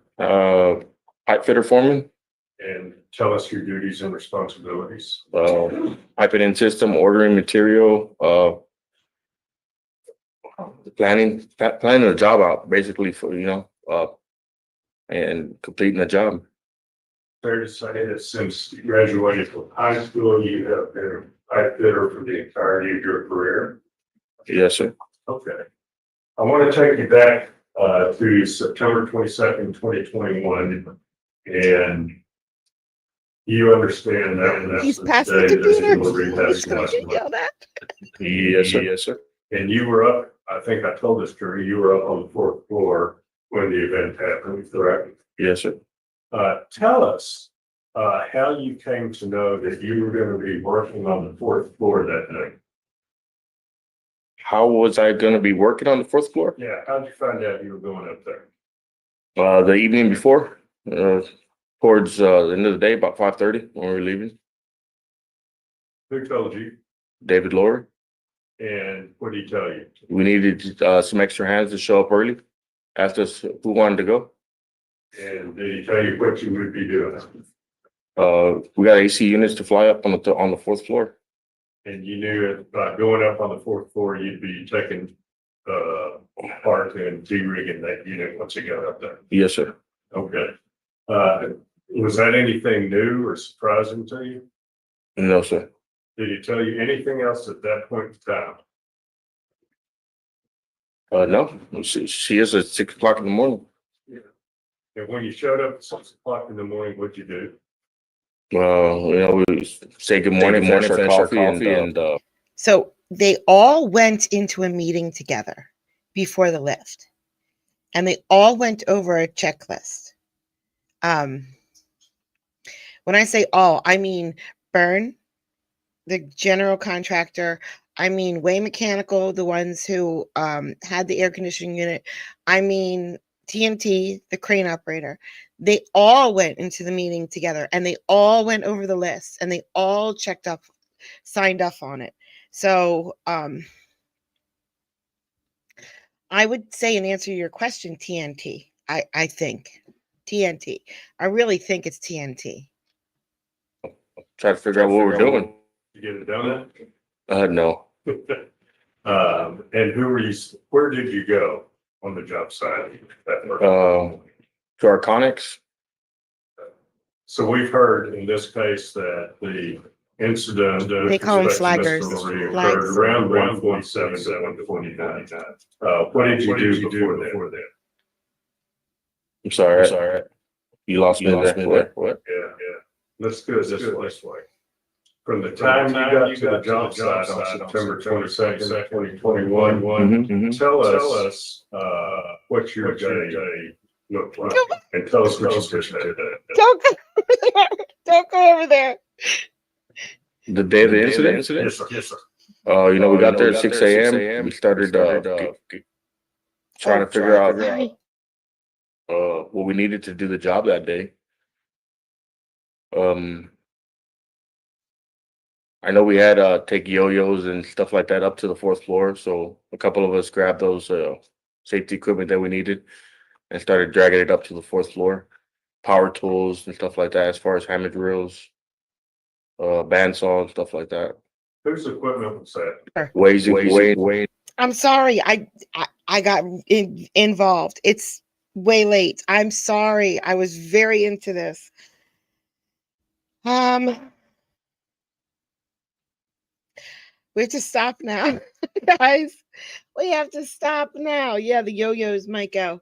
pipe fitter foreman, And tell us your duties and responsibilities. piping in system, ordering material, planning the job out basically for, and completing the job. fair to say that since you graduated from high school, you have been a pipe fitter for the entirety of your career? Yes, sir. Okay. I want to take you back to September 22nd, 2021. And you understand that. He's was past the day that computer. Hillary He's passed gonna last get month. yelled at. Yes, sir. Yes, sir. And you were up, I think I told this jury, you were up on the fourth floor when the event happened, correct? Yes, sir. Tell us how you came to know that you were going to be working on the fourth floor that night. How was I gonna be working on the fourth floor? Yeah, how'd you find out you were going up there? The evening before, towards the end of the day, about 5:30 when we were leaving. Who told you? David Lowery. And what did he tell you? We needed some extra hands to show up early. Asked us who wanted to go. And did he tell you what you would be doing? We got AC units to fly up on the fourth floor. And you knew by going up on the fourth floor, you'd be taking part in de-rigging that unit once you got up there. Yes, sir. Okay. Was that anything new or surprising to you? No, sir. Did he tell you anything else at that point in time? No. She is at 6 o'clock in the morning. And when you showed up at 6 o'clock in the morning, what'd you do? We say good morning, finish our coffee, and So they all went into a meeting together before the lift, and they all went over a checklist. When I say all, I mean Byrne, the general contractor. I mean Way Mechanical, the ones who had the air conditioning unit. I mean TNT, the crane operator. They all went into the meeting together, and they all went over the list, and they all checked up, signed off on it. So I would say, in answer to your question, TNT. I think TNT. I really think it's TNT. try to figure out what we're doing. You get it done? No. And where did you go on the job site? To our Connex. So we've heard in this case that the incident. They call them flaggers. Occurred Flags. around 1:47 to 1:49. What did you do before that? I'm sorry. You lost me there. What? Yeah. Let's do it this way. From the time you got to the job site on September 22nd, 2021, Mhm. tell us what your day looked like, and tell us what you just did. Don't go over there. Don't go over there. The day of the incident? Yes, sir. We got there at 6 a.m. We started trying to figure out what we needed to do the job that day. I know we had take yo-yos and stuff like that up to the fourth floor, so a couple of us grabbed those safety equipment that we needed and started dragging it up to the fourth floor. Power tools and stuff like that, as far as hammer drills, bandsaw and stuff like that. Whose equipment was that? Wade. I'm sorry. I got involved. It's way late. I'm sorry. I was very into this. We have to stop now, guys. We have to stop now. Yeah, the yo-yos might go.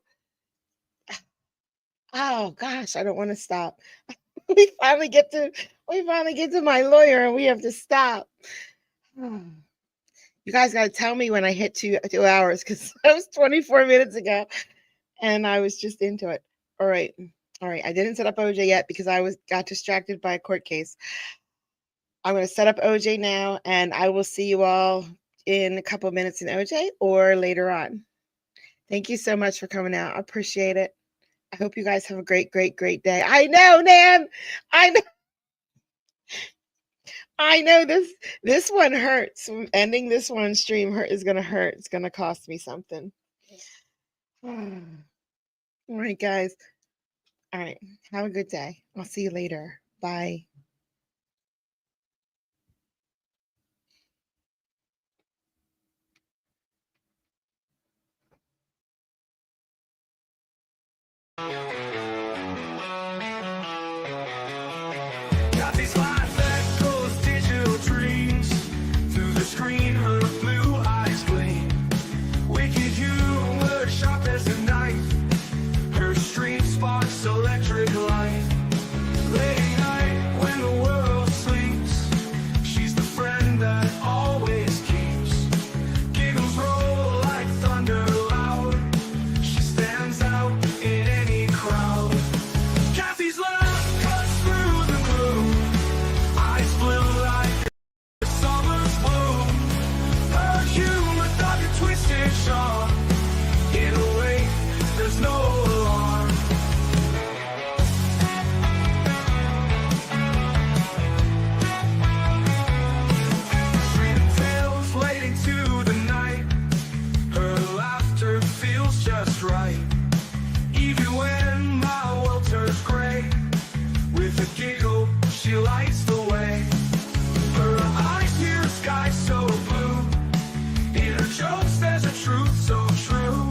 Oh gosh, I don't want to stop. We finally get to my lawyer, and we have to stop. You guys got to tell me when I hit 2 hours, because that was 24 minutes ago, and I was just into it. All right. I didn't set up OJ yet because I got distracted by a court case. I'm going to set up OJ now, and I will see you all in a couple of minutes in OJ or later on. Thank you so much for coming out. I appreciate it. I hope you guys have a great, great, great day. I know, Nan. I know this one hurts. Ending this one stream is going to hurt. It's going to cost me something. All right, guys. All right. Have a good day. I'll see you later. Bye. just right. Even when my world turns gray, with a giggle, she lights the way. Her eyes near a sky so blue, in her jokes there's a truth so true.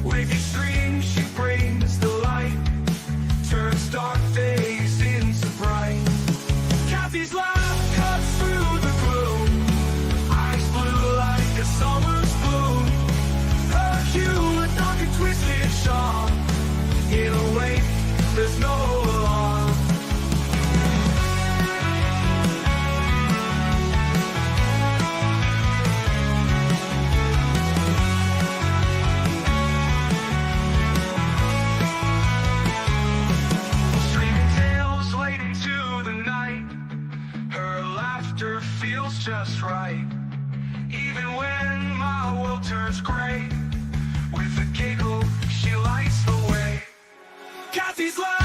With each string she brings the light, turns dark days into bright. Kathy's laugh cuts through the gloom, eyes blue like a summer's bloom. Her humor dark and twisted charm, in a way there's no alarm. Streaming tales late into the night, her laughter feels just right. Even when my world turns gray, with a giggle she lights the way. Kathy's life.